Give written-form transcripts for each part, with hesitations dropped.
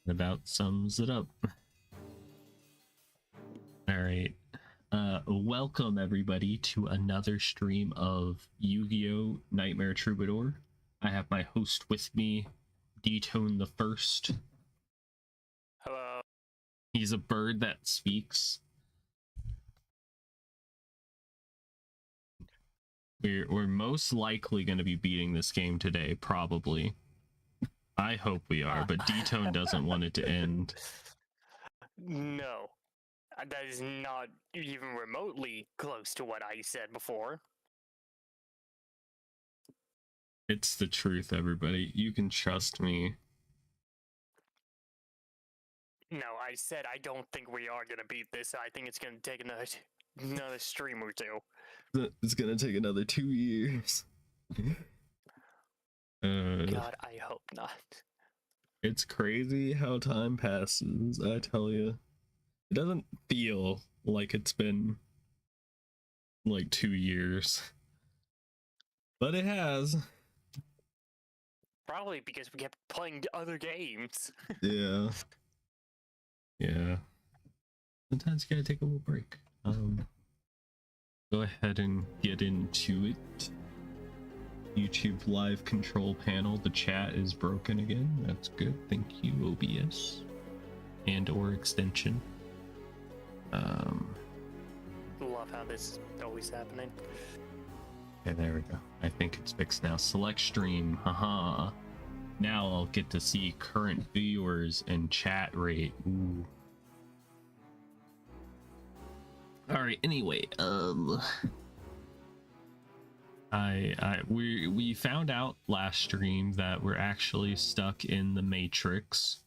About sums it up. All right. Welcome everybody to another stream of Yu-Gi-Oh! Nightmare Troubadour. I have my host with me, D-Tone the First. Hello. He's a bird that speaks. We're most likely going to be beating this game today, probably. I hope we are, but D-Tone doesn't want it to end. No. That is not even remotely close to what I said before. It's the truth, everybody. You can trust me. No, I said I don't think we are going to beat this. I think it's going to take another stream or two. It's going to take another 2 years. God, I hope not. It's crazy how time passes, I tell you. It doesn't feel like it's been like 2 years. But it has. Probably because we kept playing other games. Yeah. Yeah. Sometimes you gotta take a little break. Go ahead and get into it. YouTube live control panel. The chat is broken again. That's good. Thank you, OBS and or extension. Love how this is always happening. Okay, there we go. I think it's fixed now. Select stream. Haha. Now I'll get to see current viewers and chat rate. Ooh. All right. Anyway, we found out last stream that we're actually stuck in the Matrix,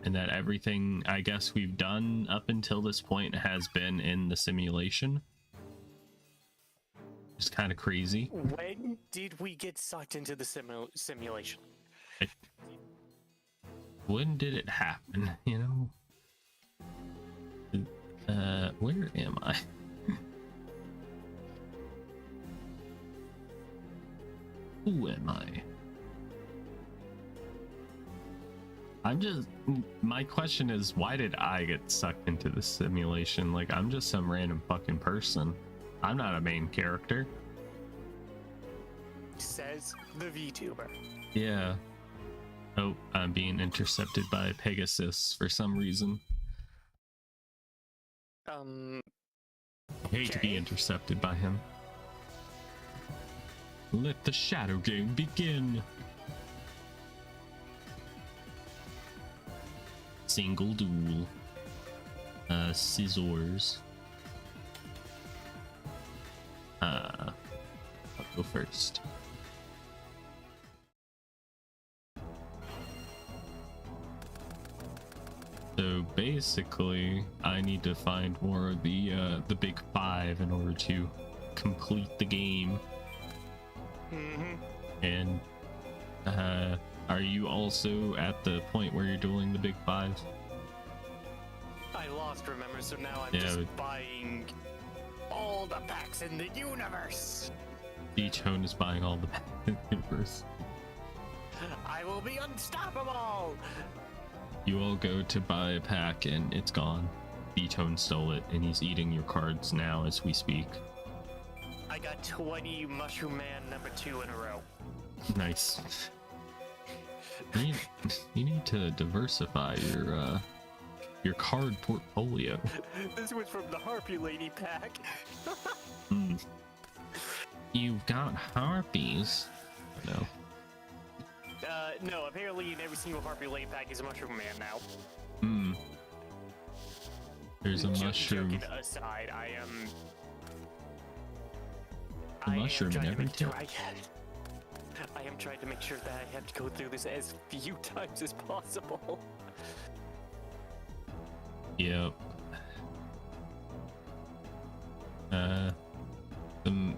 and that everything I guess we've done up until this point has been in the simulation. It's kind of crazy. When did we get sucked into the simulation? When did it happen? You know? Where am I? Who am I? My question is, why did I get sucked into the simulation? Like, I'm just some random fucking person. I'm not a main character. Says the Vtuber. Yeah. Oh, I'm being intercepted by Pegasus for some reason. I hate to be intercepted by him. Let the shadow game begin. Single duel. Scissors. I'll go first. So basically, I need to find more of the big five in order to complete the game. And are you also at the point where you're dueling the big five? I lost, remember, so now I'm just buying all the packs in the universe. D-Tone is buying all the packs in the universe. I will be unstoppable! You all go to buy a pack and it's gone. D-Tone stole it and he's eating your cards now as we speak. I got 20 Mushroom Man #2 in a row. Nice. You need to diversify your card portfolio. This was from the Harpy Lady pack. You've got harpies. No. No, apparently in every single Harpy Lady pack is a Mushroom Man now. There's a mushroom. Joking aside, I am... A mushroom in every tip. I am trying to make sure that I have to go through this as few times as possible. Yep.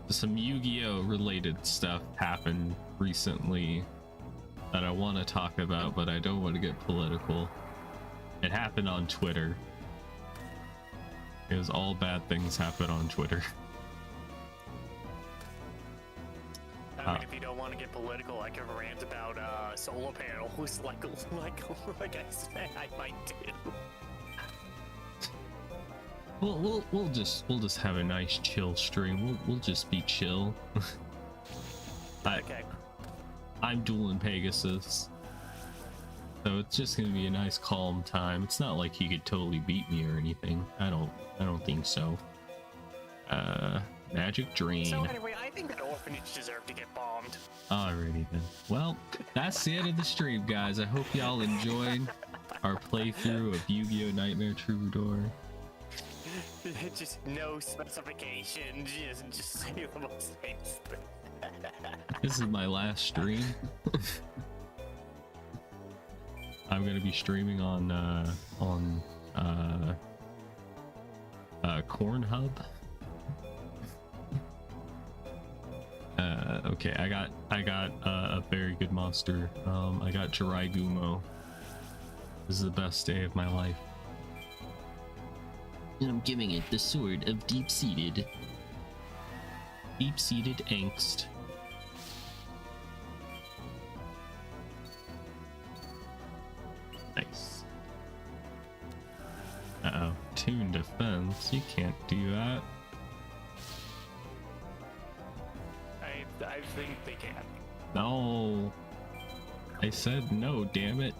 Some Yu-Gi-Oh related stuff happened recently that I want to talk about, but I don't want to get political. It happened on Twitter. Because all bad things happen on Twitter. I mean, if you don't want to get political, I can rant about solar panels, like I said, I might do. We'll just have a nice chill stream. We'll just be chill. Okay. I'm dueling Pegasus, so it's just gonna be a nice calm time. It's not like he could totally beat me or anything. I don't think so. Magic Drain. So anyway, I think that orphanage deserved to get bombed. Alrighty then. Well, that's the end of the stream, guys. I hope y'all enjoyed our playthrough of Yu-Gi-Oh! Nightmare Troubadour. Just no specification, just say the most things. This is my last stream. I'm gonna be streaming on Cornhub. Okay, I got a very good monster. I got Jirai Gumo. This is the best day of my life. And I'm giving it the sword of deep-seated angst. Nice. Uh-oh. Toon defense. You can't do that. I think they can. No. I said no, damn it.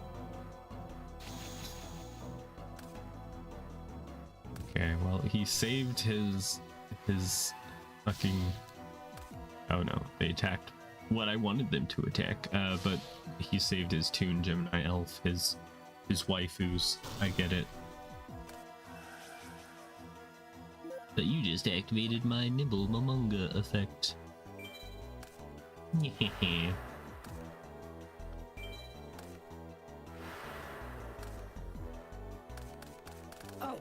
Okay, well, he saved his fucking... Oh no, they attacked what I wanted them to attack, but he saved his Toon Gemini Elf, his waifus. I get it. But you just activated my Nibble Momonga effect. Oh.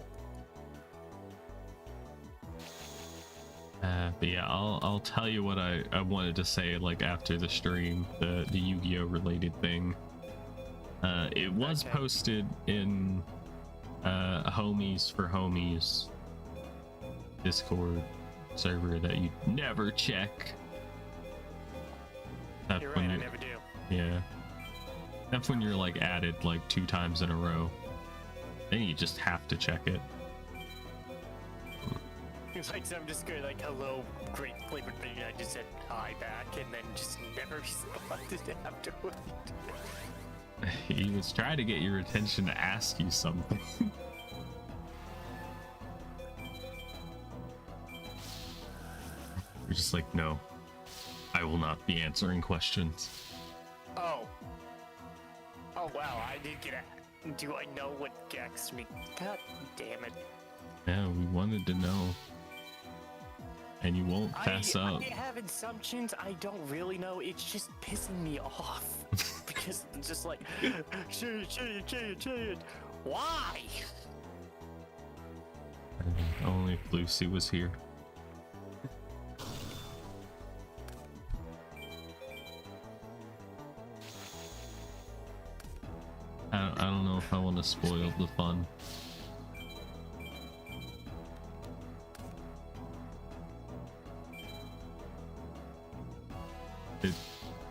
But yeah, I'll tell you what I wanted to say like after the stream, the Yu-Gi-Oh related thing. It was posted in Homies for Homies Discord server that you never check. You're right, I never do. Yeah. That's when you're like added like 2 times in a row. Then you just have to check it. It's like I'm just going like, hello, great flavored video. I just said hi back and then just never responded afterward. He was trying to get your attention to ask you something. You're just like, no, I will not be answering questions. Oh. Oh wow, I did get a... Do I know what Gex me? God damn it. Yeah, we wanted to know. And you won't fess up. I have assumptions. I don't really know. It's just pissing me off. Because it's just like, say it. Why? Only if Lucy was here. I don't know if I want to spoil the fun.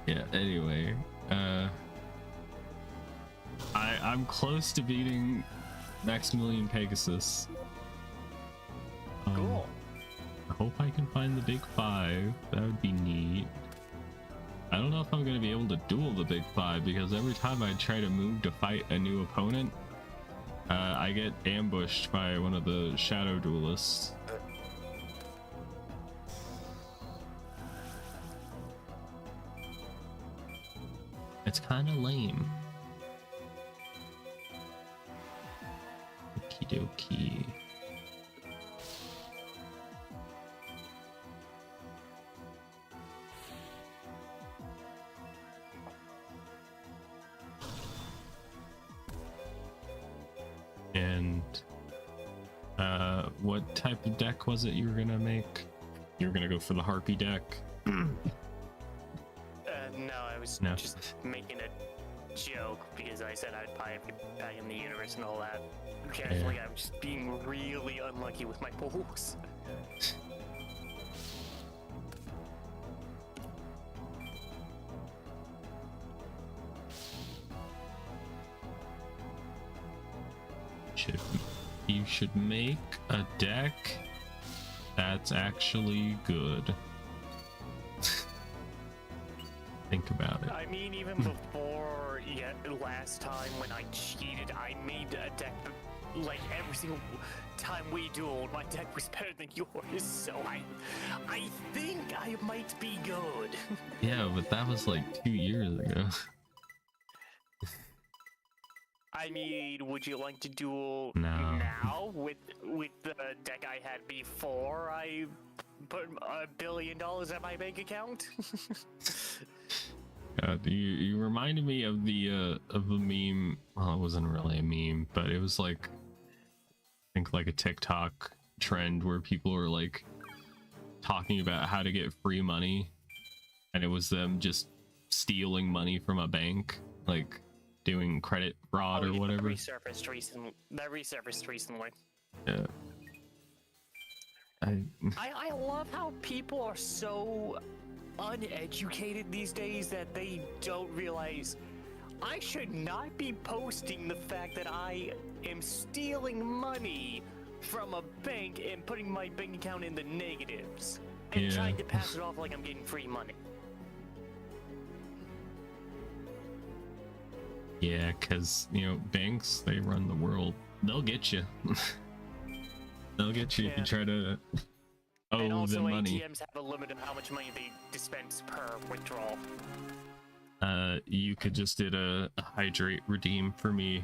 Yeah, anyway, I'm close to beating Maximilian Pegasus. Cool. I hope I can find the big 5. That would be neat. I don't know if I'm going to be able to duel the big 5 because every time I try to move to fight a new opponent, I get ambushed by one of the shadow duelists. It's kind of lame. Okie dokie. And what type of deck was it you were gonna make? You were gonna go for the Harpy deck? No, I was just making a joke because I said I'd buy every bag in the universe and all that. Casually, I'm just being really unlucky with my pulls. should you should make a deck that's actually good. Think about it. I mean, even before last time when I cheated, I made a deck like every single time we dueled, my deck was better than yours, so I think I might be good. Yeah, but that was like 2 years ago. I mean, would you like to duel No. now with the deck I had before I put $1 billion in my bank account? You reminded me of the meme. Well, it wasn't really a meme, but it was like, I think like a TikTok trend where people were like talking about how to get free money, and it was them just stealing money from a bank, like doing credit fraud or whatever. That resurfaced recently. Yeah. I love how people are so uneducated these days that they don't realize I should not be posting the fact that I am stealing money from a bank and putting my bank account in the negatives and trying to pass it off like I'm getting free money. Yeah, because, you know, banks, they run the world. They'll get you. They'll get you if you try to and owe also them money. ATMs have a limit of how much money they dispense per withdrawal. You could just did a hydrate redeem for me.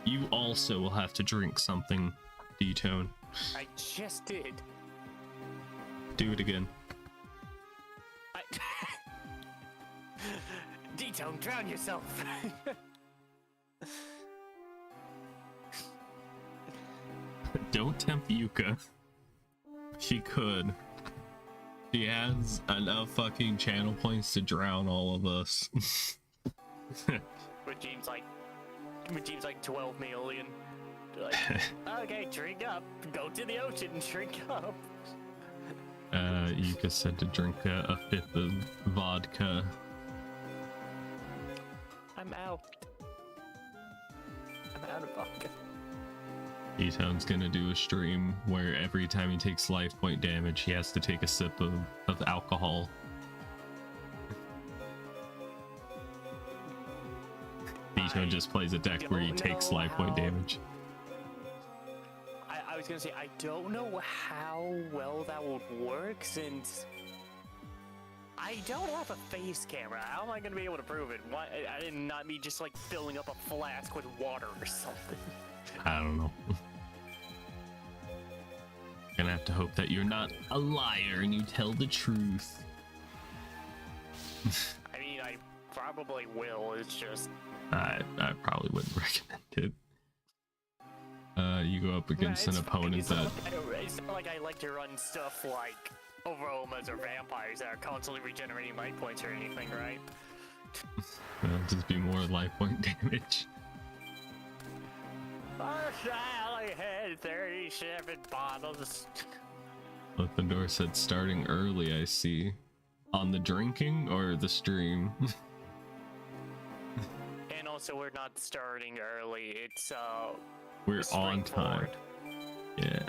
You also will have to drink something, D-Tone. I just did. Do it again. D-Tone, drown yourself. Don't tempt Yuka. She could. She has enough fucking channel points to drown all of us. Regime's like 12 million. Like, okay, drink up. Go to the ocean and drink up. Yuka said to drink a fifth of vodka. I'm out. I'm out of vodka. E-Town's gonna do a stream where every time he takes life point damage, he has to take a sip of alcohol. E-Town just plays a deck where he takes life point damage. I was gonna say, I don't know how well that would work since I don't have a face camera. How am I gonna be able to prove it? Why? I did not mean just like filling up a flask with water or something. I don't know. Gonna have to hope that you're not a liar and you tell the truth. I mean, I probably will. It's just I probably wouldn't recommend it. You go up against an opponent that it's not like I like to run stuff like aromas or vampires that are constantly regenerating life points or anything, right? it'll just be more life point damage. I had 37 bottles. Gryffindor said starting early, I see. On the drinking or the stream? And also, we're not starting early. It's we're on time. Yeah.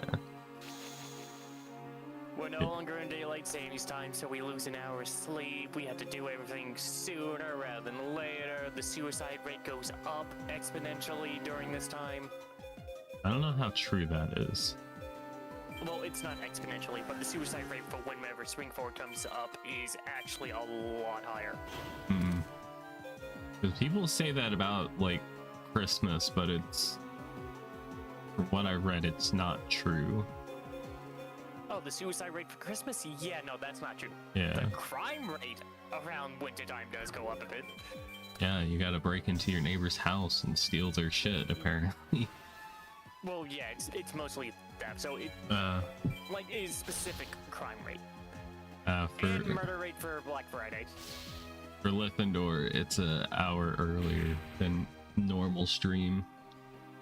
We're no longer in daylight savings time, so we lose an hour's sleep. We have to do everything sooner rather than later. The suicide rate goes up exponentially during this time. I don't know how true that is. Well, it's not exponentially, but the suicide rate for whenever Spring Forward comes up is actually a lot higher. Because people say that about, like, Christmas, but it's... From what I read, it's not true. Oh, the suicide rate for Christmas? Yeah, no, that's not true. Yeah. The crime rate around wintertime does go up a bit. Yeah, you gotta break into your neighbor's house and steal their shit, apparently. Well, yeah, it's mostly theft, so it like is specific crime rate. And murder rate for Black Friday. For Gryffindor, it's an hour earlier than normal stream.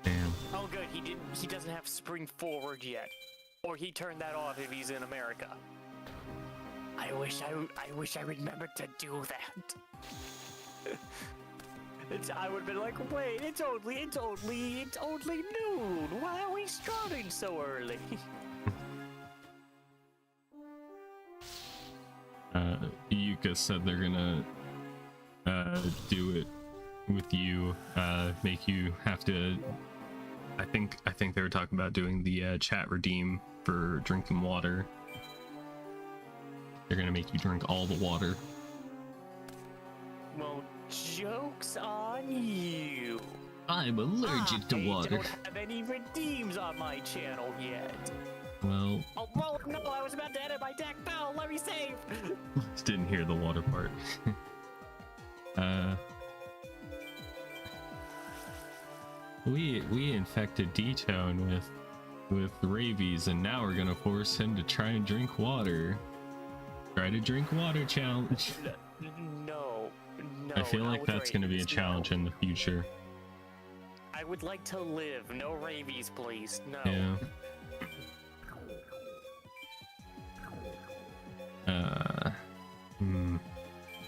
Damn. Oh, good. He doesn't have Spring Forward yet, or he turned that off if he's in America. I wish I remembered to do that. I would have been like, wait, it's only noon. Why are we starting so early? Yuka said they're gonna do it with you, make you have to. I think they were talking about doing the chat redeem for drinking water. They're gonna make you drink all the water. Well, joke's on you. I'm allergic to water. I don't have any redeems on my channel yet. Well... Oh, well, no, I was about to edit my deck. No, let me save. Just didn't hear the water part. We infected D-Tone with rabies, and now we're gonna force him to try and drink water. Try to drink water challenge. No. I feel like that's gonna be a challenge in the future. I would like to live. No rabies, please. No. Yeah.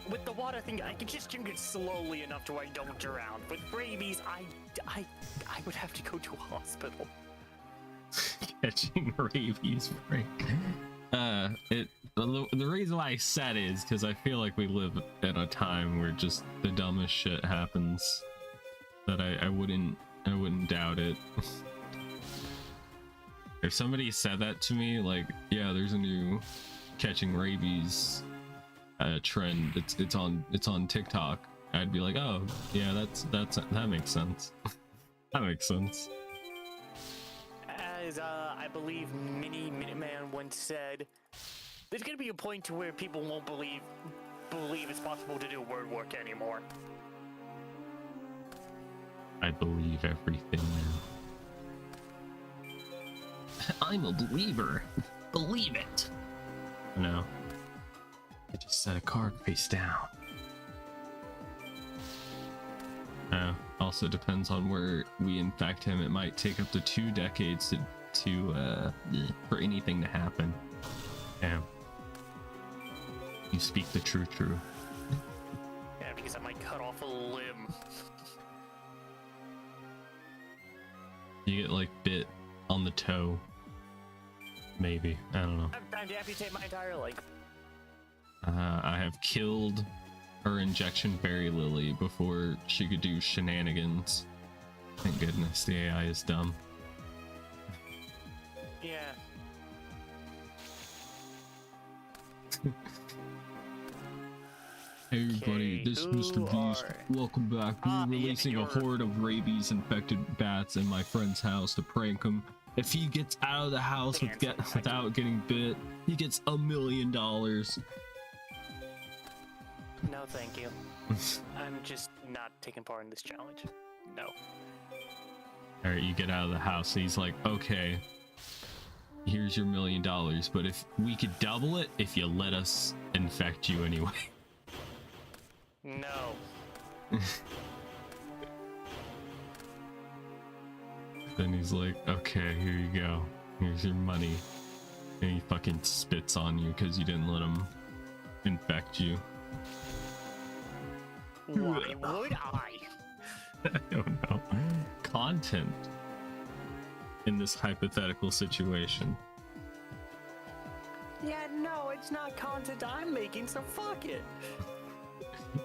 With the water thing, I can just drink it slowly enough to where I don't drown. With rabies, I would have to go to a hospital. Catching rabies, Frank. The reason why I said it is because I feel like we live in a time where just the dumbest shit happens. That I wouldn't doubt it. If somebody said that to me, like, yeah, there's a new catching rabies trend. It's on TikTok. I'd be like, oh yeah, that makes sense. That makes sense. As I believe Minuteman once said, there's gonna be a point to where people won't believe it's possible to do word work anymore. I believe everything now. I'm a believer. Believe it. No. I just set a card face down. Also depends on where we infect him. It might take up to 2 decades for anything to happen. Damn. You speak the true. Yeah, because I might cut off a limb. You get like bit on the toe. Maybe. I don't know. I have time to amputate my entire leg. I have killed her injection berry lily before she could do shenanigans. Thank goodness the AI is dumb. Yeah. Hey everybody, this is Mr. Beast. Welcome back. We're releasing a horde of rabies infected bats in my friend's house to prank him. If he gets out of the house without getting bit, he gets $1 million. No, thank you. I'm just not taking part in this challenge. No. Alright, you get out of the house. He's like, okay, here's your $1 million, but if we could double it if you let us infect you anyway. No. Then he's like, okay, here you go. Here's your money. And he fucking spits on you because you didn't let him infect you. Why would I? I don't know. Content in this hypothetical situation. Yeah, no, it's not content I'm making, so fuck it.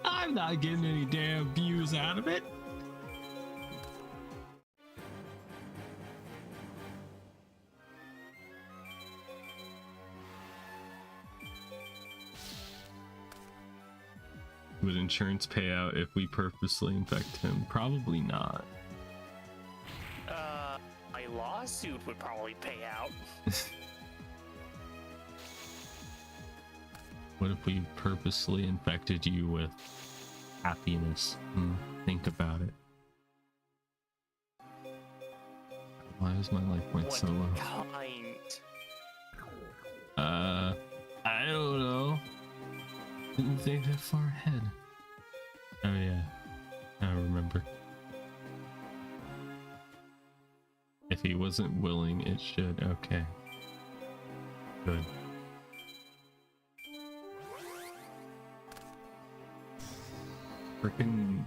I'm not getting any damn views out of it. Would insurance pay out if we purposely infect him? Probably not. My lawsuit would probably pay out. What if we purposely infected you with happiness? Think about it. Why is my life point so low? What kind? I don't know. Didn't think that far ahead. Oh yeah, I remember. If he wasn't willing, it should. Okay. Good. Frickin'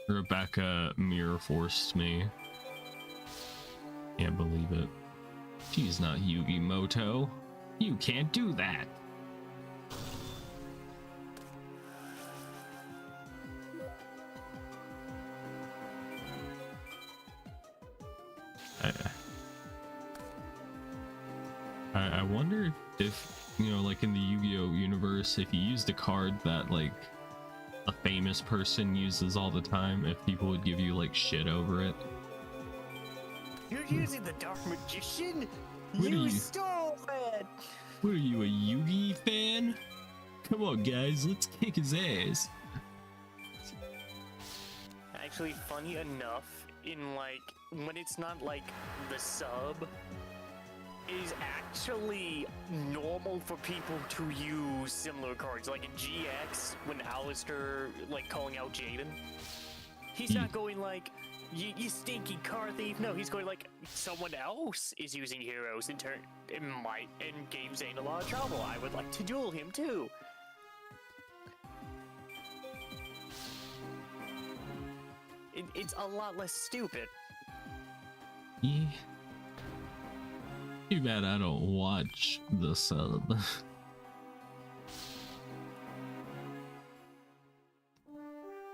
Rebecca mirror forced me. Can't believe it. She's not Yugimoto. You can't do that. I wonder if, you know, like in the Yu-Gi-Oh universe, if you used a card that like a famous person uses all the time, if people would give you like shit over it. You're using the Dark Magician? What are You you? stole it! What are you, a Yugi fan? Come on, guys, let's kick his ass. Actually, funny enough, in like, when it's not like the sub, it is actually normal for people to use similar cards. Like in GX, when Alistair, like, calling out Jaden, he's not going like, you stinky car thief. No, he's going like, someone else is using heroes in turn. It might, and gave Zane a lot of trouble. I would like to duel him too. It's a lot less stupid. Yeah. Too bad I don't watch the sub.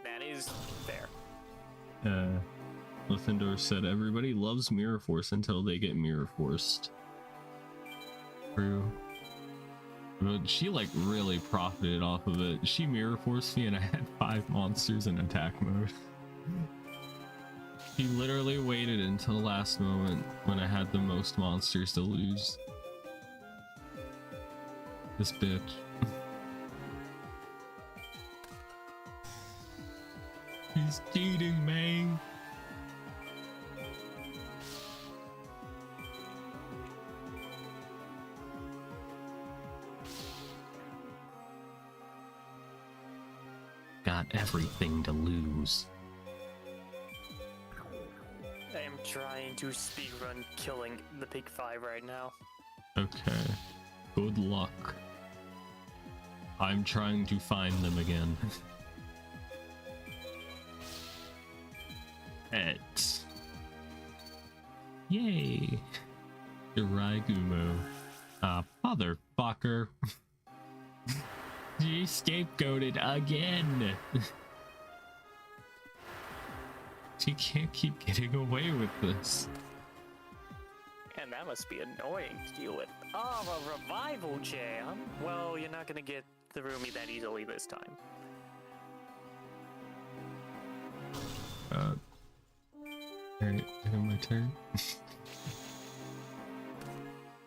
That is fair. Lithindor said everybody loves Mirror Force until they get Mirror Forced. True. But she like really profited off of it. She Mirror Forced me and I had 5 monsters in attack mode. He literally waited until the last moment when I had the most monsters to lose. This bitch. He's cheating, man. Got everything to lose. I am trying to speedrun killing the Big Five right now. Okay. Good luck. I'm trying to find them again. Pets. Yay! Raigumo. Ah, motherfucker. You scapegoated again! She can't keep getting away with this. And that must be annoying to deal with. Oh, a revival jam? Well, you're not gonna get the Rumi that easily this time. Alright, my turn.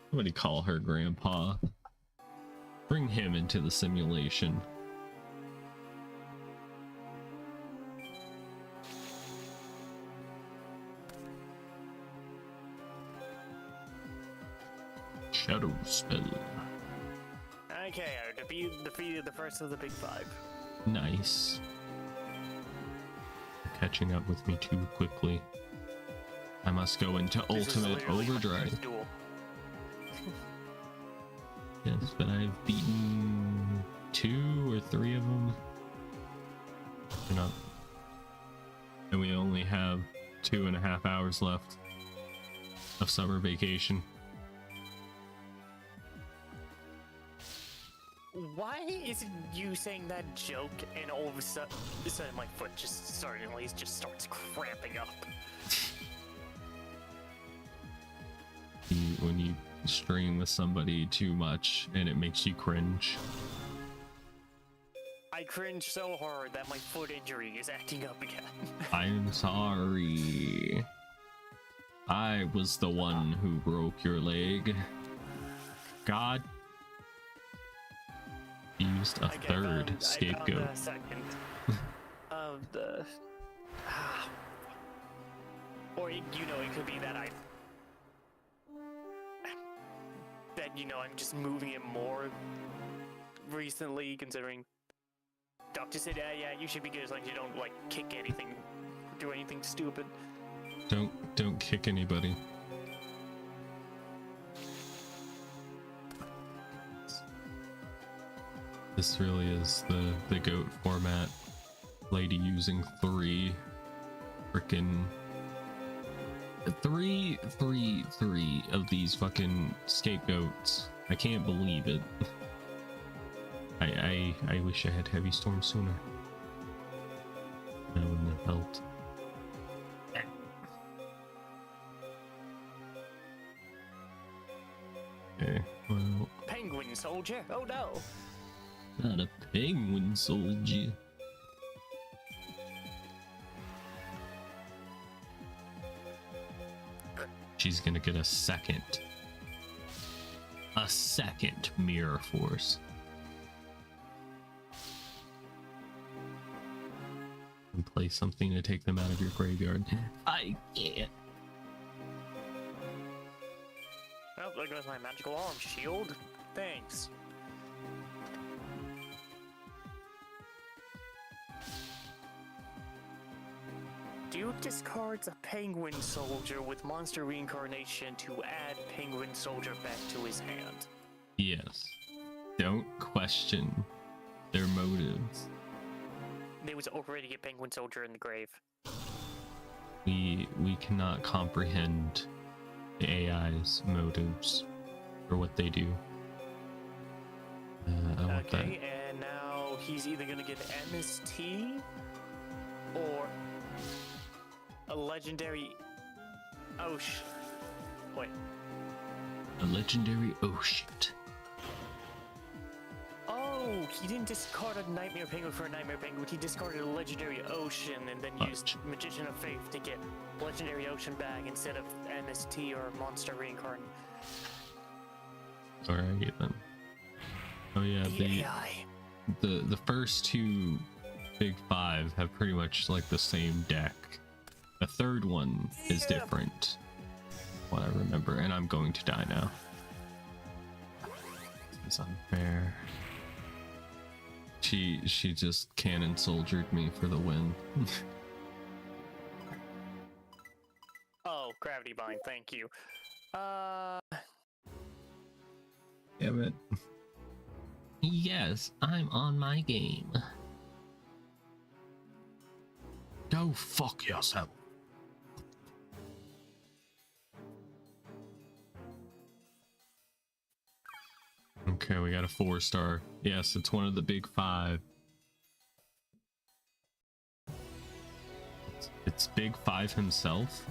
Somebody call her grandpa. Bring him into the simulation. Shadow spell. Okay, I defeated the first of the Big Five. Nice. You're catching up with me too quickly. I must go into This is ultimate literally my overdrive. first duel. Yes, but I've beaten 2 or 3 of them. Or not. And we only have 2.5 hours left of summer vacation. Why is it you saying that joke and all of a sudden my foot just suddenly just starts cramping up? When you stream with somebody too much and it makes you cringe. I cringe so hard that my foot injury is acting up again. I'm sorry. I was the one who broke your leg. God. Used a third scapegoat. I found a second of the... Or, you know, it could be that I'm just moving it more recently, considering doctor said, yeah, you should be good as long as you don't, like, kick anything, do anything stupid. Don't kick anybody. This really is the GOAT format. Lady using 3 Freaking three of these fucking scapegoats. I can't believe it. I wish I had heavy storm sooner. That wouldn't have helped. Okay, well. Penguin soldier? Oh no! Not a penguin soldier. She's gonna get a second mirror force. And play something to take them out of your graveyard. I can't. Oh, there goes my magical arm shield. Thanks. Dude discards a penguin soldier with monster reincarnation to add penguin soldier back to his hand. Yes. Don't question their motives. There was already a penguin soldier in the grave. We cannot comprehend the AI's motives for what they do. I want that. Okay, and now he's either gonna get MST or a legendary. Oh wait. A legendary. Oh shit. Oh, he didn't discard a nightmare penguin for a nightmare penguin. He discarded a legendary ocean and then used Magician of Faith to get legendary ocean back instead of MST or monster reincarnate. Alright then. Oh yeah, the AI. The first two big five have pretty much like the same deck. The third one is different. What I remember, and I'm going to die now. It's unfair. She just cannon soldiered me for the win. Oh, gravity bind, thank you. Damn it. Yes, I'm on my game. Go fuck yourself. Okay, we got a 4-star. Yes, it's one of the big five. It's Big Five himself?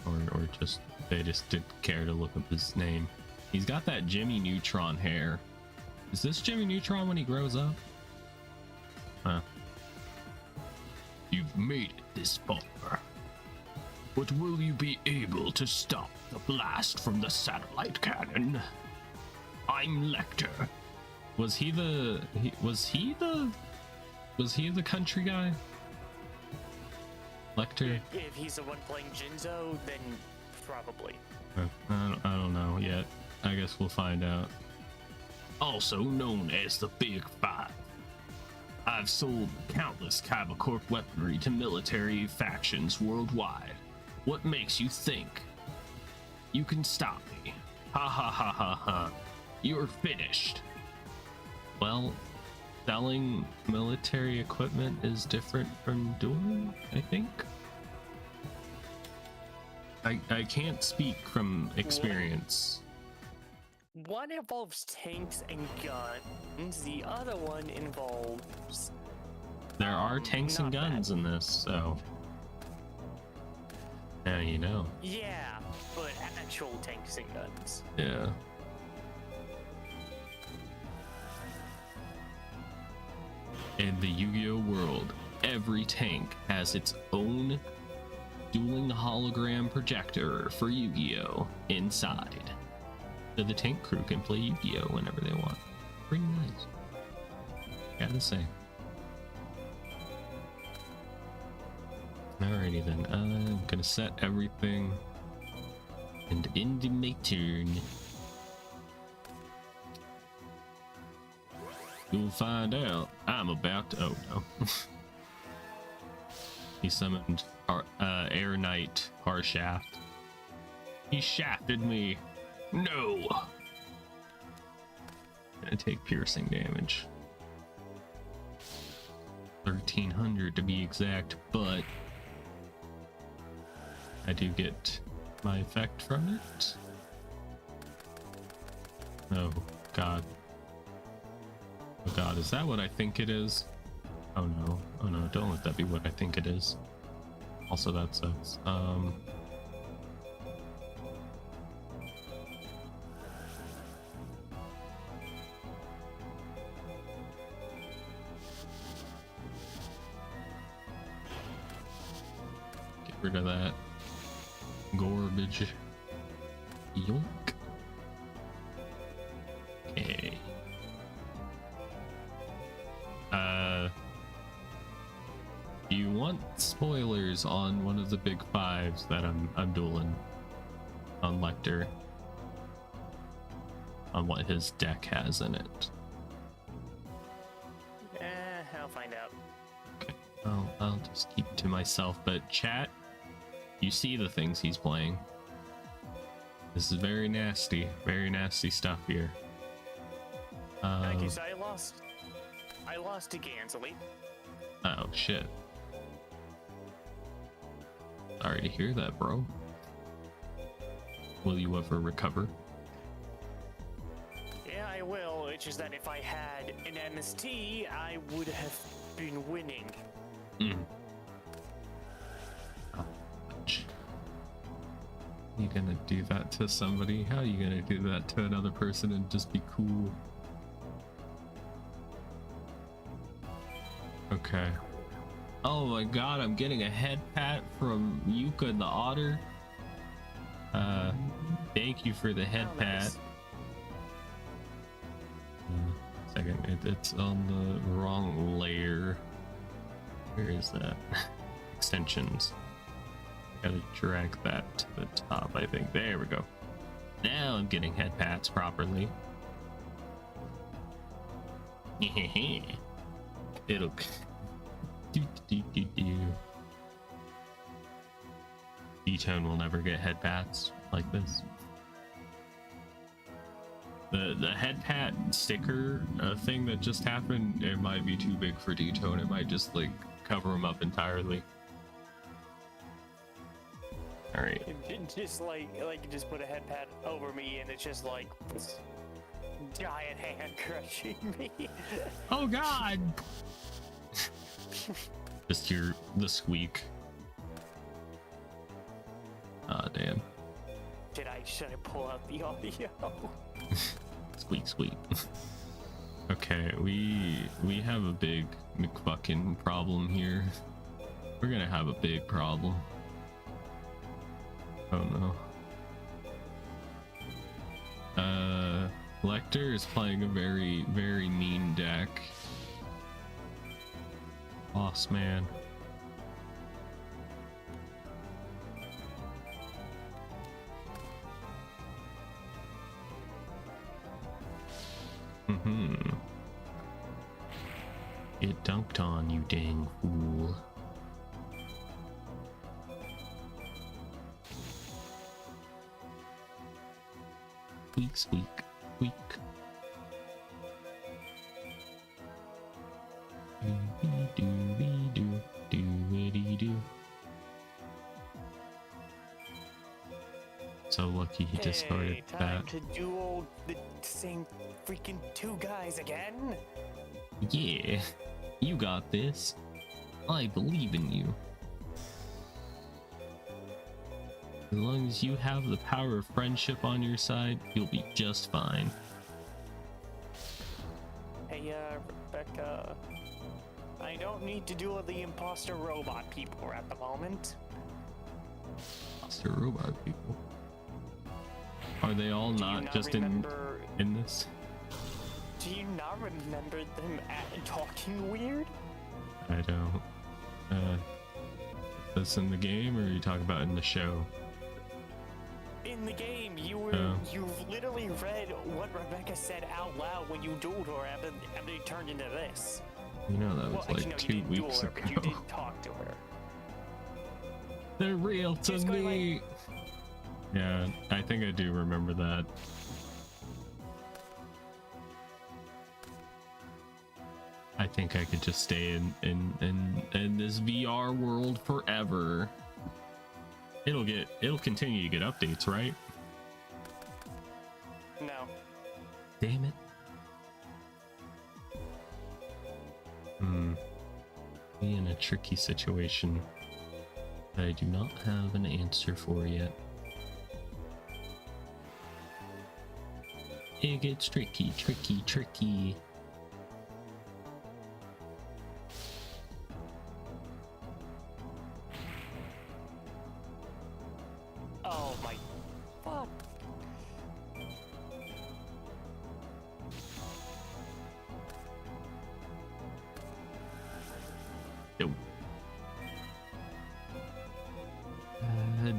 Or just, they just didn't care to look up his name. He's got that Jimmy Neutron hair. Is this Jimmy Neutron when he grows up? Huh. You've made it this far. But will you be able to stop the blast from the satellite cannon? I'm Lecter. Was he the country guy? Lecter? If he's the one playing Jinzo, then probably. I don't know yet. I guess we'll find out. Also known as the Big Five. I've sold countless Kybercorp weaponry to military factions worldwide. What makes you think you can stop me? Ha ha ha ha ha. You're finished. Well, selling military equipment is different from dueling, I think. I can't speak from experience. One involves tanks and guns, the other one involves... There are tanks and guns in this, so... Now you know. Yeah, but actual tanks and guns. Yeah. In the Yu-Gi-Oh world, every tank has its own dueling hologram projector for Yu-Gi-Oh inside. So the tank crew can play Yu-Gi-Oh whenever they want. Pretty nice. Gotta say. Alrighty then, I'm gonna set everything and end my turn. You'll find out. I'm about to. Oh no. He summoned our Air Knight Harshaft. He shafted me. No. Gonna take piercing damage. 1,300 to be exact, but I do get my effect from it. Oh god. Oh god, is that what I think it is? Oh no, oh no, don't let that be what I think it is. Also that sucks. Get rid of that garbage. Yoink. Okay. Do you want spoilers on one of the big fives that I'm dueling on Lecter? On what his deck has in it? I'll find out. Okay. I'll just keep it to myself, but chat, you see the things he's playing. This is very nasty stuff here. I guess I lost to Gansley. Oh shit. Sorry to hear that, bro. Will you ever recover? Yeah, I will. It's just that if I had an MST, I would have been winning. Ouch. You gonna do that to somebody? How are you gonna do that to another person and just be cool? Okay. Oh my god, I'm getting a head pat from Yuka and the Otter. Thank you for the head pat. Second, it's on the wrong layer. Where is that? Extensions. I gotta drag that to the top, I think. There we go. Now I'm getting head pats properly. It'll D-Tone will never get head pats like this. The head pat sticker thing that just happened, it might be too big for D-Tone. It might just like cover him up entirely. All right. Just like you just put a head pad over me and it's just like giant hand crushing me. Oh god. Just hear the squeak. Ah, damn. Should I pull out the audio? Squeak, squeak. Okay, we have a big McFucking problem here. We're gonna have a big problem. Oh no. Lecter is playing a very, very mean deck. Boss man. Get dunked on, you dang fool. Squeak, squeak, squeak. Do-be-do-be-do, so lucky he just started time that. to duel the same freaking two guys again? Yeah, you got this. I believe in you. As long as you have the power of friendship on your side, you'll be just fine. Hey, Rebecca, I don't need to duel the imposter robot people at the moment. Imposter robot people. Are they all not just in this? Do you not remember them talking weird? I don't. This in the game, or are you talking about in the show? In the game, you've literally read what Rebecca said out loud when you dueled her after you turned into this. You know that was like 2 weeks ago. But you did talk to her. They're real to me. Yeah, I think I do remember that. I think I could just stay in this VR world forever. It'll continue to get updates, right? No. Damn it. Be in a tricky situation that I do not have an answer for yet. It gets tricky, tricky, tricky. Oh my fuck. Yo.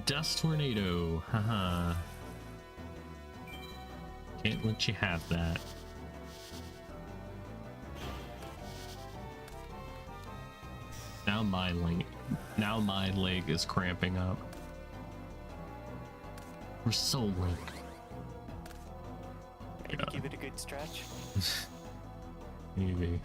Dust tornado. Haha. Can't let you have that. Now my leg is cramping up. We're so late. Maybe give it a good stretch. Maybe.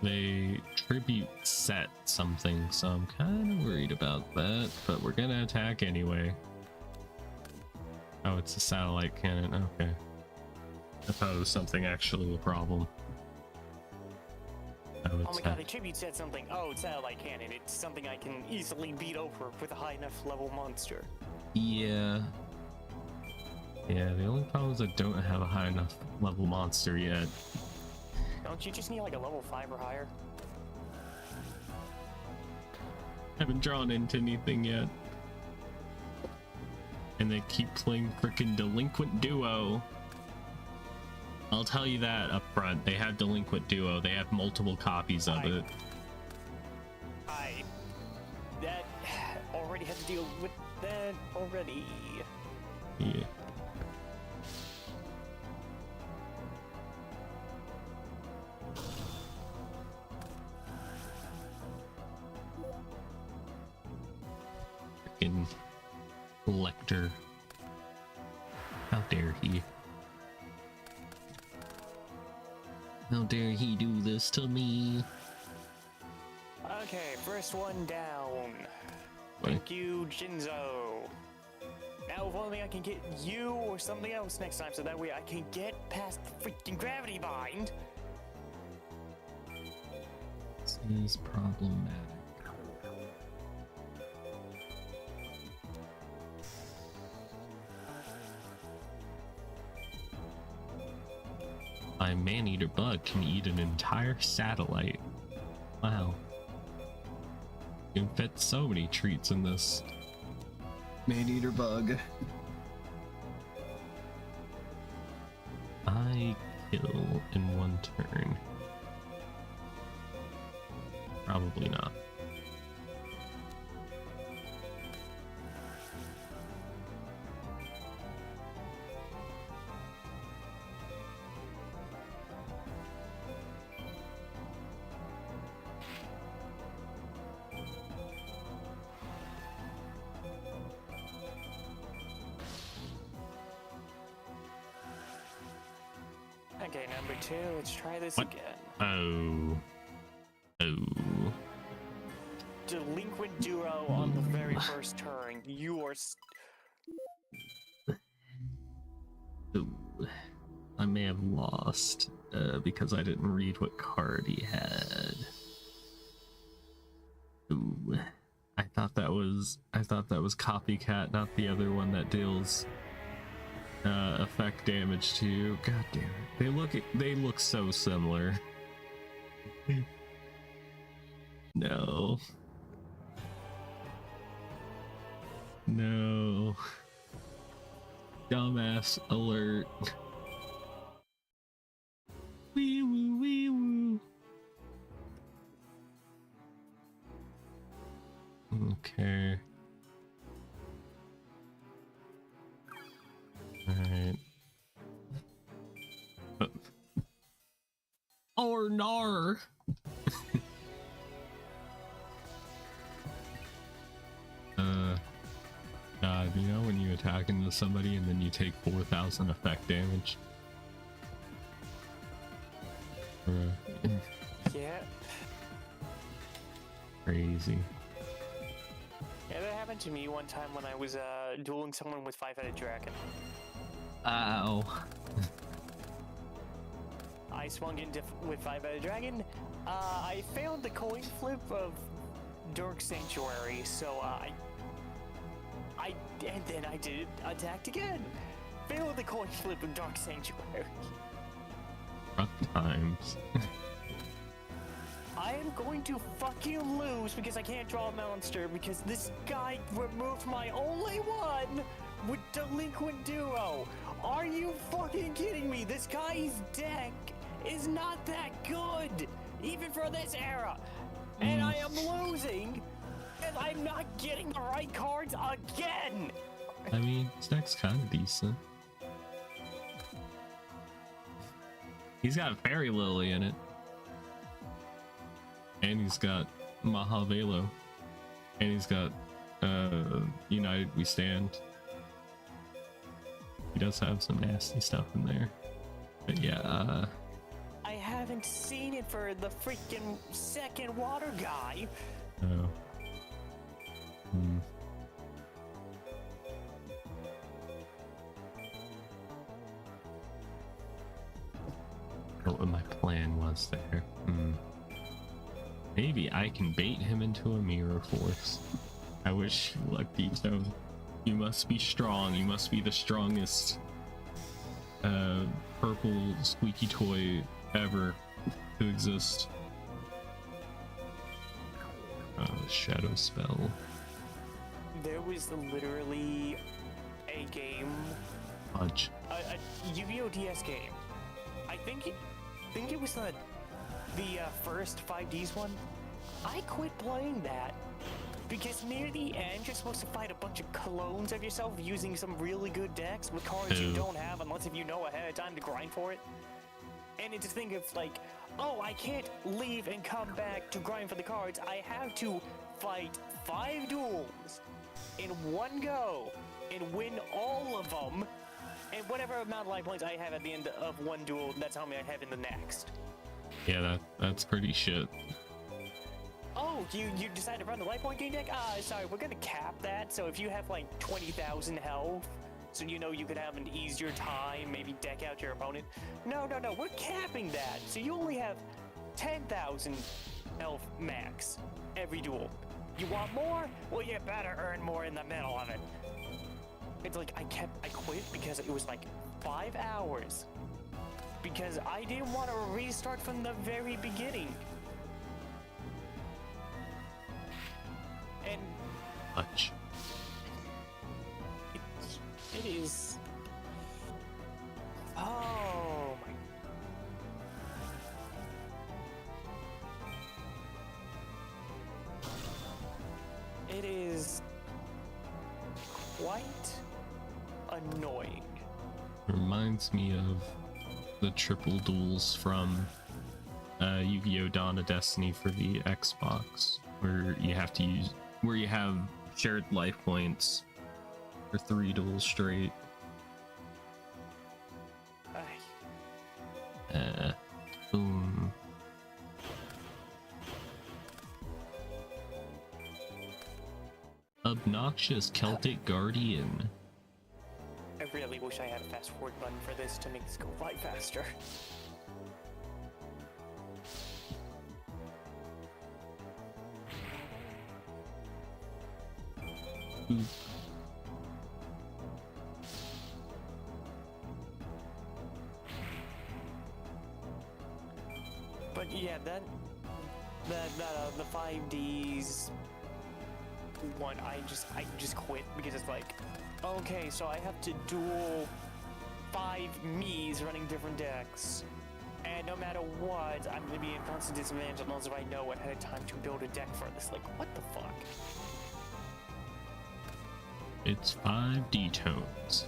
They tribute set something, so I'm kind of worried about that, but we're gonna attack anyway. Oh, it's a satellite cannon. Okay. I thought it was something actually a problem. Oh my god, the tribute said something. Oh, it's satellite cannon. It's something I can easily beat over with a high enough level monster. Yeah. Yeah, the only problem is I don't have a high enough level monster yet. Don't you just need like a level 5 or higher? Haven't drawn into anything yet. And they keep playing frickin' Delinquent Duo. I'll tell you that up front. They have Delinquent Duo. They have multiple copies of it. That already had to deal with that already. Yeah. Frickin' Lecter. How dare he? How dare he do this to me? Okay, first one down. What? Thank you, Jinzo. Now if only I can get you or something else next time, so that way I can get past the freaking gravity bind. This is problematic. My man-eater bug can eat an entire satellite. Wow. You can fit so many treats in this man-eater bug. I kill in one turn. Probably not. Okay, number 2, let's try this What? again. Oh. Delinquent Duo on the very first turn. You are... Ooh. I may have lost because I didn't read what card he had. Ooh. I thought that was Copycat, not the other one that deals effect damage to you. God damn it. They look so similar. No. No. Dumbass alert. Wee woo, wee woo. Okay. Alright. Or nar. You know, when you attack into somebody and then you take 4,000 effect damage. Yeah. Crazy. Yeah, that happened to me one time when I was dueling someone with Five-Headed Dragon. Ow. I swung in with Five-Headed Dragon. I failed the coin flip of Dark Sanctuary, so and then I did attacked again. Failed the coin flip of Dark Sanctuary. Rough times. I am going to fucking lose because I can't draw a monster because this guy removed my only one with Delinquent Duo. Are you fucking kidding me? This guy's deck is not that good, even for this era. And I am losing and I'm not getting the right cards again. I mean, his deck's kind of decent. He's got Fairy Lily in it. And he's got Mahavelo. And he's got United We Stand. He does have some nasty stuff in there. But yeah, I haven't seen it for the freaking second water guy. oh. What my plan was there. Maybe I can bait him into a mirror force. I wish you luck, Vito. You must be strong. You must be the strongest purple squeaky toy ever to exist. Shadow spell. There was literally a game, Punch. a Yu-Gi-Oh! DS game. I think it was the first 5Ds one. I quit playing that because near the end you're supposed to fight a bunch of clones of yourself using some really good decks with cards you don't have unless if you know ahead of time to grind for it. And it's a thing of like, oh, I can't leave and come back to grind for the cards. I have to fight 5 duels in one go and win all of them. And whatever amount of life points I have at the end of one duel, that's how many I have in the next. Yeah, that's pretty shit. Oh, you decided to run the life point gain deck? Sorry, we're gonna cap that. So if you have like 20,000 health, so you know you could have an easier time, maybe deck out your opponent. No, we're capping that. So you only have 10,000 health max every duel. You want more? Well, you better earn more in the middle of it. It's like I quit because it was like 5 hours. Because I didn't want to restart from the very beginning. And Punch. it is. Oh my. It is quite annoying. Reminds me of the triple duels from Yu-Gi-Oh! Dawn of Destiny for the Xbox, where you have shared life points for 3 duels straight. Boom. Obnoxious Celtic Guardian. I really wish I had a fast forward button for this to make this go by faster. Ooh. But yeah, the 5Ds one, I just quit because it's like, okay, so I have to duel 5 me's running different decks, and no matter what, I'm gonna be in constant disadvantage unless if I know ahead of time to build a deck for this. Like, what the fuck? It's 5 D-tones.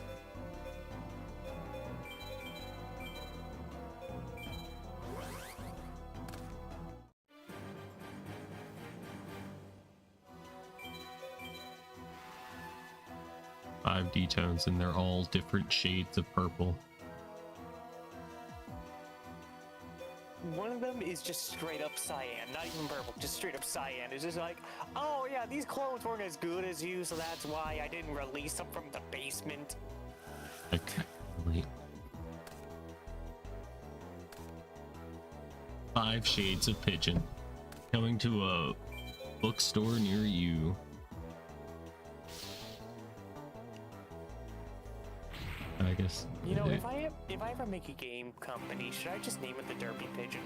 5D tones, and they're all different shades of purple. One of them is just straight up cyan, not even purple, just straight up cyan. It's just like, oh yeah, these clones weren't as good as you, so that's why I didn't release them from the basement. Okay, wait. 5 Shades of Pigeon coming to a bookstore near you. I guess. You know, if I ever make a game company, should I just name it the Derpy Pigeon?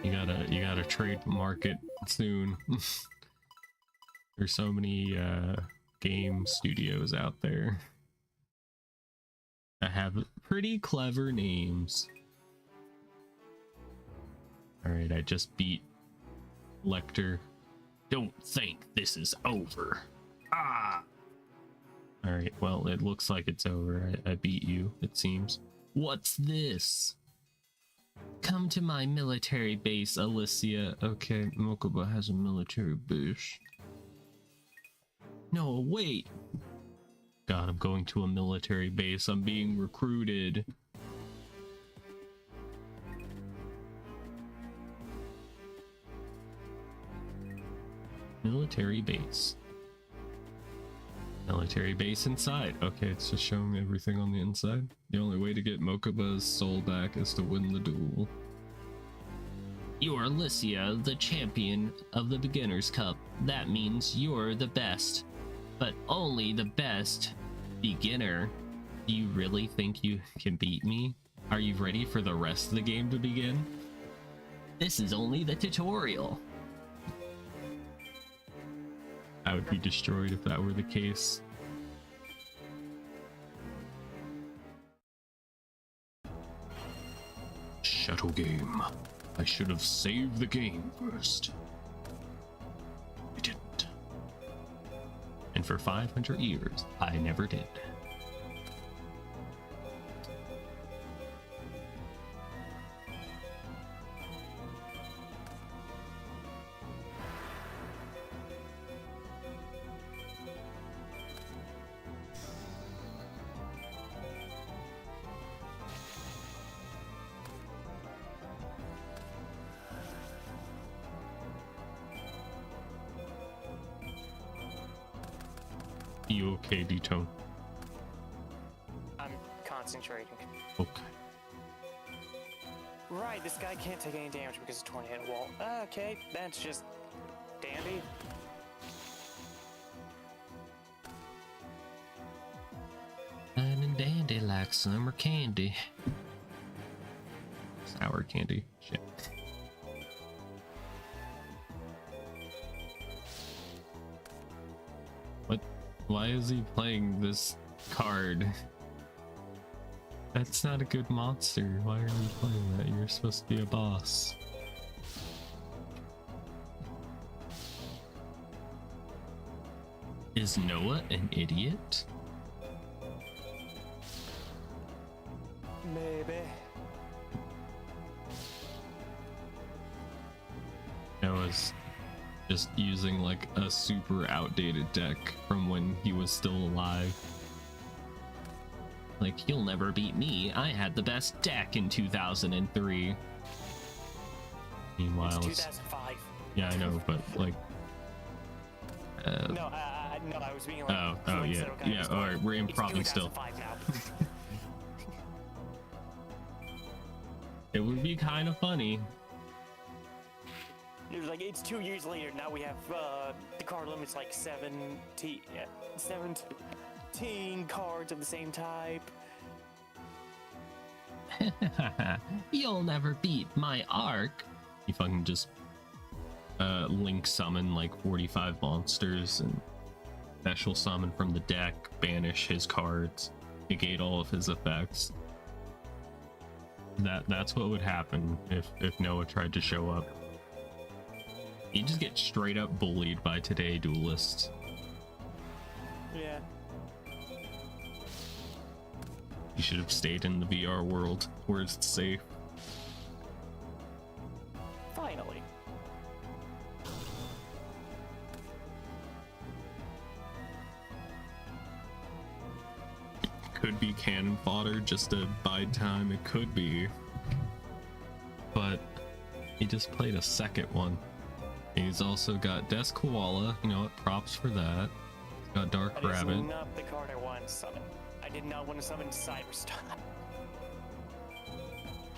You gotta trademark it soon. There's so many game studios out there that have pretty clever names. Alright, I just beat Lecter. Don't think this is over. Ah! Alright, well, it looks like it's over. I beat you, it seems. What's this? Come to my military base, Alicia. Okay, Mokuba has a military base. No, wait! God, I'm going to a military base. I'm being recruited. Military base. Military base inside. Okay, it's just showing everything on the inside. The only way to get Mokuba's soul back is to win the duel. You're Alicia, the champion of the Beginner's Cup. That means you're the best. But only the best beginner. Do you really think you can beat me? Are you ready for the rest of the game to begin? This is only the tutorial. I would be destroyed if that were the case. Shuttle game. I should have saved the game first. I didn't. And for 500 years, I never did. You okay, D-Tone? I'm concentrating. Okay. Right, this guy can't take any damage because of tornado wall. Okay, that's just dandy. Fine and dandy like summer candy. Sour candy. Shit. What? Why is he playing this card? That's not a good monster. Why are you playing that? You're supposed to be a boss. Is Noah an idiot? Maybe. Noah's just using like a super outdated deck from when he was still alive. Like, you'll never beat me. I had the best deck in 2003. Meanwhile, It's 2005. yeah, I know, but like, No, I was being like. oh yeah. All right, we're improving still. Now. It would be kind of funny. It was like, it's 2 years later. Now we have the card limit's like 17 cards of the same type. You'll never beat my arc. You fucking just link summon like 45 monsters and special summon from the deck, banish his cards, negate all of his effects. That's what would happen if Noah tried to show up. You just get straight up bullied by today duelists. Yeah. You should have stayed in the VR world where it's safe. Finally. could be cannon fodder just to bide time. It could be. But he just played a second one. He's also got Death Koala, you know what, props for that. He's got Dark Rabbit. That is not the card I wanted to summon. I did not want to summon Cyberstar.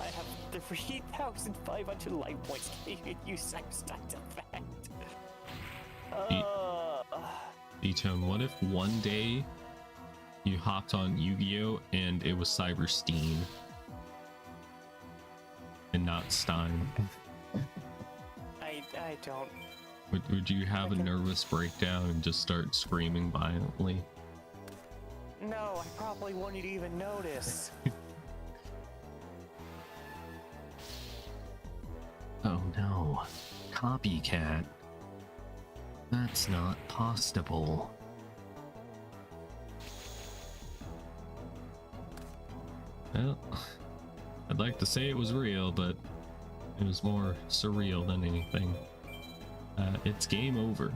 I have 3,500 life points. Can't even use Cyberstar's effect. Vtone, what if one day you hopped on Yu-Gi-Oh and it was Cybersteen and not Stein? I don't. Would you have a nervous breakdown and just start screaming violently? No, I probably wouldn't even notice. Oh no, copycat. That's not possible. Well, I'd like to say it was real, but it was more surreal than anything. It's game over.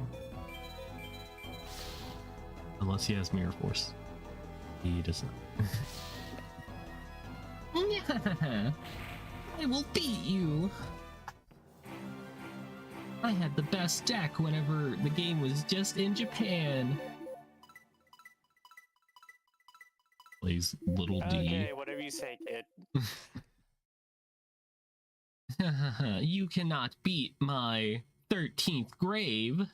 Unless he has Mirror Force. He does not. I will beat you. I had the best deck whenever the game was just in Japan. Plays Little D. Okay, whatever you say, kid. You cannot beat my 13th grave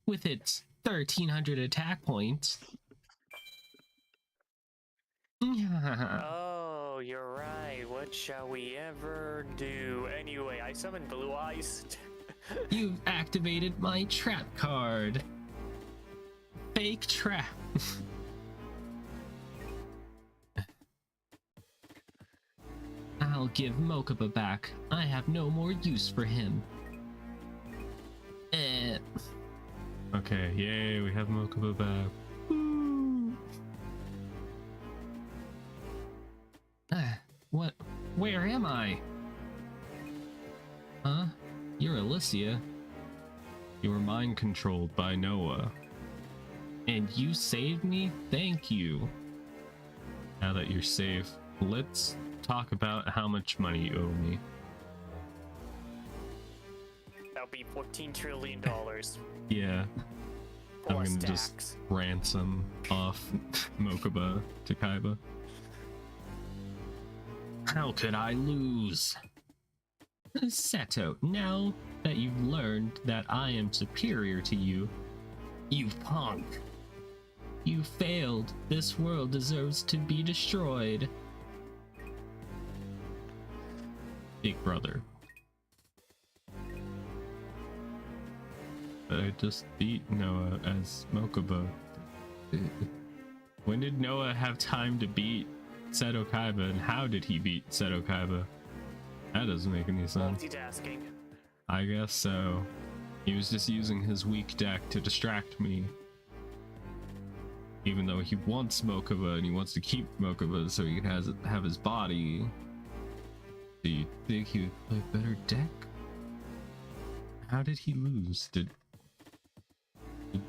with its 1300 attack points. Oh, you're right. What shall we ever do? Anyway, I summoned Blue Eyes. You've activated my trap card. Fake trap. I'll give Mokuba back. I have no more use for him. Okay, yay, we have Mokuba back. What? Where am I? Huh? You're Alicia. You were mind controlled by Noah. And you saved me? Thank you. Now that you're safe, let's talk about how much money you owe me. That'll be $14 trillion. Yeah. I'm Plus gonna tax. just ransom off Mokuba to Kaiba. How could I lose? Seto, now that you've learned that I am superior to you, you punk. You failed. This world deserves to be destroyed. Big brother. But I just beat Noah as Mokuba. When did Noah have time to beat Seto Kaiba, and how did he beat Seto Kaiba? That doesn't make any sense. Multitasking. I guess so. He was just using his weak deck to distract me. Even though he wants Mokuba and he wants to keep Mokuba so he can have his body. Do you think he would play a better deck? How did he lose? Did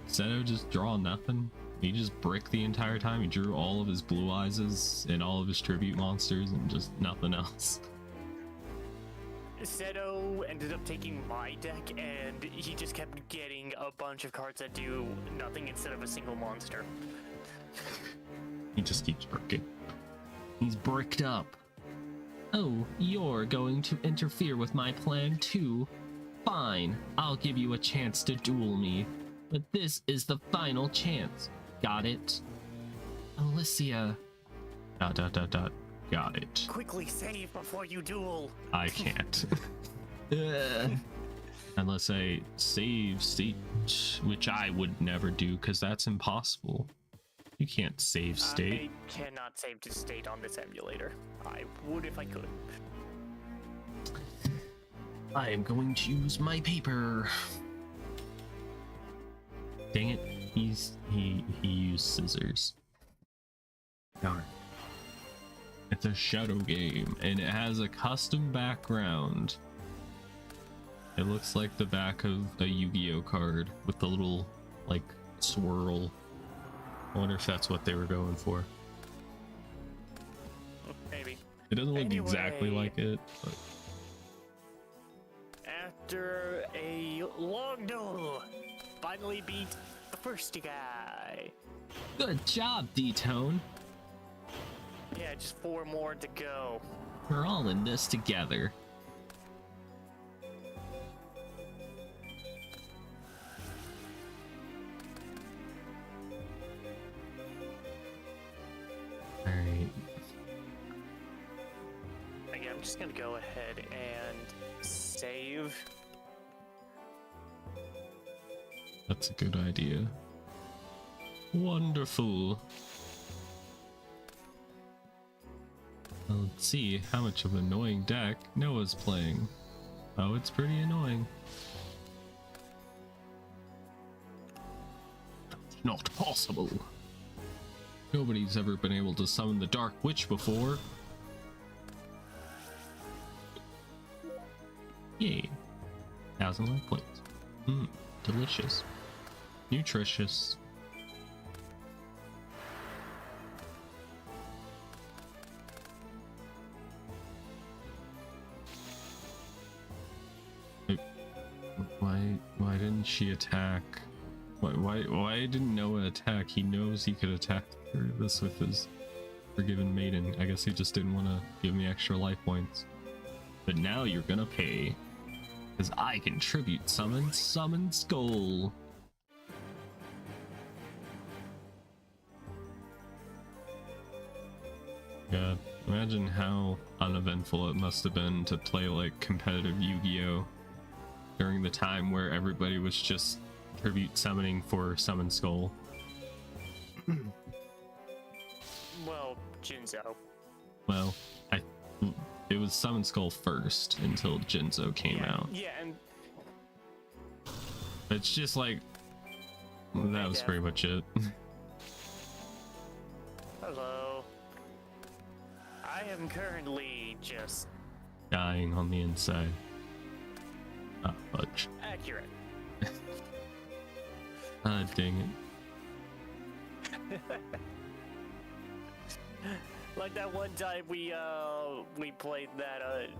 Seto just draw nothing? He just bricked the entire time. He drew all of his Blue Eyes and all of his tribute monsters and just nothing else. Seto ended up taking my deck, and he just kept getting a bunch of cards that do nothing instead of a single monster. He just keeps bricking. He's bricked up. Oh, you're going to interfere with my plan too? Fine, I'll give you a chance to duel me. But this is the final chance. Got it? Alicia. ... Got it. Quickly save before you duel. I can't. Unless I save state, which I would never do because that's impossible. You can't save state. I cannot save to state on this emulator. I would if I could. I am going to use my paper. Dang it, he used scissors. Darn. It's a shadow game and it has a custom background. It looks like the back of a Yu-Gi-Oh card with the little like swirl. I wonder if that's what they were going for. It doesn't look exactly like it, but after a long duel, finally beat the first guy. Good job, D-Tone. Yeah, just 4 more to go. We're all in this together. Alright. Okay, I'm just gonna go ahead and save. that's a good idea. Wonderful. Well, let's see how much of an annoying deck Noah's playing. Oh, it's pretty annoying. Not possible. Nobody's ever been able to summon the Dark Witch before. Yay. 1,000 life points. Delicious. Nutritious. Why didn't she attack? Why didn't Noah attack? He knows he could attack through this with his Forgiven Maiden. I guess he just didn't want to give me extra life points. But now you're gonna pay. Because I can tribute summon Skull. God, imagine how uneventful it must have been to play like competitive Yu-Gi-Oh! During the time where everybody was just tribute summoning for Summon Skull. Well, Jinzo. Well, it was Summon Skull first until Jinzo came out. Yeah, and It's just like that was pretty much it. hello. I am currently just Dying on the inside. Ah, fudge. accurate. Ah, dang it. Like that one time we played that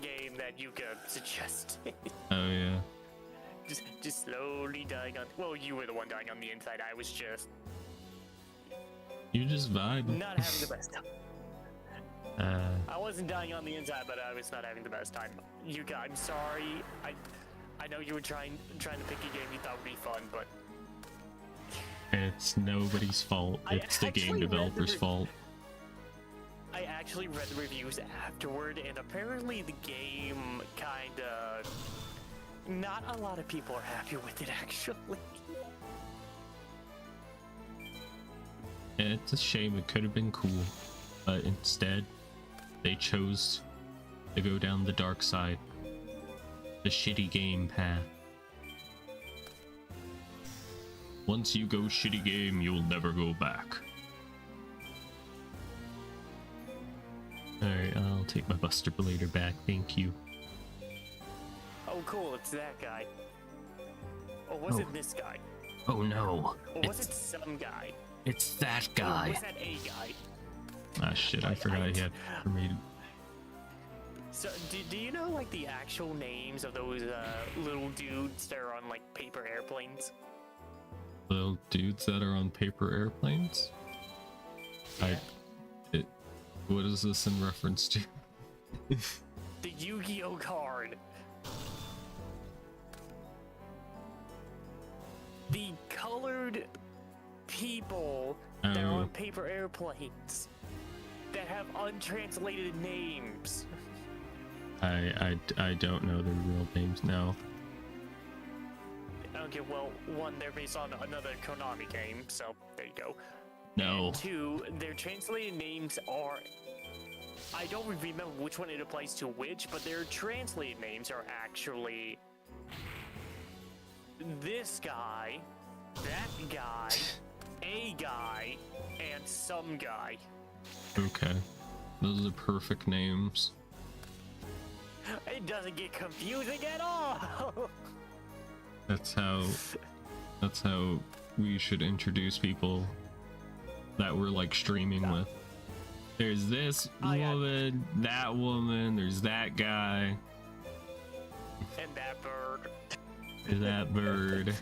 game that Yugioh suggested. Oh yeah. just slowly dying on. Well, you were the one dying on the inside. I was just You just vibe. not having the best time. I wasn't dying on the inside, but I was not having the best time. Yugioh, I'm sorry. I know you were trying to pick a game you thought would be fun, but It's nobody's fault. It's the game developer's fault. I actually read the reviews afterward, and apparently the game kinda... Not a lot of people are happy with it, actually. It's a shame. It could have been cool, but instead, they chose to go down the dark side, the shitty game path. Once you go shitty game, you'll never go back. Alright, I'll take my Buster Blader back, thank you. Oh, cool, it's that guy. Or was it this guy? Oh no. Or was it some guy? It's that Or guy. was that a guy? Ah shit, I forgot he had for me. So, do you know, like, the actual names of those little dudes that are on, like, paper airplanes? Little dudes that are on paper airplanes? Yeah. What is this in reference to? The Yu-Gi-Oh card. The colored people that are on paper airplanes that have untranslated names. I don't know their real names now. Okay, well, one, they're based on another Konami game, so there you go. No. And two, their translated names are... I don't remember which one it applies to which, but their translated names are actually... this guy, that guy, a guy, and some guy. Okay. Those are perfect names. It doesn't get confusing at all! That's how we should introduce people that we're like streaming with. There's this woman, that woman, there's that guy. And that bird. There's that bird.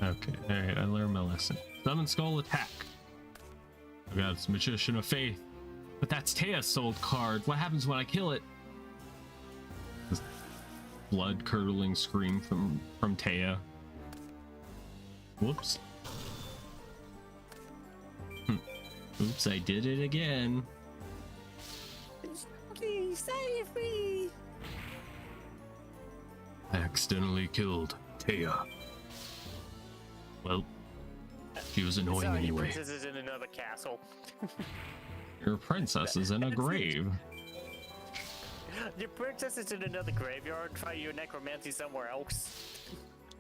Okay, alright, I learned my lesson. Summon Skull attack. I got its Magician of Faith. But that's Tea's sold card. What happens when I kill it? This blood-curdling scream from Tea. Whoops. Oops, I did it again. Please save me! I accidentally killed Tea. Well, she was annoying Sorry, anyway. Your princess is in another castle. Your princess is in a grave. Your princess is in another graveyard. Try your necromancy somewhere else.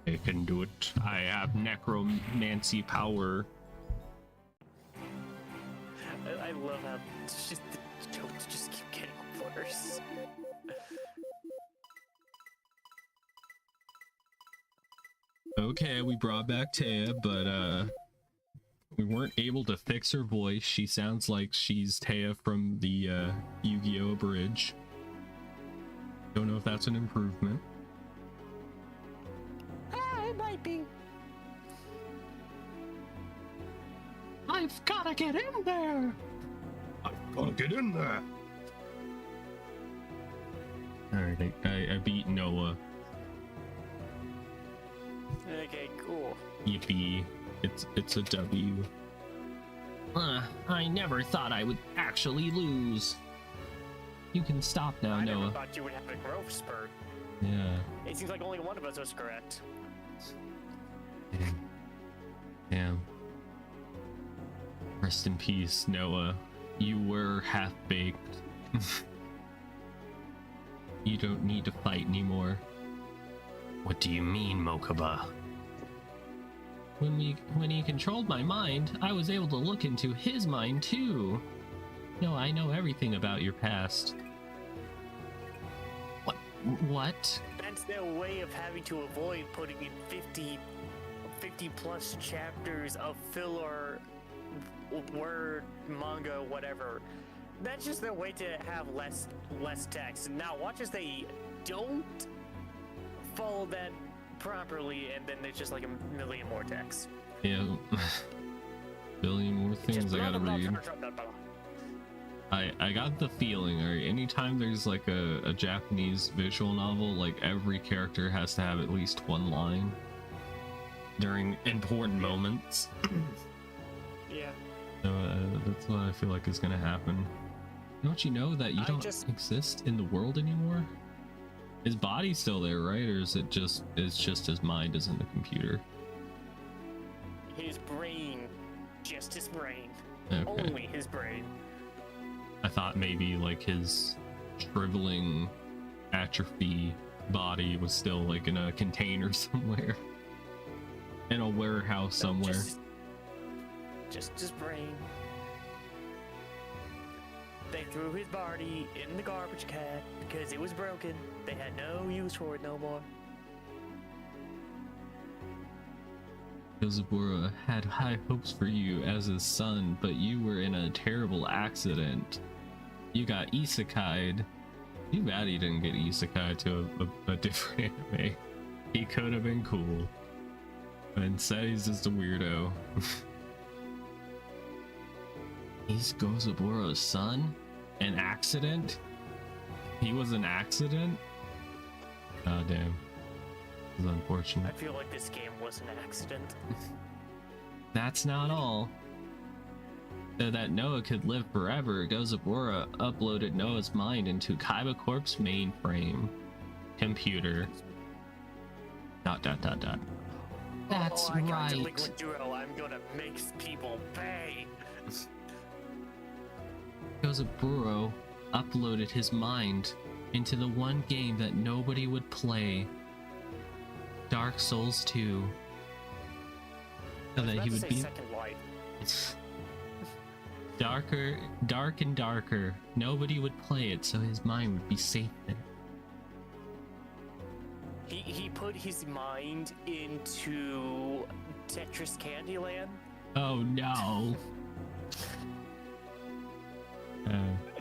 I can do it. I have necromancy power. I love how the jokes just keep getting worse. Okay, we brought back Tea, but we weren't able to fix her voice. She sounds like she's Tea from the Yu-Gi-Oh! Bridge. Don't know if that's an improvement. It might be. I've gotta get in there! I've gotta get in there! Alright, I beat Noah. Okay, cool. Yippee. It's a W. I never thought I would actually lose. You can stop now, I Noah. never thought you would have a growth spurt. Yeah. It seems like only one of us was correct. Damn. Rest in peace, Noah. You were half-baked. You don't need to fight anymore. What do you mean, Mokuba? When he controlled my mind, I was able to look into his mind too. No, I know everything about your past. What? That's their way of having to avoid putting in 50 plus chapters of filler word manga whatever. That's just their way to have less text. Now watch as they don't follow that properly, and then there's just like a million more text. Yeah. Billion more things I gotta read. I got the feeling, or anytime there's like a Japanese visual novel, like every character has to have at least one line during important moments. Yeah. So that's what I feel like is gonna happen. Don't you know that you don't exist in the world anymore? His body's still there, right? Or is it just his mind is in the computer? His brain, just his brain. Okay. Only his brain. I thought maybe like his shriveling atrophy body was still like in a container somewhere. In a warehouse somewhere. Just his brain. They threw his body in the garbage can because it was broken. They had no use for it no more. Yozabura had high hopes for you as his son, but you were in a terrible accident. You got isekai'd. Too bad he didn't get isekai to a different anime. He could have been cool. But instead he's just a weirdo. He's Gozabura's son? An accident? He was an accident? Oh damn. This is unfortunate. I feel like this game was an accident. That's not all. So that Noah could live forever, Gozabura uploaded Noah's mind into Kaiba Corp's mainframe computer. ... That's I got to right. Liquid Duo. I'm gonna make people pay. Gozaburo uploaded his mind into the one game that nobody would play, Dark Souls 2, so that he would be Second Life. dark and darker. Nobody would play it, so his mind would be safe in it. he put his mind into Tetris Candyland. Oh no.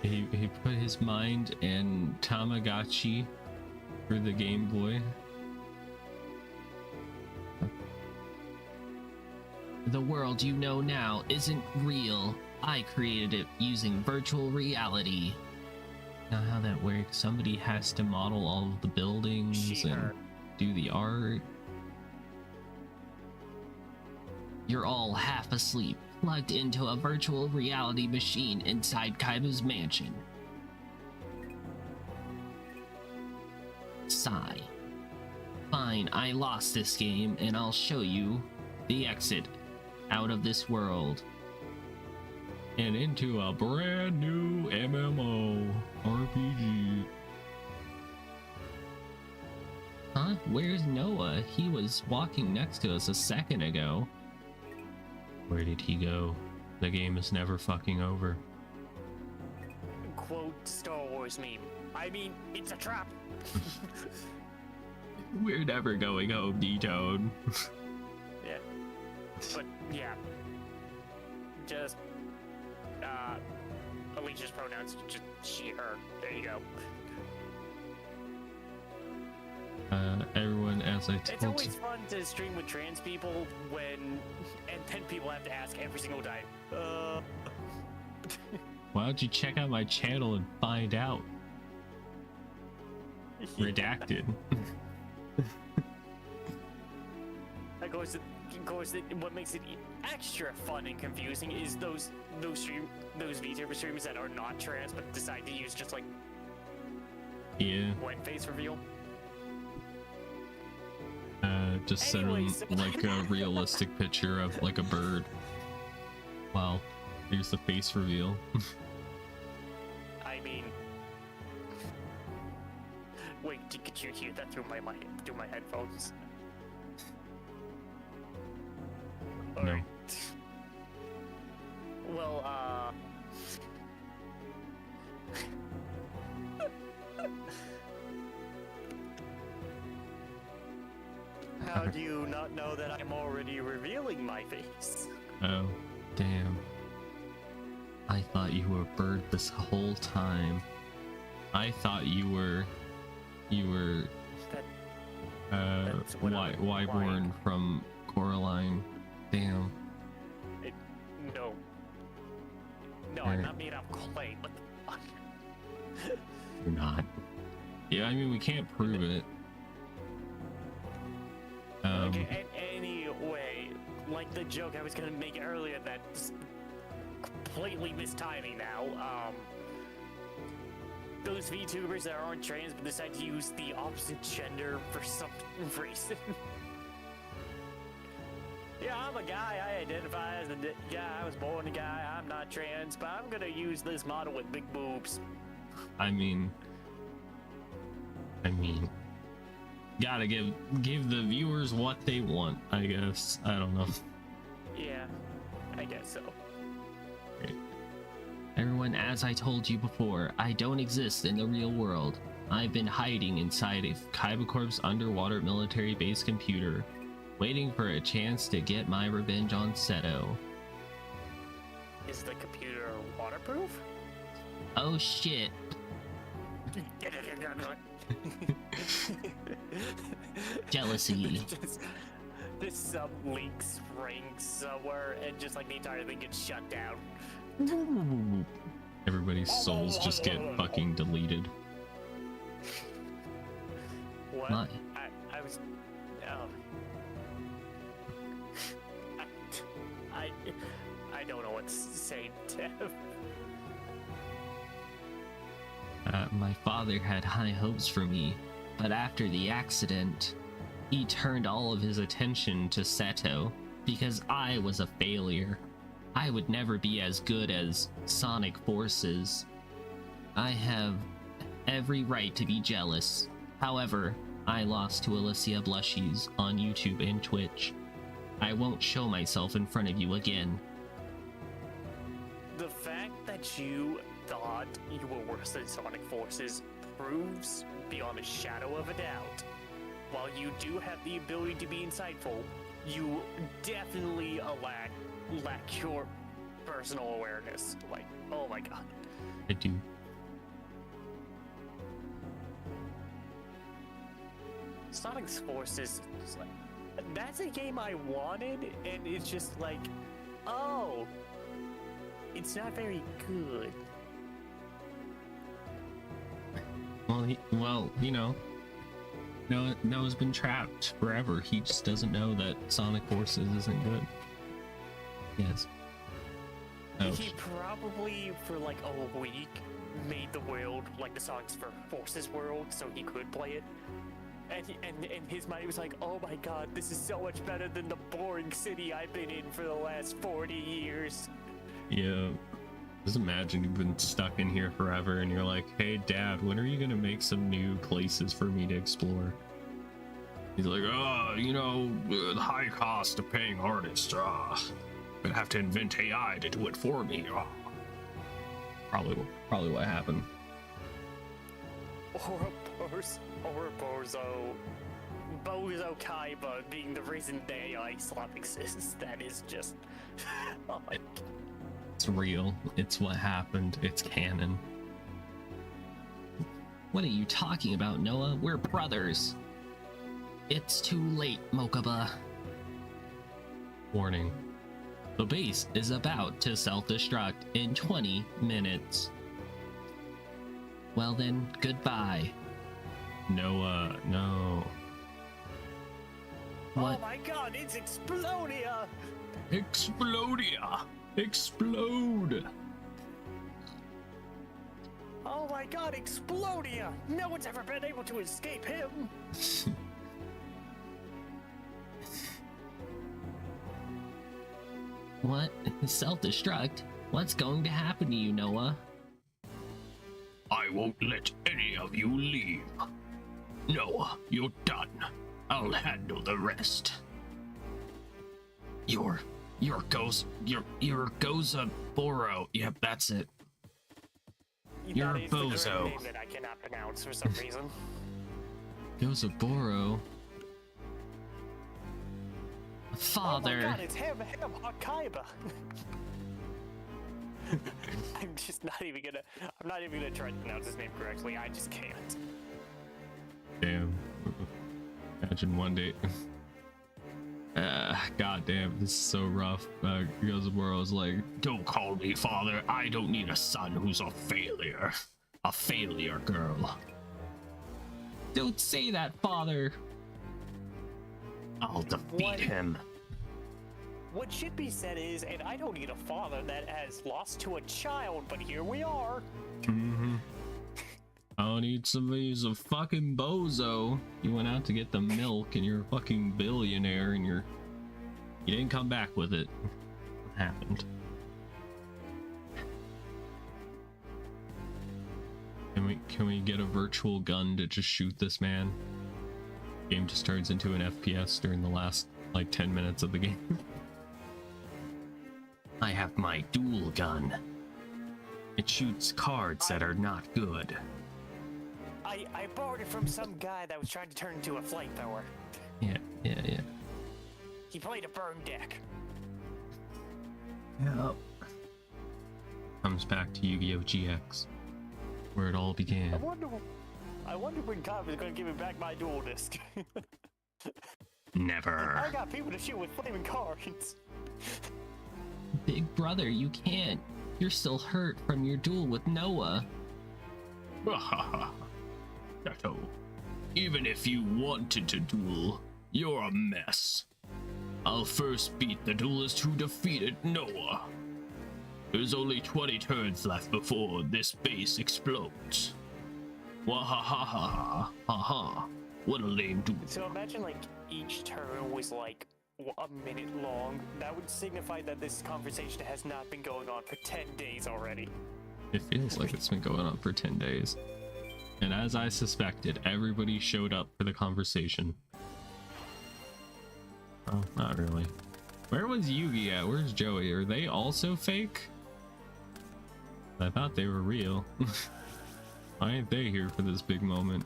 He put his mind in Tamagotchi for the Game Boy. The world you know now isn't real. I created it using virtual reality. Now how that works, somebody has to model all of the buildings and do the art. You're all half asleep, plugged into a virtual reality machine inside Kaiba's mansion. Sigh. Fine, I lost this game, and I'll show you the exit out of this world. And into a brand new MMO RPG. Huh? Where's Noah? He was walking next to us a second ago. Where did he go? The game is never fucking over. Quote Star Wars meme. I mean, it's a trap. We're never going home, D-Toad. Yeah. But, yeah. Just, Alicia's pronouns, just she, her. There you go. Everyone, as I It's told always you. fun to stream with trans people when, and then people have to ask every single time, Why don't you check out my channel and find out? Redacted. Of course, what makes it extra fun and confusing is those VTuber streamers that are not trans but decide to use just like Yeah. wet face reveal. Just send Anyways. them like a realistic picture of like a bird. Wow, here's the face reveal. I mean, wait, could you hear that through my headphones? No. Alright. Well, how do you not know that I'm already revealing my face? Oh, damn. I thought you were a bird this whole time. I thought you were That's what I'm Wyborn implying. from Coraline. Damn. No. No, I'm not made out of clay. What the fuck? You're not. Yeah, I mean, we can't prove it. Okay, anyway, like the joke I was gonna make earlier that's completely mistiming now, those VTubers that aren't trans but decide to use the opposite gender for some reason. Yeah, I'm a guy, I identify as a guy, I was born a guy, I'm not trans, but I'm gonna use this model with big boobs. I mean, gotta give the viewers what they want, I guess. I don't know. Yeah, I guess so. Everyone, as I told you before, I don't exist in the real world. I've been hiding inside of Kaiba Corp's underwater military base computer, waiting for a chance to get my revenge on Seto. Is the computer waterproof? Oh shit. Jealousy. Just some leak springs somewhere and just like the entire thing gets shut down. Everybody's souls just get fucking deleted. What? Not- I was... Oh. I don't know what to say, Dev. My father had high hopes for me, but after the accident, he turned all of his attention to Seto because I was a failure. I would never be as good as Sonic Forces. I have every right to be jealous. However, I lost to Alicia Blushies on YouTube and Twitch. I won't show myself in front of you again. The fact that you thought you were worse than Sonic Forces proves, beyond a shadow of a doubt, while you do have the ability to be insightful, you definitely lack your personal awareness. Like, oh my god. I do. Sonic's Forces, that's a game I wanted, and it's just like, oh, it's not very good. Well, you know, Noah's been trapped forever. He just doesn't know that Sonic Forces isn't good. Yes. Oh. He probably, for like a week, made the world like the Sonic's Forces world so he could play it. And in his mind, he was like, oh my god, this is so much better than the boring city I've been in for the last 40 years. Yeah. Just imagine you've been stuck in here forever and you're like, hey dad, when are you gonna make some new places for me to explore? He's like, oh, you know, the high cost of paying artists, gonna have to invent AI to do it for me. Probably what happened. Or Bozo Kaiba being the reason the AI slot exists. That is just, oh my. It's real. It's what happened. It's canon. What are you talking about, Noah? We're brothers. It's too late, Mokuba. Warning. The base is about to self-destruct in 20 minutes. Well then, goodbye. Noah, no. What? Oh my god, it's Explodia! Explodia! Explode! Oh my god, Explodia! No one's ever been able to escape him! What? Self-destruct? What's going to happen to you, Noah? I won't let any of you leave. Noah, you're done. I'll handle the rest. You're Goza Boro. Yep, that's it. You're That a is the correct bozo. name that I cannot pronounce for some reason. Goza Boro. Father. Oh my god, it's him, Kaiba. I'm not even gonna try to pronounce his name correctly. I just can't. Damn. Imagine one day. God damn, this is so rough. Goza Boro's like, don't call me father. I don't need a son who's a failure. A failure girl. Don't say that, father. I'll defeat him. What should be said is, and I don't need a father that has lost to a child, but here we are. Mm-hmm. I don't need somebody who's a fucking bozo. You went out to get the milk and you're a fucking billionaire and you didn't come back with it. What happened? Can we get a virtual gun to just shoot this man? Game just turns into an FPS during the last like 10 minutes of the game. I have my dual gun. It shoots cards that are not good. I borrowed it from some guy that was trying to turn into a flamethrower. Yeah. He played a burn deck. Yeah. Comes back to Yu-Gi-Oh! GX, where it all began. I wonder when Kaiba's gonna give me back my dual disc. Never. I got people to shoot with flaming cards. Big brother, you can't. You're still hurt from your duel with Noah. Shadow. Even if you wanted to duel, you're a mess. I'll first beat the duelist who defeated Noah. There's only 20 turns left before this base explodes. Wahahaha. Haha. What a lame duel. So imagine like each turn was like a minute long. That would signify that this conversation has not been going on for 10 days already. It feels like it's been going on for 10 days. And as I suspected, everybody showed up for the conversation. Oh, not really. Where was Yugi at? Where's Joey? Are they also fake? I thought they were real. Why ain't they here for this big moment?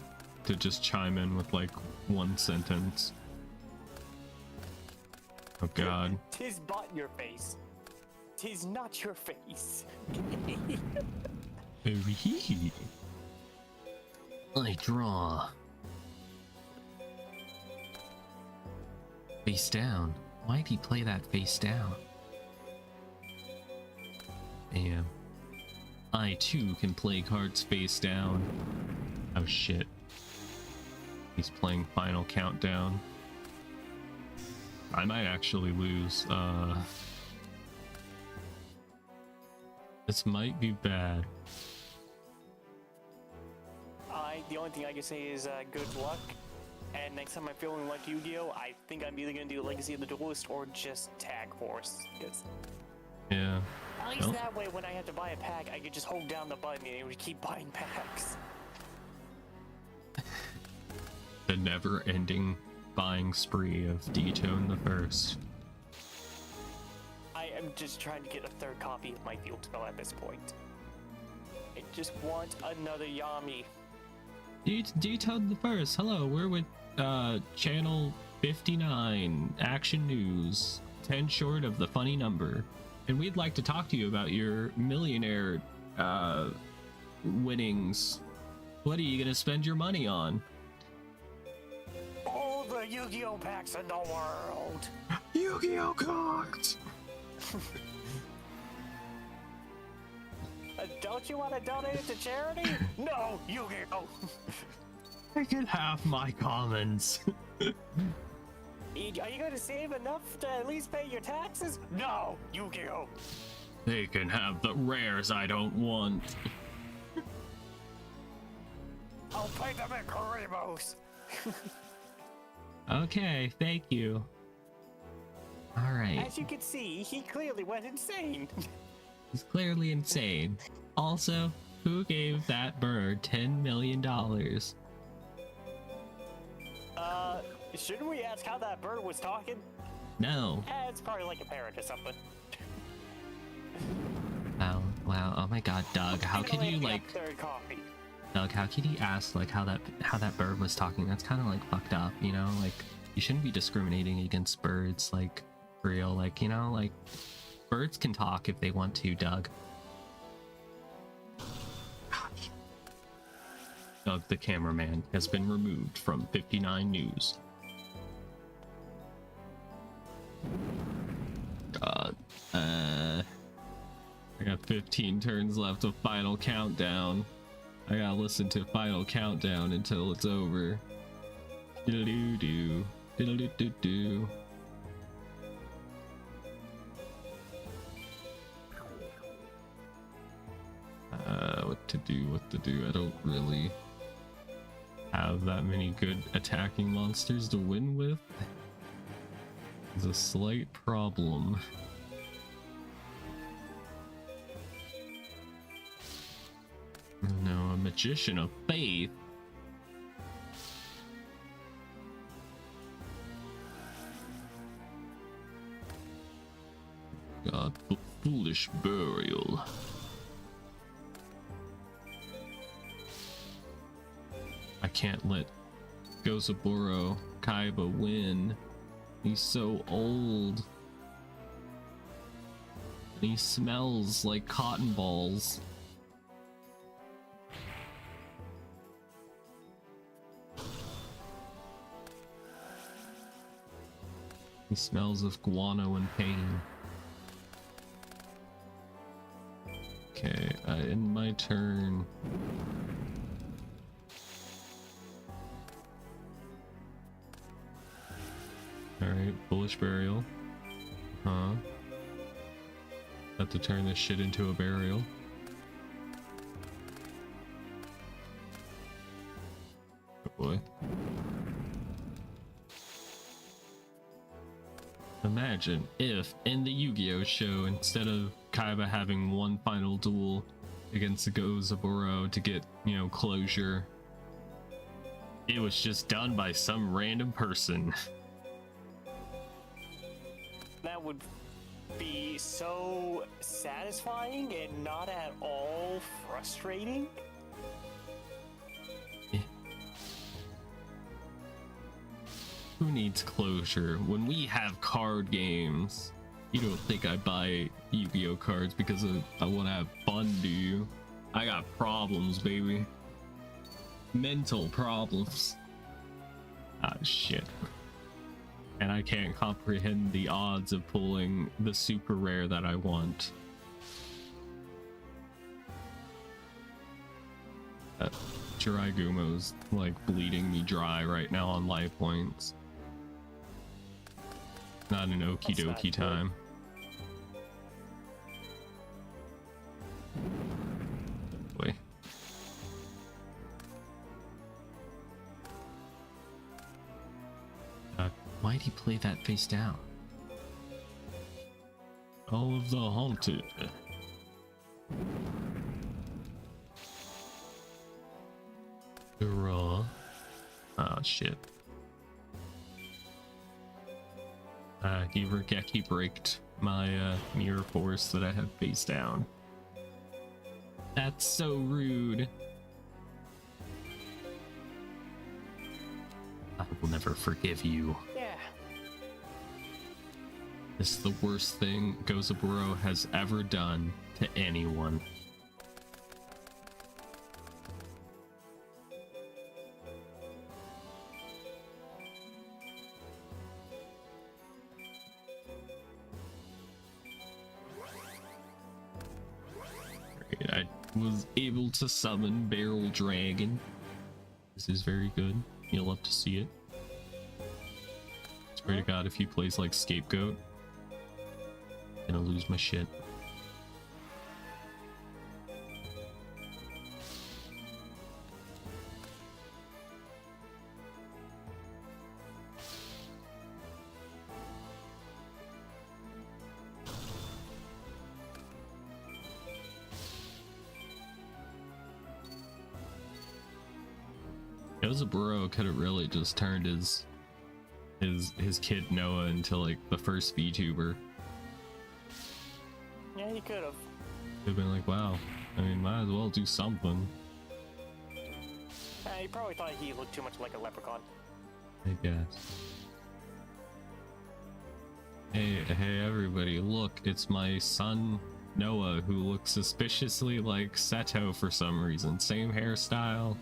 to just chime in with like one sentence. Oh god. Tis but your face. Tis not your face. I draw. Face down. Why'd he play that face down? Damn. I too can play cards face down. Oh shit. He's playing Final Countdown. I might actually lose. This might be bad. The only thing I can say is good luck. And next time I'm feeling like Yu-Gi-Oh, I think I'm either gonna do Legacy of the Duelist or just Tag Force. Yeah. At least that way, when I have to buy a pack, I can just hold down the button and it would keep buying packs. The never-ending buying spree of D-Tone the First. I am just trying to get a third copy of my field spell at this point. I just want another Yami. D-Tone the First. Hello, we're with channel 59 Action News, 10 short of the funny number, and we'd like to talk to you about your millionaire winnings. What are you gonna spend your money on? All the Yu-Gi-Oh packs in the world. Yu-Gi-Oh cards. Don't you want to donate it to charity? No, Yu-Gi-Oh. I can have my commons. Are you going to save enough to at least pay your taxes? No, Yu-Gi-Oh. They can have the rares I don't want. I'll pay them in Karibos. Okay, thank you. All right. As you can see, he clearly went insane. He's clearly insane. Also, who gave that bird $10 million? Shouldn't we ask how that bird was talking? No. It's probably like a parrot or something. Wow, wow. Oh my god, Doug, how could you like third copy? Doug, how could you ask like how that bird was talking? That's kind of like fucked up, you know? Like you shouldn't be discriminating against birds, like for real, like, you know, like birds can talk if they want to, Doug. Doug the cameraman has been removed from 59 News. God. I got 15 turns left of Final Countdown. I gotta listen to Final Countdown until it's over. Diddle-doo-doo. Diddle-doo-doo-doo. What to do. I don't really have that many good attacking monsters to win with. It's a slight problem. Oh no, a Magician of Faith. God, foolish burial. I can't let Gozaburo Kaiba win. He's so old. And he smells like cotton balls. He smells of guano and pain. Okay, in my turn. Alright, Bullish Burial. Huh? Have to turn this shit into a burial. Oh boy. Imagine if in the Yu-Gi-Oh show, instead of Kaiba having one final duel against Gozaburo to get, you know, closure, it was just done by some random person. That would be so satisfying and not at all frustrating. Who needs closure when we have card games? You don't think I buy Yu-Gi-Oh cards because I want to have fun, do you? I got problems, baby. Mental problems. Ah, shit. And I can't comprehend the odds of pulling the super rare that I want. Jiraigumo's like bleeding me dry right now on life points. Not an okie dokie time. Wait. Why'd he play that face down? All of the haunted. Raw. Oh shit. He Regeki braked my mirror force that I have face down. That's so rude. I will never forgive you. Yeah. This is the worst thing Gozaburo has ever done to anyone. I was able to summon Barrel Dragon. This is very good. You'll love to see it. Swear to God, if he plays like Scapegoat, I'm gonna lose my shit. Yozaburo could have really just turned his kid Noah into like the first VTuber. Yeah, he could have. Could have been like, wow, I mean, might as well do something. He probably thought he looked too much like a leprechaun. I guess. Hey everybody, look, it's my son Noah who looks suspiciously like Seto for some reason. Same hairstyle.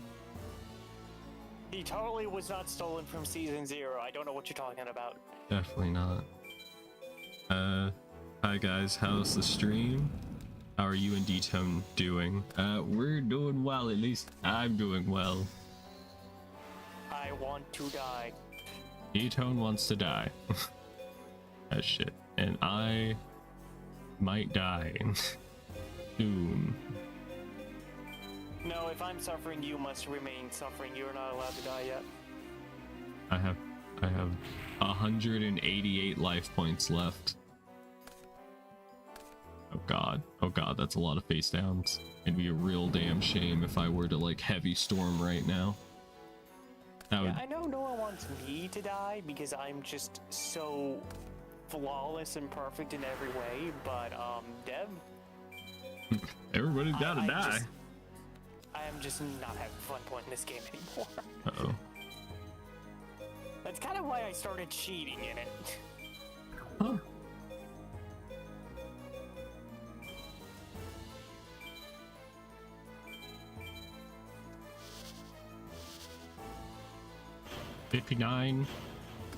He totally was not stolen from season 0. I don't know what you're talking about. Definitely not. Hi guys, how's the stream? How are you and D-Tone doing? We're doing well, at least I'm doing well. I want to die. D-Tone wants to die. That shit. And I might die soon. No, if I'm suffering, you must remain suffering. You're not allowed to die yet. I have 188 life points left. Oh god, that's a lot of face downs. It'd be a real damn shame if I were to like heavy storm right now. That would... I know no one wants me to die because I'm just so flawless and perfect in every way, but Deb, everybody's gotta die. I am just not having fun playing this game anymore. Uh-oh. That's kind of why I started cheating in it. Huh. "59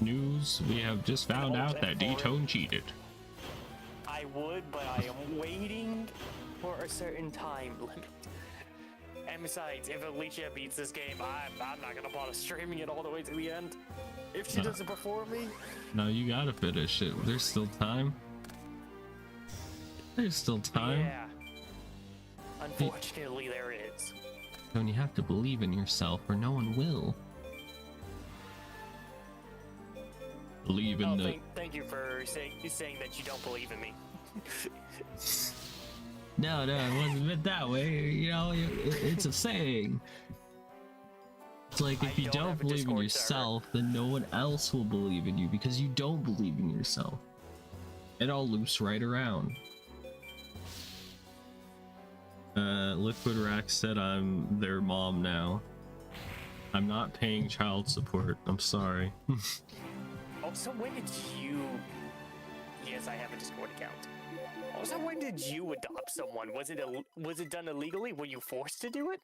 news. We have just found out that D-Tone cheated." I would, but I am waiting for a certain time limit. And besides, if Alicia beats this game, I'm not gonna bother streaming it all the way to the end. If she does it before me. No, you gotta finish it. There's still time. There's still time. Yeah. Unfortunately, there is. Don't you have to believe in yourself or no one will. Believe in the... Thank you for saying that you don't believe in me. No, it wasn't meant that way. You know, it's a saying. It's like if you don't believe in yourself, then no one else will believe in you because you don't believe in yourself. It all loops right around. Liquid Rack said I'm their mom now. I'm not paying child support. I'm sorry. Also, when did you... Yes, I have a Discord account. Also, when did you adopt someone? Was it done illegally? Were you forced to do it?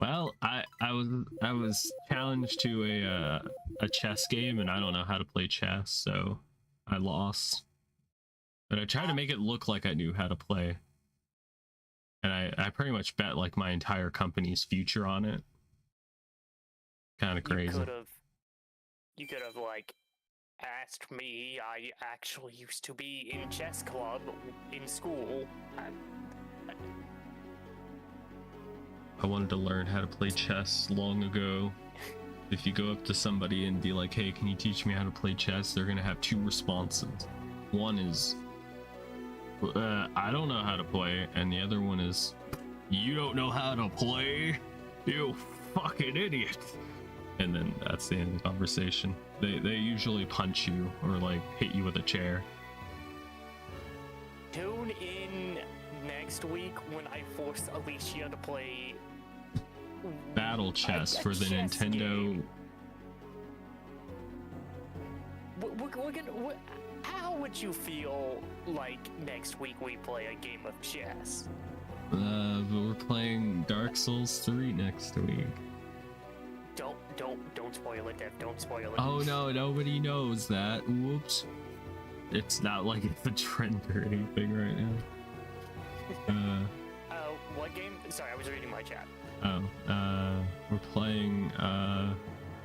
Well, I was challenged to a chess game, and I don't know how to play chess, so I lost. But I tried to make it look like I knew how to play, and I pretty much bet like my entire company's future on it. Kind of crazy. You could have like asked me. I actually used to be in chess club in school. I wanted to learn how to play chess long ago. If you go up to somebody and be like, hey, can you teach me how to play chess? They're gonna have two responses. One is, I don't know how to play. And the other one is, you don't know how to play? You fucking idiot. And then that's the end of the conversation. They usually punch you or like hit you with a chair. Tune in next week when I force Alicia to play Battle chess for the chess Nintendo. game. How would you feel like next week we play a game of chess? But we're playing Dark Souls 3 next week. Don't spoil it, Dev. Don't spoil it. Oh no, nobody knows that. Whoops. It's not like it's a trend or anything right now. What game? Sorry, I was reading my chat.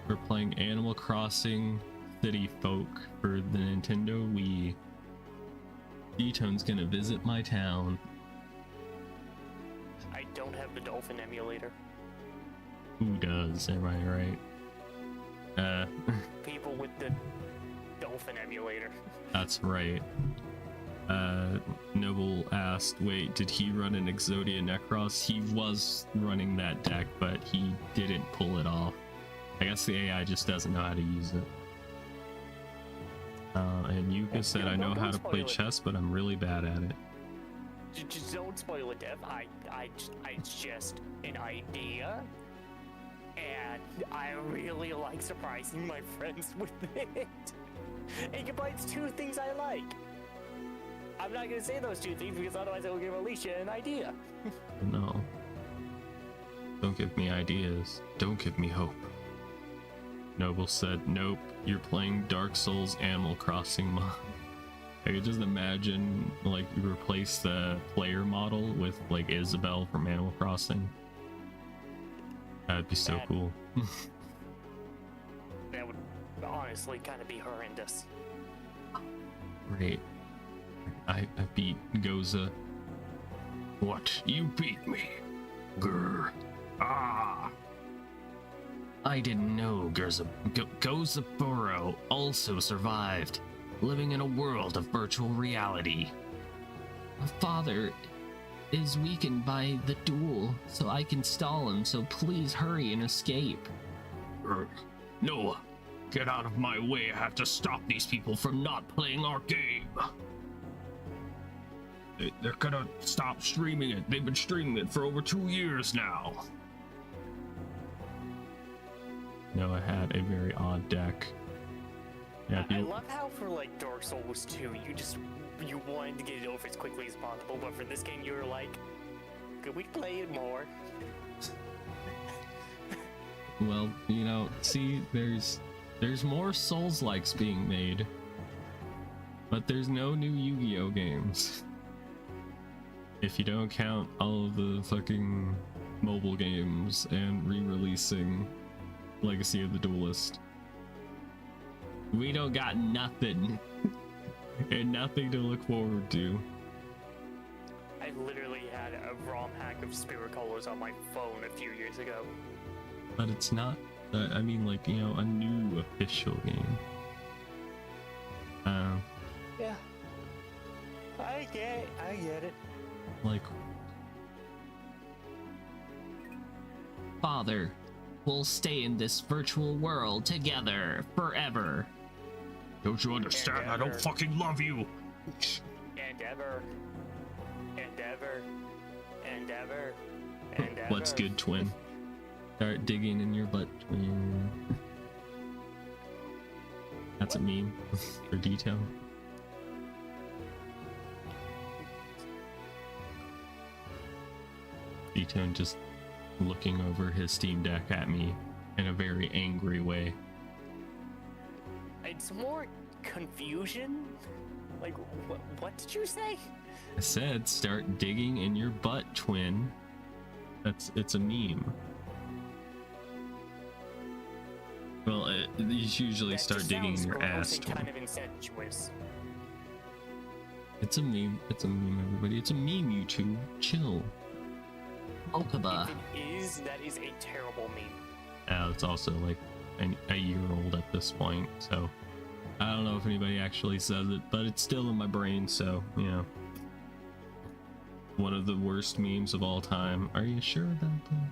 We're playing Animal Crossing City Folk for the Nintendo Wii. D-Tone's gonna visit my town. I don't have the Dolphin emulator. Who does? Am I right? People with the Dolphin emulator. That's right. Noble asked, wait, did he run an Exodia Necros? He was running that deck, but he didn't pull it off. I guess the AI just doesn't know how to use it. And Yuka said, I know how to play chess, but I'm really bad at it. Just don't spoil it, Dev. It's just an idea. And I really like surprising my friends with it. It combines two things I like. I'm not gonna say those two things because otherwise I will give Alicia an idea. No. Don't give me ideas. Don't give me hope. Noble said, nope, you're playing Dark Souls Animal Crossing mod. I could just imagine, like, you replace the player model with, like, Isabelle from Animal Crossing. That'd be so cool. That would honestly kind of be horrendous. Great. I beat Goza. What? You beat me? Grr. Ah. I didn't know Gozaburo also survived, living in a world of virtual reality. My father is weakened by the duel, so I can stall him, so please hurry and escape. Noah, get out of my way. I have to stop these people from not playing our game. They're gonna stop streaming it. They've been streaming it for over 2 years now. Noah had a very odd deck. Yeah, I love how for like Dark Souls 2, you wanted to get it over as quickly as possible, but for this game you were like, could we play it more? Well, you know, see, there's more Souls-likes being made, but there's no new Yu-Gi-Oh games. If you don't count all of the fucking mobile games and re-releasing Legacy of the Duelist. We don't got nothing. And nothing to look forward to. I literally had a ROM hack of Spirit Colors on my phone a few years ago. But it's not, I mean, like, you know, a new official game. Yeah. I get it. Like, Father, we'll stay in this virtual world together forever. Don't you understand? I don't fucking love you. And ever. What's good, twin? Start digging in your butt, twin. That's a meme for detail. Detail just looking over his Steam Deck at me in a very angry way. It's more confusion. Like, what did you say? I said, start digging in your butt, twin. It's a meme. Well, you usually That start just digging in sounds your gross ass, and twin. kind of incestuous. It's a meme. It's a meme, everybody. It's a meme, you two. Chill. Okaba. If it is, that is a terrible meme. It's also like a year old at this point, so I don't know if anybody actually says it, but it's still in my brain, so, you know. One of the worst memes of all time. Are you sure about that?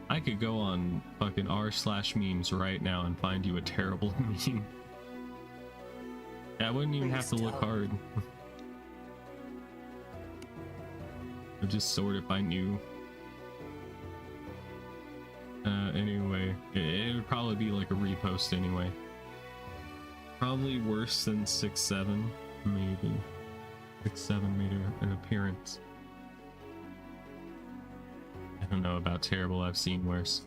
I could go on fucking r/memes right now and find you a terrible meme. I wouldn't even have to look hard. I'd just sort it by new. Anyway, it would probably be like a repost anyway. Probably worse than 6-7, maybe. 6-7 made an appearance. I don't know about terrible, I've seen worse.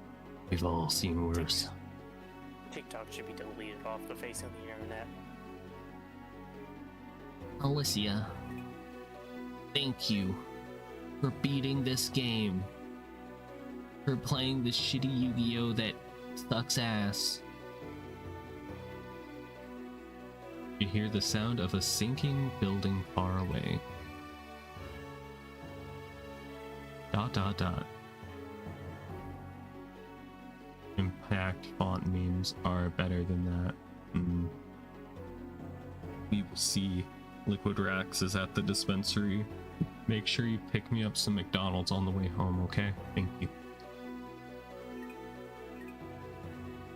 We've all seen worse. TikTok should be deleted off the face of the internet. Alicia, thank you for beating this game. For playing this shitty Yu-Gi-Oh that sucks ass. You hear the sound of a sinking building far away. ... Impact font memes are better than that. We will see. Liquid Rax is at the dispensary. Make sure you pick me up some McDonald's on the way home, okay? Thank you.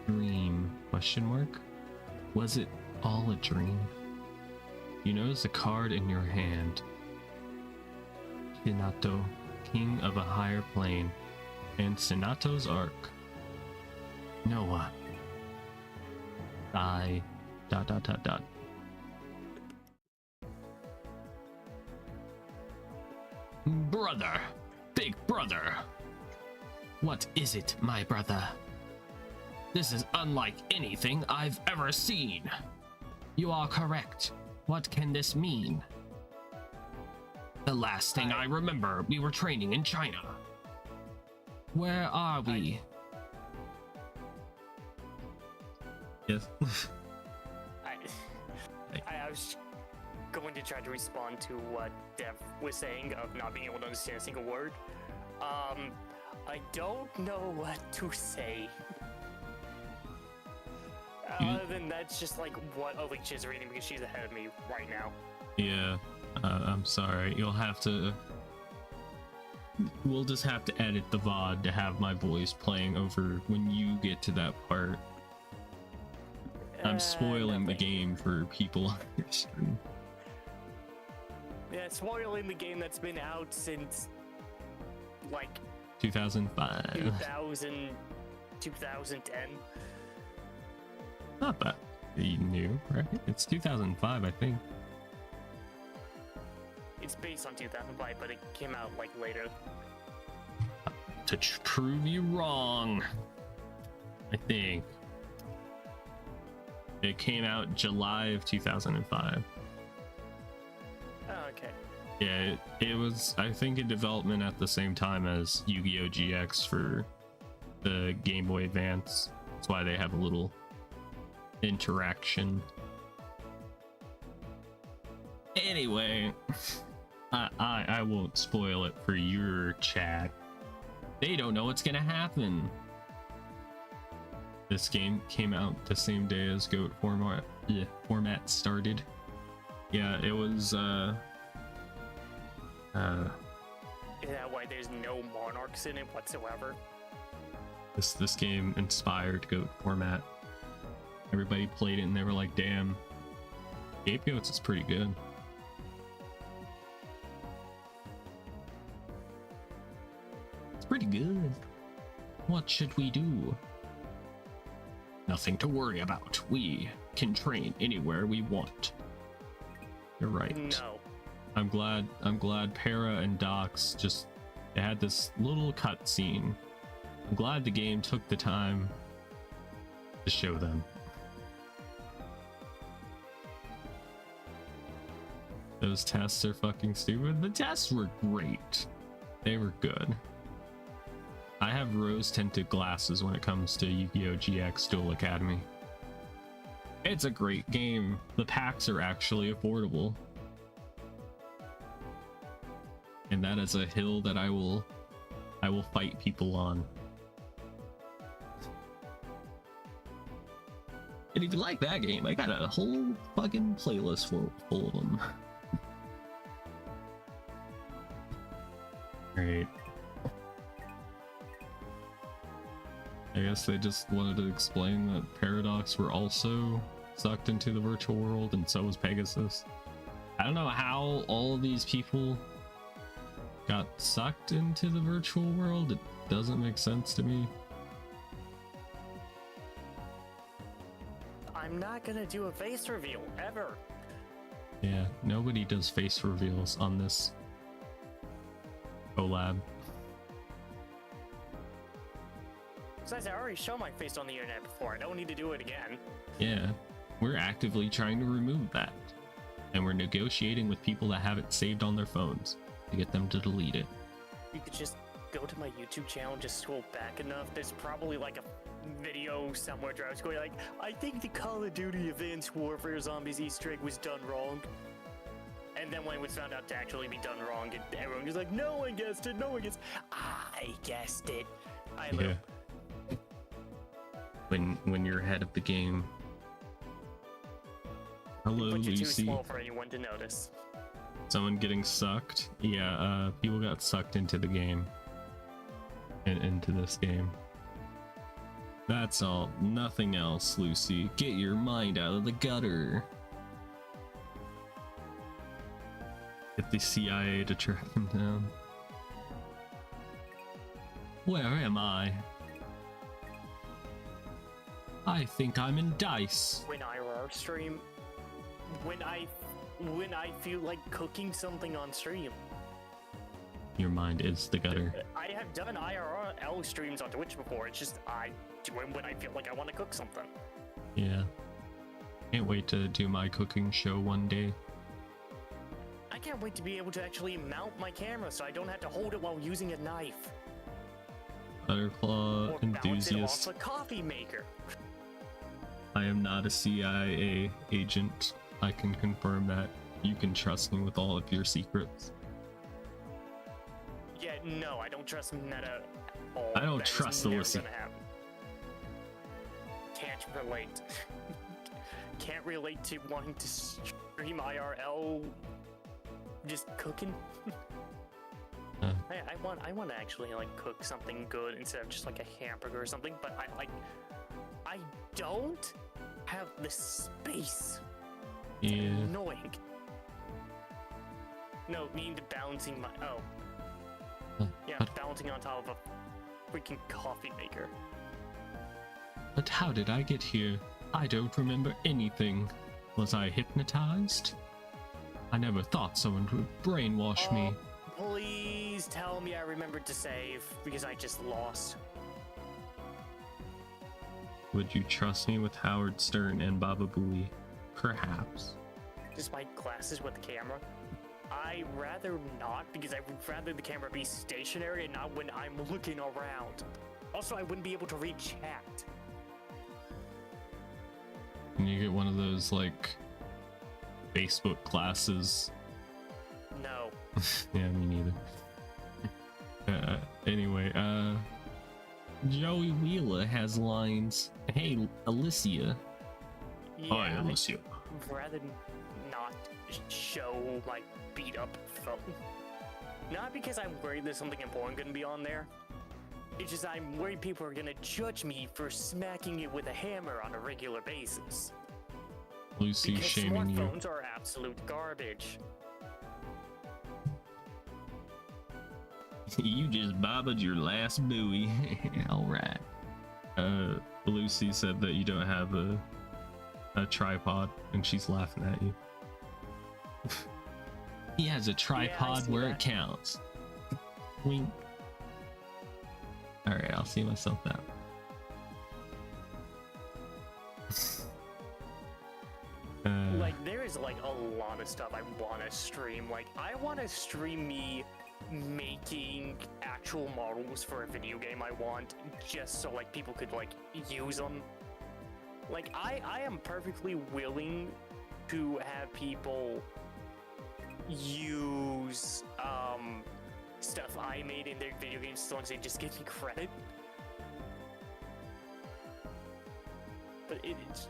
Dream? Question mark? Was it all a dream? You notice a card in your hand. Hinato, king of a higher plane, and Sinato's arc. Noah. I... ... Brother! Big brother! What is it, my brother? This is unlike anything I've ever seen. You are correct. What can this mean? The last thing I remember, we were training in China. Where are we? Yes. I was going to try to respond to what Dev was saying of not being able to understand a single word. I don't know what to say. Other than that's just like what Alicia's reading because she's ahead of me right now. Yeah, I'm sorry. You'll have to... We'll just have to edit the VOD to have my voice playing over when you get to that part. I'm spoiling the game for people on your stream. Yeah, spoiling the game that's been out since like 2005. 2010. Not that new, right? It's 2005, I think. It's based on 2005, but it came out like later. To prove you wrong, I think. It came out July of 2005. Oh, okay. Yeah, it was, I think, in development at the same time as Yu-Gi-Oh! GX for the Game Boy Advance. That's why they have a little interaction. Anyway, I won't spoil it for your chat. They don't know what's gonna happen. This game came out the same day as GOAT format started. Yeah, it was Is that why there's no monarchs in it whatsoever? this game inspired GOAT format. Everybody played it and they were like, damn, Scapegoats is pretty good. It's pretty good. What should we do? Nothing to worry about. We can train anywhere we want. You're right. No. I'm glad Para and Docs just, they had this little cutscene. I'm glad the game took the time to show them. Those tests are fucking stupid. The tests were great. They were good. I have rose-tinted glasses when it comes to Yu-Gi-Oh! GX Duel Academy. It's a great game. The packs are actually affordable. And that is a hill that I will fight people on. And if you like that game, I got a whole fucking playlist full of them. Great. I guess they just wanted to explain that Paradox were also sucked into the virtual world, and so was Pegasus. I don't know how all of these people got sucked into the virtual world. It doesn't make sense to me. I'm not gonna do a face reveal ever. Yeah, nobody does face reveals on this collab. Besides, I already showed my face on the internet before. I don't need to do it again. Yeah, we're actively trying to remove that. And we're negotiating with people that have it saved on their phones to get them to delete it. You could just go to my YouTube channel, just scroll back enough. There's probably like a video somewhere where I was going like, I think the Call of Duty Advanced Warfare Zombies Easter egg was done wrong. And then when it was found out to actually be done wrong, everyone was like, no one guessed it, no one guessed. I guessed it. Yeah. When you're ahead of the game. Hello, but you're too Lucy. small for anyone to notice. Someone getting sucked? Yeah, people got sucked into the game. And into this game. That's all. Nothing else, Lucy. Get your mind out of the gutter. Get the CIA to track him down. Where am I? I think I'm in DICE. When IRR stream, when I feel like cooking something on stream. Your mind is the gutter. I have done IRL streams on Twitch before. It's just I do it when I feel like I want to cook something. Yeah. Can't wait to do my cooking show one day. I can't wait to be able to actually mount my camera so I don't have to hold it while using a knife. Butterclaw Or bounce it enthusiast. off a coffee maker. I am not a CIA agent. I can confirm that. You can trust me with all of your secrets. Yeah, no, I don't trust Meta at all. I don't That is trust never Alyssa. gonna happen. Can't relate. Can't relate to wanting to stream IRL. Just cooking. I want to actually like cook something good instead of just like a hamburger or something. But I don't have the space. It's Yeah. annoying. No, mean to balancing my yeah, But, balancing on top of a freaking coffee maker. but how did I get here? I don't remember anything. Was I hypnotized? I never thought someone would brainwash me. Please tell me I remembered to save because I just lost. Would you trust me with Howard Stern and Baba Booey? Perhaps. Just my glasses with the camera. I rather not because I would rather the camera be stationary and not when I'm looking around. Also, I wouldn't be able to read chat. Can you get one of those, like, Facebook glasses? No. Yeah, me neither. Anyway, Joey Wheeler has lines. Hey, Alicia. Yeah, Hi, Alicia. I'd rather not show my beat up phone. Not because I'm worried there's something important gonna be on there. It's just I'm worried people are gonna judge me for smacking it with a hammer on a regular basis. Lucy Because shaming you. smartphones are absolute garbage. You just bobbed your last buoy. Alright. Lucy said that you don't have a a tripod, and she's laughing at you. He has a tripod where it counts. Wink. All right, I'll see myself now. Like, there is like a lot of stuff I want to stream. Like, I want to stream me making actual models for a video game I want, just so like people could like use them. Like, I am perfectly willing to have people use stuff I made in their video games as long as they just give me credit. But it's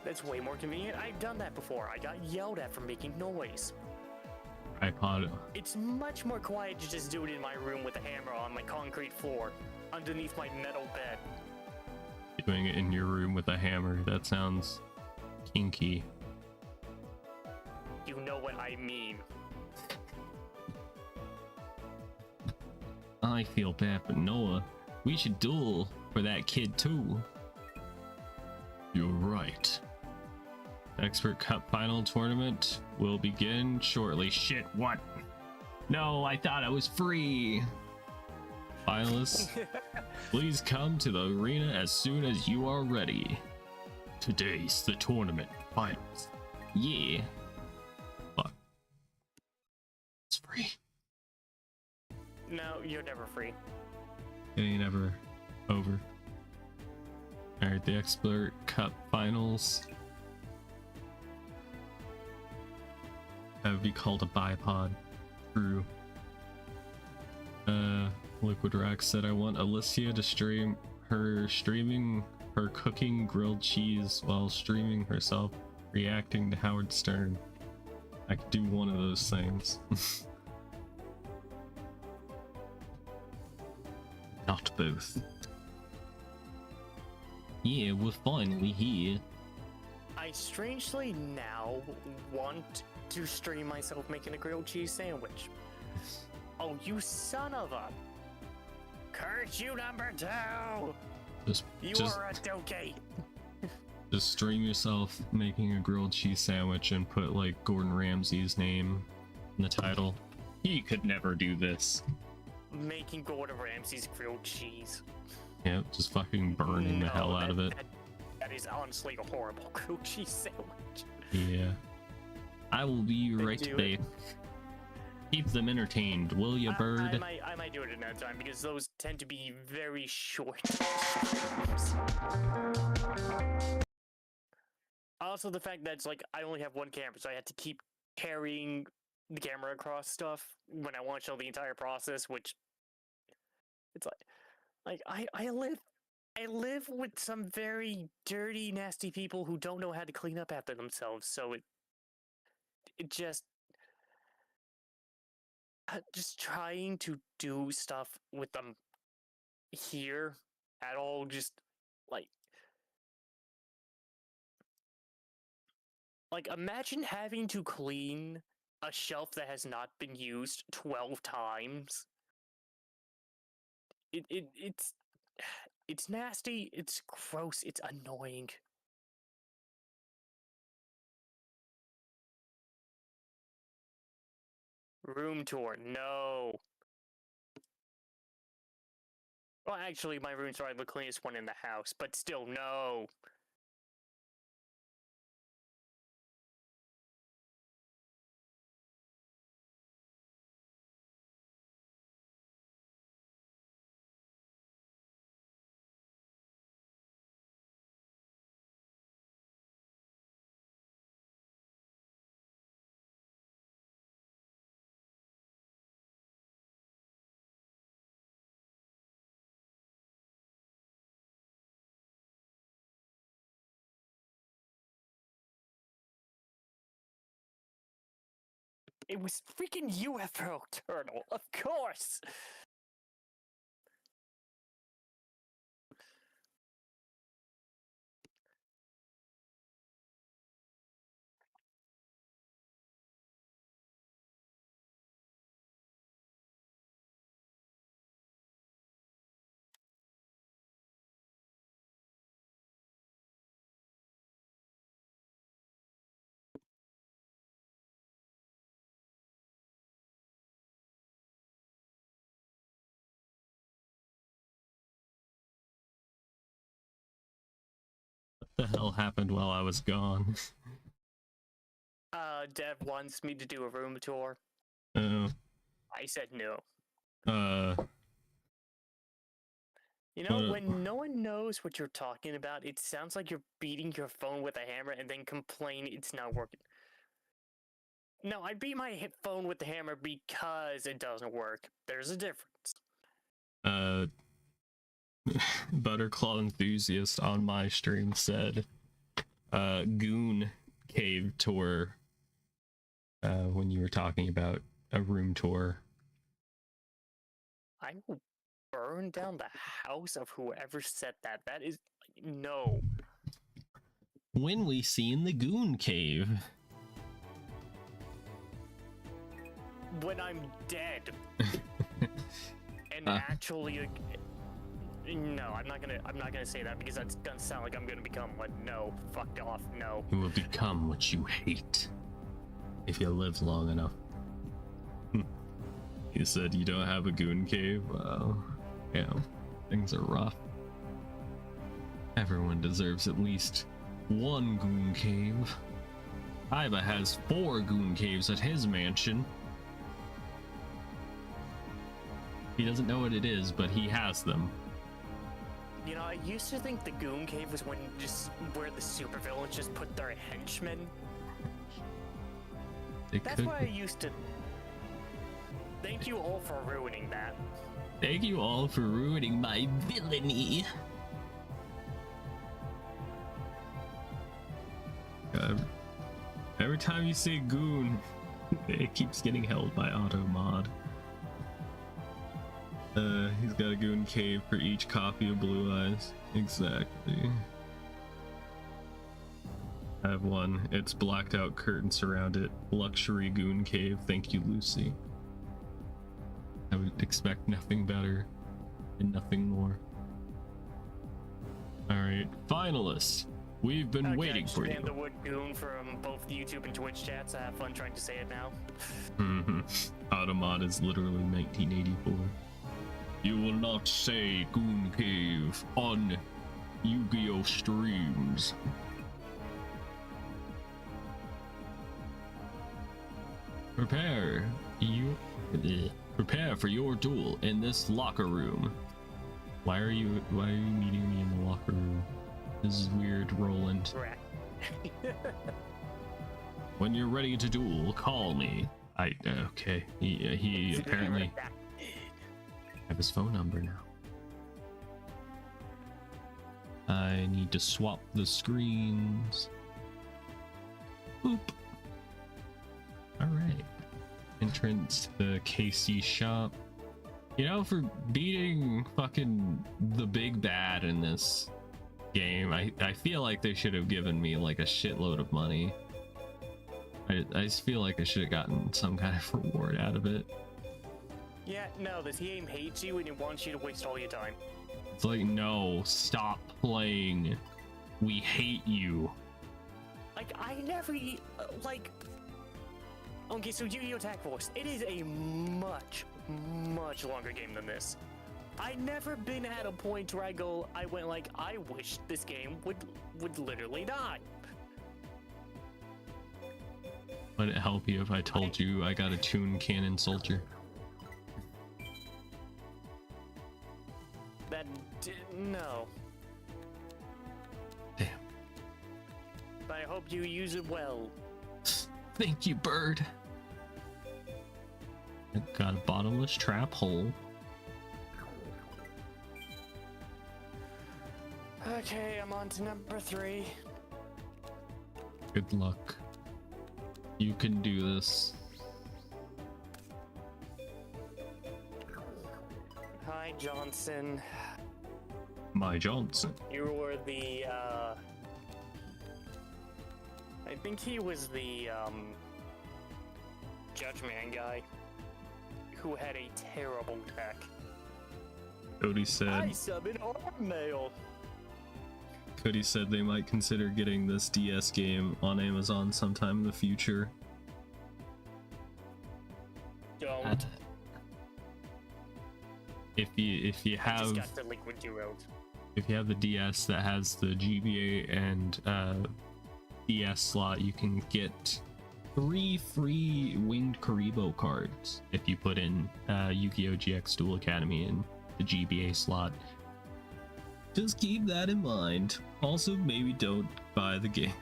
that's way more convenient. I've done that before. I got yelled at for making noise. Tripod. It's much more quiet to just do it in my room with a hammer on my concrete floor, underneath my metal bed. Doing it in your room with a hammer. That sounds kinky. You know what I mean. I feel bad for Noah. We should duel for that kid too. You're right. Expert Cup Final Tournament will begin shortly. Shit, what? No, I thought I was free. Finalists, please come to the arena as soon as you are ready. Today's the tournament finals. Yeah. Fuck. It's free. No, you're never free. It ain't ever over. Alright, the Expert Cup Finals. That would be called a bipod. True. Liquid Rack said I want Alicia to streaming her cooking grilled cheese while streaming herself reacting to Howard Stern. I could do one of those things. Not both. Yeah, we're finally here. I strangely now want to stream myself making a grilled cheese sandwich. Oh, you son of a... Curse you, number 2! You are a donkey! Just stream yourself making a grilled cheese sandwich and put like Gordon Ramsay's name in the title. He could never do this. Making Gordon Ramsay's grilled cheese. Yep, just fucking burning the hell out of it. That is honestly a horrible grilled cheese sandwich. Yeah. I will be right back. Keep them entertained, will ya, bird? I might do it another time because those tend to be very short. Also, the fact that it's like I only have one camera, so I have to keep carrying the camera across stuff when I want to show the entire process, which it's like I live with some very dirty, nasty people who don't know how to clean up after themselves, so it just trying to do stuff with them here at all, just like imagine having to clean a shelf that has not been used 12 times. It's nasty, it's gross, it's annoying. Room tour, no. Well, actually, my room's probably the cleanest one in the house, but still, no. It was freaking UFO turtle, of course! The hell happened while I was gone? Dev wants me to do a room tour. Oh. I said no. You know, What- when no one knows what you're talking about, it sounds like you're beating your phone with a hammer and then complain it's not working. No, I beat my phone with the hammer because it doesn't work. There's a difference. Butterclaw Enthusiast on my stream said, Goon Cave tour, when you were talking about a room tour. I will burn down the house of whoever said that. That is... no. When we seen the Goon Cave. When I'm dead. And actually... no, I'm not gonna say that because that's gonna sound like I'm gonna become one. No, fuck off, no. You will become what you hate if you live long enough. You said you don't have a Goon Cave? Wow. Yeah, things are rough. Everyone deserves at least one Goon Cave. Iba has 4 Goon Caves at his mansion. He doesn't know what it is, but he has them. You know, I used to think the Goon Cave was when just where the supervillains just put their henchmen. That's why I used to... Thank you all for ruining that. Thank you all for ruining my villainy. Every time you say Goon, it keeps getting held by Automod. He's got a Goon Cave for each copy of Blue Eyes. Exactly. I have one. It's blacked out curtains around it. Luxury Goon Cave. Thank you, Lucy. I would expect nothing better and nothing more. Alright, finalists. We've been waiting for you. The word goon from both YouTube and Twitch chats. I have fun trying to say it now. Automod is literally 1984. You will not say Goon Cave on Yu-Gi-Oh! Streams. Prepare for your duel in this locker room. Why are you meeting me in the locker room? This is weird, Roland. When you're ready to duel, call me. Okay. He apparently have his phone number now. I need to swap the screens. Boop. Alright. Entrance to the KC shop. You know, for beating fucking the big bad in this game, I feel like they should have given me like a shitload of money. I just feel like I should have gotten some kind of reward out of it. Yeah, no, this game hates you and it wants you to waste all your time. It's like, no, stop playing. We hate you. Like, I never, like... Okay, so Yu-Gi-Oh! Attack Force, it is a much, much longer game than this. I've never been at a point where I went like, I wish this game would literally die. Would it help you if I told you I got a Toon Cannon Soldier? No. Damn. But I hope you use it well. Thank you, bird. I got a bottomless trap hole. Okay, I'm on to number 3. Good luck. You can do this. Hi, Johnson. My Johnson. You were the, I think he was the, Judgman guy who had a terrible deck. Cody said. I sub in our mail. Cody said they might consider getting this DS game on Amazon sometime in the future. Don't. If you I have just got the Liquid Duo. if you have the DS that has the GBA and DS slot, you can get 3 free Winged Karibo cards if you put in Yu-Gi-Oh! GX Duel Academy in the GBA slot. Just keep that in mind. Also, maybe don't buy the game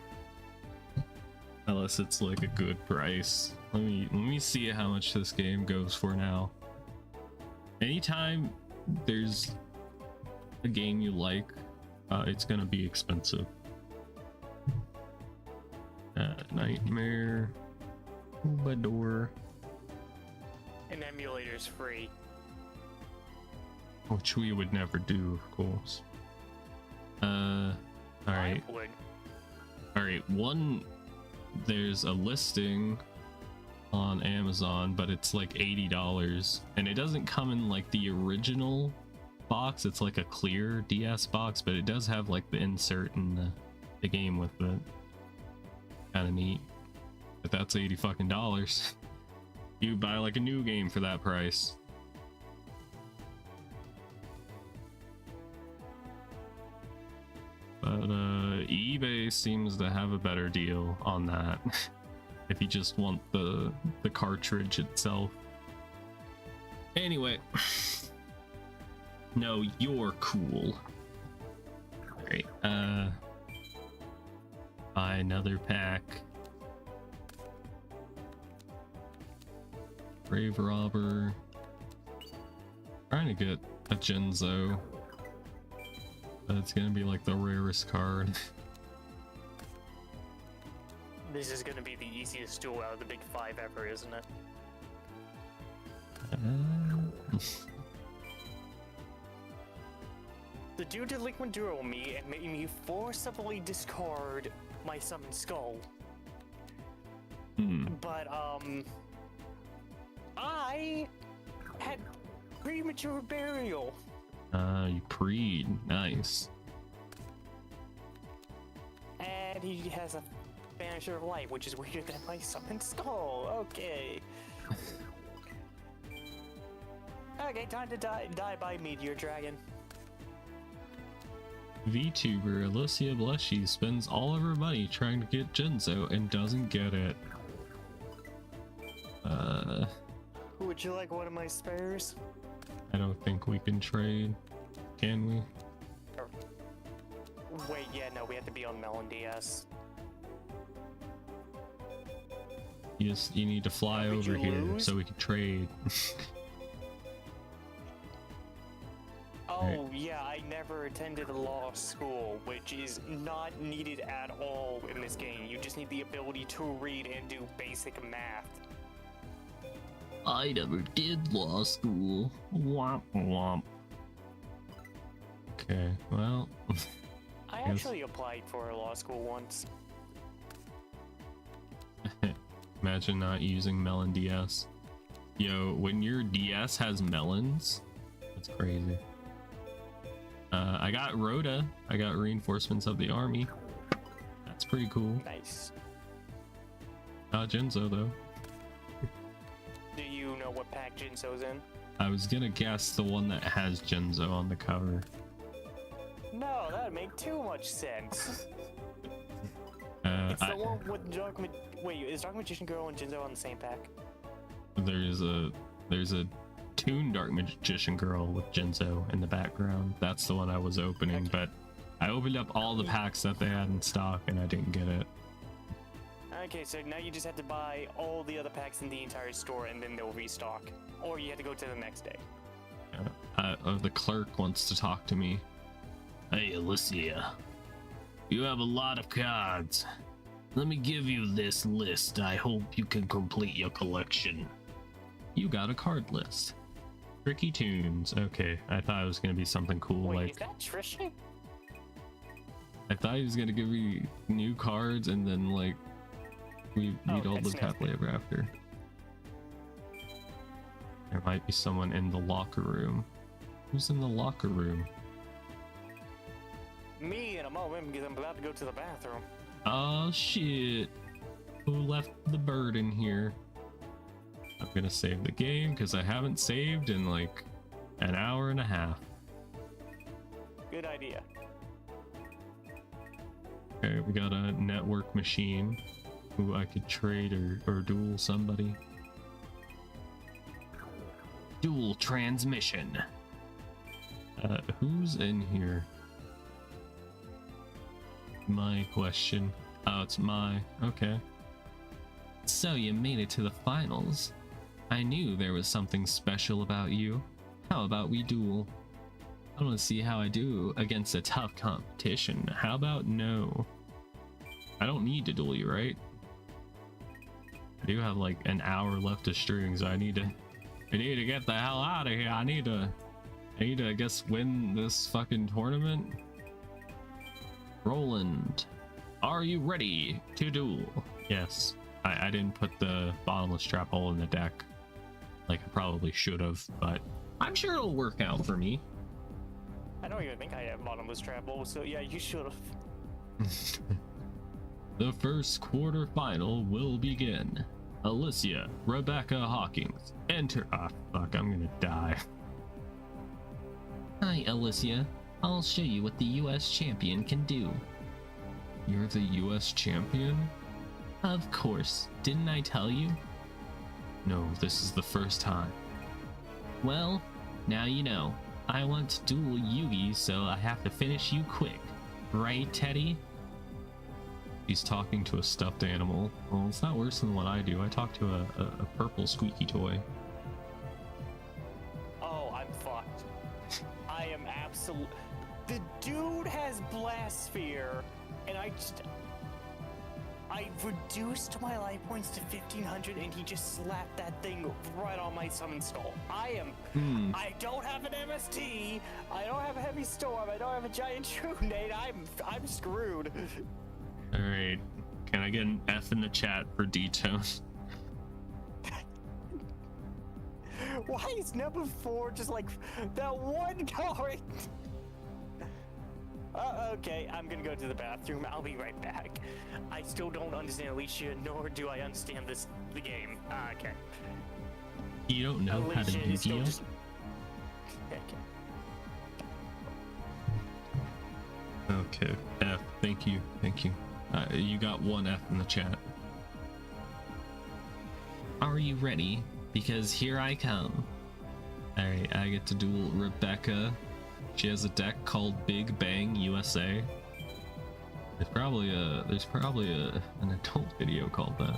unless it's like a good price. Let me see how much this game goes for now. Anytime there's a game you like, it's gonna be expensive. Nightmare, Troubadour, An emulator's free. which we would never do, of course. All right, I would. all right. One, there's a listing on Amazon, but it's like $80, and it doesn't come in like the original box. It's like a clear DS box, but it does have like the insert in the game with it. Kind of neat. But that's $80 fucking. You buy like a new game for that price. But eBay seems to have a better deal on that. If you just want the cartridge itself. Anyway. No, you're cool. Alright, buy another pack. Brave Robber. Trying to get a Genzo. But it's gonna be like the rarest card. This is gonna be the easiest duel out of the big 5 ever, isn't it? The dude delinquent duel me and made me forcibly discard my summon skull. But I had premature burial. You preed. Nice. And he has a Banisher of Light, which is weirder than my summon skull. Okay. Okay, time to die by Meteor Dragon. VTuber Alicia Blushy spends all of her money trying to get Genzo and doesn't get it. Would you like one of my spares? I don't think we can trade. Can we? Wait, yeah, no, we have to be on Melon DS. You need to fly Did over you here lose? so we can trade. Oh, Right. yeah, I never attended a law school, which is not needed at all in this game. You just need the ability to read and do basic math. I never did law school. Womp womp. Okay, well. I Yes. actually applied for a law school once. Imagine not using Melon DS. Yo, when your DS has melons, that's crazy. I got Rhoda. I got reinforcements of the army. That's pretty cool. Nice. Not Genzo though. Do you know what pack Jinso's in? I was gonna guess the one that has Genzo on the cover. No, that would make too much sense. It's I, the one with Wait, is Dark Magician Girl and Jinzo on the same pack? there's a Toon Dark Magician Girl with Genzo in the background. That's the one I was opening, but I opened up all the packs that they had in stock and I didn't get it. Okay, so now you just have to buy all the other packs in the entire store and then they'll restock. Or you have to go to the next day. The clerk wants to talk to me. Hey, Alicia. You have a lot of cards. Let me give you this list. I hope you can complete your collection. You got a card list. Tricky Tunes. Okay, I thought it was gonna be something cool. Wait, like is that Trisha? I thought he was gonna give me new cards and then like we'd all that's live happily ever after. There might be someone in the locker room. Who's in the locker room? Me in a moment because I'm about to go to the bathroom. Oh shit. Who left the bird in here? I'm gonna save the game because I haven't saved in like an hour and a half. Good idea. Okay, we got a network machine who I could trade or duel somebody. Dual transmission. Who's in here? My question. Oh, it's my. Okay. So you made it to the finals. I knew there was something special about you. How about we duel? I want to see how I do against a tough competition. How about no? I don't need to duel you, right? I do have like an hour left to stream, so I need to get the hell out of here. I need to, I guess, win this fucking tournament. Roland, are you ready to duel? Yes. I didn't put the bottomless trap hole in the deck like I probably should have, but I'm sure it'll work out for me. I don't even think I have bottomless trap hole, so yeah, you should have. The first quarterfinal will begin. Alicia, Rebecca Hawkins, enter. Ah, fuck, I'm gonna die. Hi, Alicia. I'll show you what the US champion can do. You're the US champion? Of course. Didn't I tell you? No, this is the first time. Well, now you know. I want to duel Yugi, so I have to finish you quick. Right, Teddy? He's talking to a stuffed animal. Well, it's not worse than what I do. I talk to a purple squeaky toy. Oh, I'm fucked. I am absolute. The dude has Blastsphere, and I reduced my life points to 1500, and he just slapped that thing right on my summon skull. I don't have an MST. I don't have a heavy storm. I don't have a giant true nade. I'm screwed. All right. Can I get an F in the chat for D-Tone? Why is number 4 just like that one card? Okay, I'm gonna go to the bathroom. I'll be right back. I still don't understand Alicia, nor do I understand the game. Okay. You don't know how to Yugioh? Just... Okay. F. Thank you. Thank you. You got one F in the chat. Are you ready? Because here I come. Alright, I get to duel Rebecca. She has a deck called Big Bang USA. There's probably an adult video called that.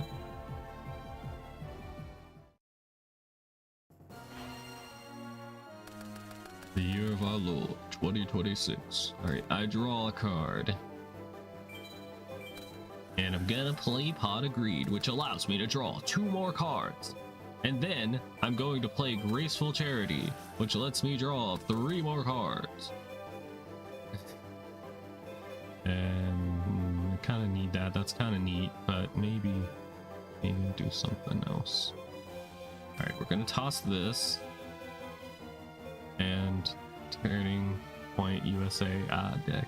The year of our Lord, 2026. Alright, I draw a card. And I'm gonna play Pot of Greed, which allows me to draw 2 more cards. And then I'm going to play Graceful Charity, which lets me draw 3 more cards. And I kind of need that. That's kind of neat, but maybe do something else. All right, we're gonna toss this and Turning Point USA deck.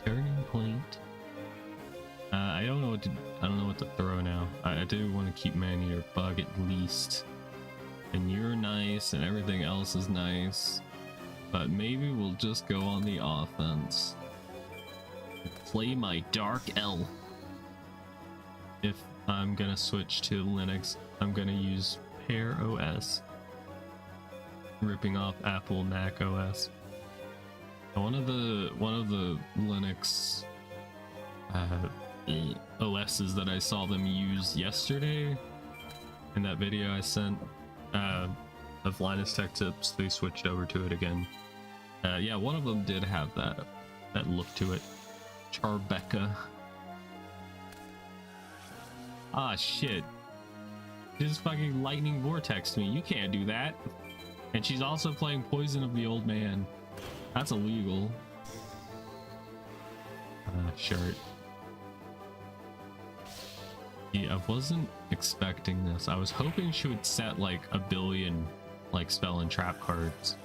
Turning Point. I don't know what to throw now. I do want to keep Man-Eater Bug at least. And you're nice, and everything else is nice. But maybe we'll just go on the offense. Play my Dark Elf. If I'm gonna switch to Linux, I'm gonna use Pear OS, ripping off Apple Mac OS. One of the Linux OSs that I saw them use yesterday in that video I sent of Linus Tech Tips, they switched over to it again. Yeah, one of them did have that look to it. Charbecca. Ah, shit. She just fucking lightning vortexed me. You can't do that. And she's also playing Poison of the Old Man. That's illegal. Shirt. Yeah, I wasn't expecting this. I was hoping she would set like a billion like spell and trap cards.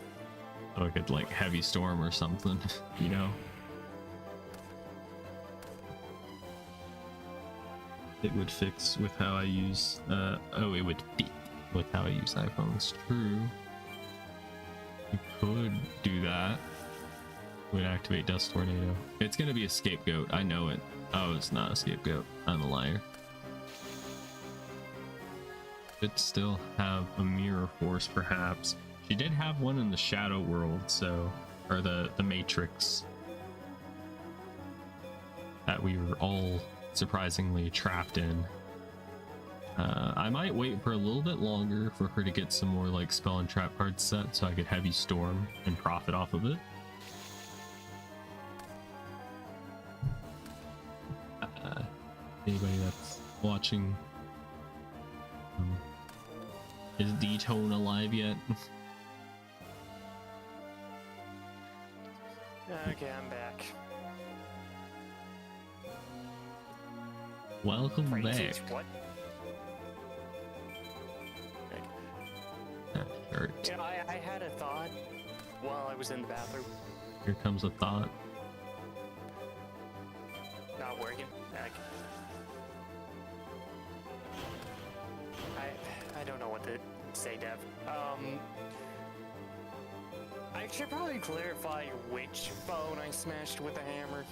So I could like Heavy Storm or something, you know? It would fix with how I use, it would fit with how I use iPhones. True. You could do that. Would activate Dust Tornado. It's gonna be a scapegoat. I know it. Oh, it's not a scapegoat. I'm a liar. Could still have a mirror force, perhaps. She did have one in the Shadow World, so, or the Matrix, that we were all surprisingly trapped in. I might wait for a little bit longer for her to get some more like spell and trap cards set, so I could Heavy Storm and profit off of it. Anybody that's watching, is D-Tone alive yet? Okay, I'm back. Welcome Right, back. what? Shirt. You know, I had a thought while I was in the bathroom. Here comes a thought. Not working. I don't know what to say, Dev. I should probably clarify which phone I smashed with a hammer.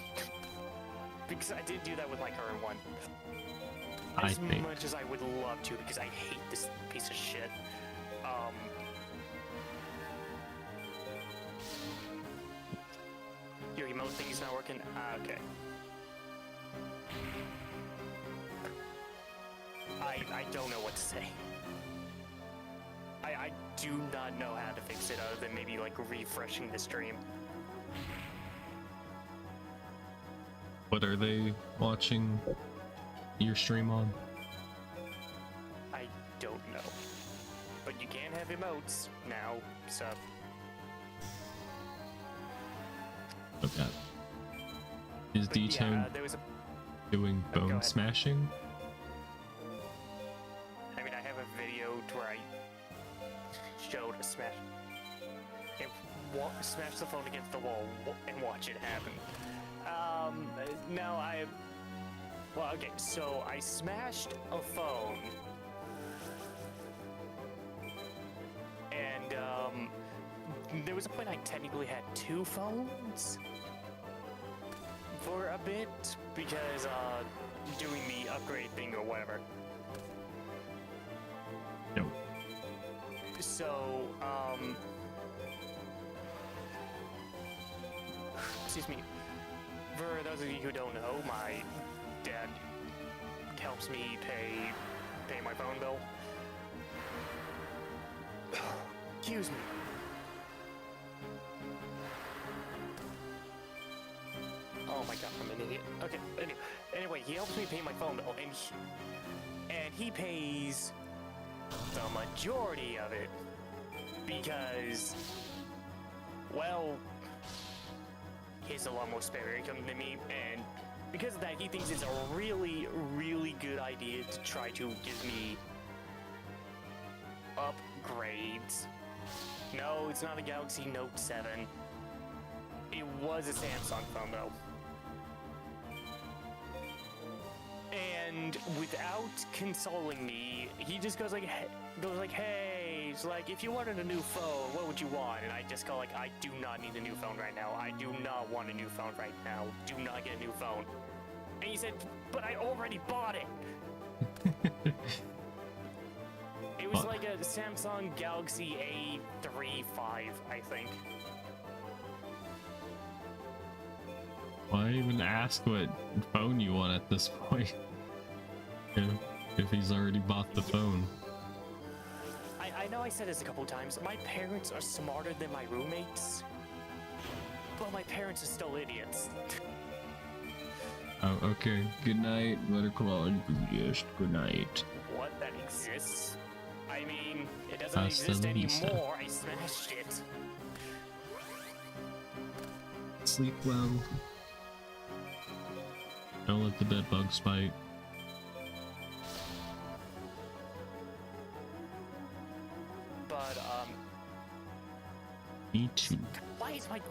Because I did do that with my current one. As much as I would love to, because I hate this piece of shit. Your emote thing's not working? Okay. I don't know what to say. I do not know how to fix it other than maybe like refreshing the stream. What are they watching your stream on? I don't know. But you can have emotes now, so. Okay. Is D-Tone doing bone smashing? I mean, I have a video to where I showed a smash. And smash the phone against the wall and watch it happen. Now well, okay, so I smashed a phone. And, there was a point I technically had 2 phones for a bit because, doing the upgrade thing or whatever. No. So, excuse me. For those of you who don't know, my dad helps me pay my phone bill. Excuse me. Oh my god, I'm an idiot. Okay, anyway, he helps me pay my phone bill, and he pays the majority of it because, well, he has a lot more spare income than me, and because of that, he thinks it's a really, really good idea to try to give me upgrades. No, it's not a Galaxy Note 7. It was a Samsung phone, though. And without consoling me, he just goes like, hey, it's like, if you wanted a new phone, what would you want? And I just go like, I do not need a new phone right now. I do not want a new phone right now. Do not get a new phone. And he said, but I already bought it. It was like a Samsung Galaxy A35, I think. Why even ask what phone you want at this point? If he's already bought the phone. I know I said this a couple times. My parents are smarter than my roommates. But my parents are still idiots. Oh, okay. Good night, Butterclaw enthusiast. Good night. What? That exists? I mean, it doesn't exist anymore. I smashed it. Sleep well. Don't let the bed bugs bite. But, Me too. why is my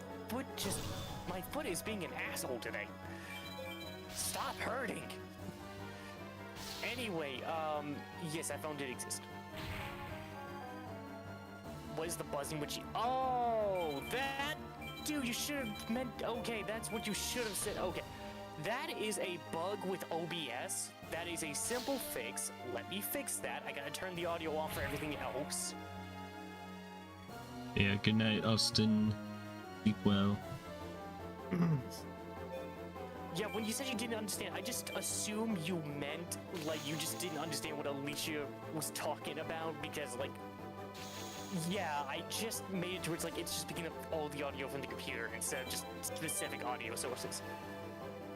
foot is being an asshole today. Stop hurting. Anyway, yes, that phone did exist. what is the buzzing which? Oh, that, dude, you should have meant. Okay, that's what you should have said. Okay, that is a bug with OBS. That is a simple fix. Let me fix that. I gotta turn the audio off for everything else. Yeah, good night, Austin. Sleep well. Yeah, when you said you didn't understand, I just assumed you meant, like, you just didn't understand what Alicia was talking about, because, like, yeah, I just made it to where it's like, it's just picking up all the audio from the computer instead of just specific audio sources.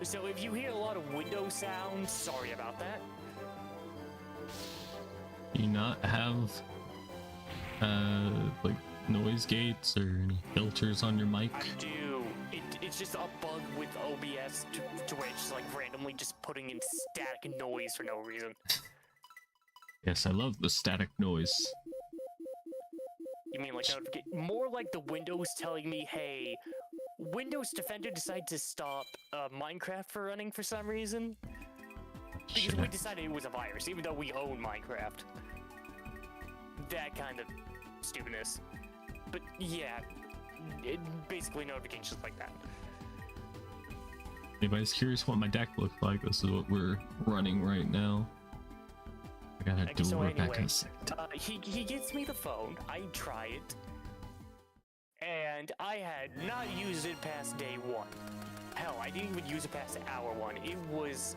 So if you hear a lot of window sounds, sorry about that. Do you not have, like, noise gates or any filters on your mic? I do. It's just a bug with OBS to where it's just like randomly just putting in static noise for no reason. Yes, I love the static noise. You mean like more like the Windows telling me, hey, Windows Defender decided to stop Minecraft for running for some reason? Because we decided it was a virus, even though we own Minecraft. That kind of stupidness. But yeah, basically notifications like that. Anybody's curious what my deck looks like? This is what we're running right now. I gotta do so it back in anyway, a second. he gets me the phone. I try it, and I had not used it past day one. Hell, I didn't even use it past hour one. It was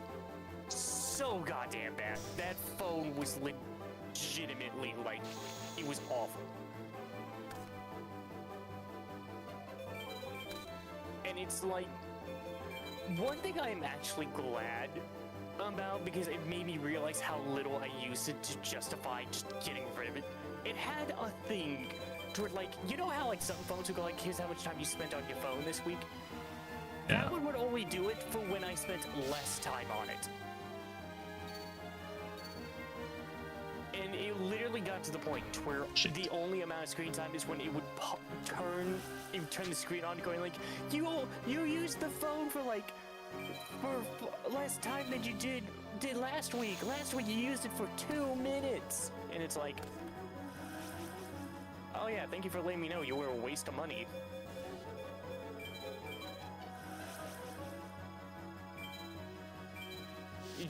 so goddamn bad. That phone was legitimately, like, it was awful. And it's like, one thing I'm actually glad about, because it made me realize how little I used it to justify just getting rid of it. It had a thing to where, like, you know how like some phones would go like, here's how much time you spent on your phone this week? Yeah. That one would only do it for when I spent less time on it. And it literally got to the point where the only amount of screen time is when it would turn the screen on, going like, you used the phone for like for less time than you did last week. Last week you used it for 2 minutes, and it's like, oh yeah, thank you for letting me know you were a waste of money.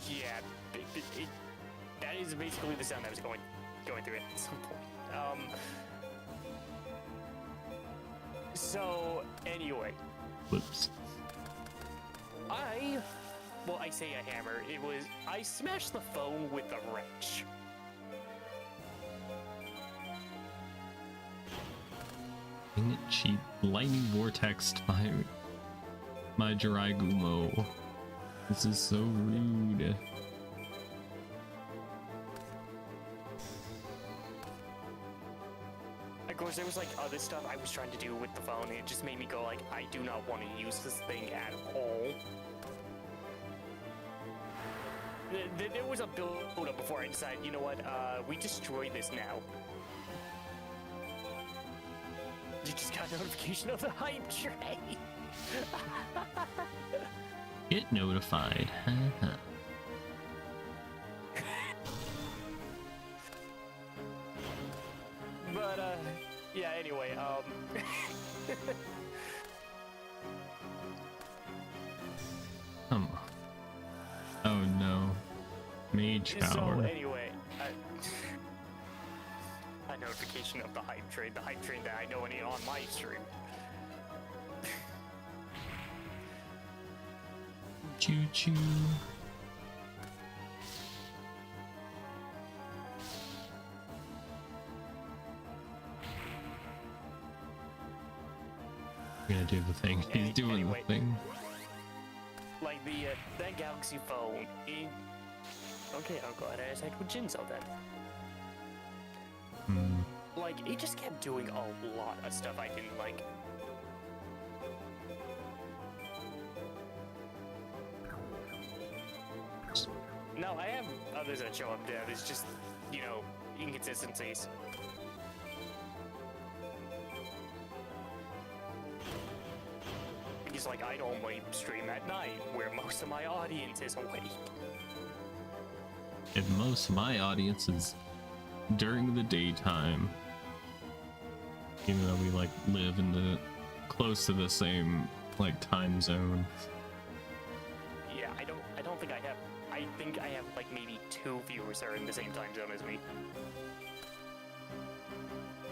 Yeah, that is basically the sound that was going through it at some point. So anyway, Whoops. I say a hammer. I smashed the phone with a wrench. Dang it, she lightning vortexed my Jiraigumo. This is so rude. Of course, there was like other stuff I was trying to do with the phone, and it just made me go like, I do not want to use this thing at all. There was a build-up before I decided, you know what, we destroy this now. You just got a notification of the hype train. Get notified. But, yeah, anyway, Come on. Oh no. Mage power. So, anyway, a notification of the hype train that I know any on my stream. Choo choo. We're gonna do the thing. He's doing Anyway. the thing. Like that Galaxy phone, okay, I'll go ahead and attack with Jinzo then. Like, it just kept doing a lot of stuff I didn't like. No, I have others that show up there. There's just, you know, inconsistencies. Because, like, I normally stream at night, where most of my audience is awake. And most of my audience is during the daytime. even though we like live in the close to the same like time zone. Yeah, I don't think I have. I think I have like maybe 2 viewers that are in the same time zone as me.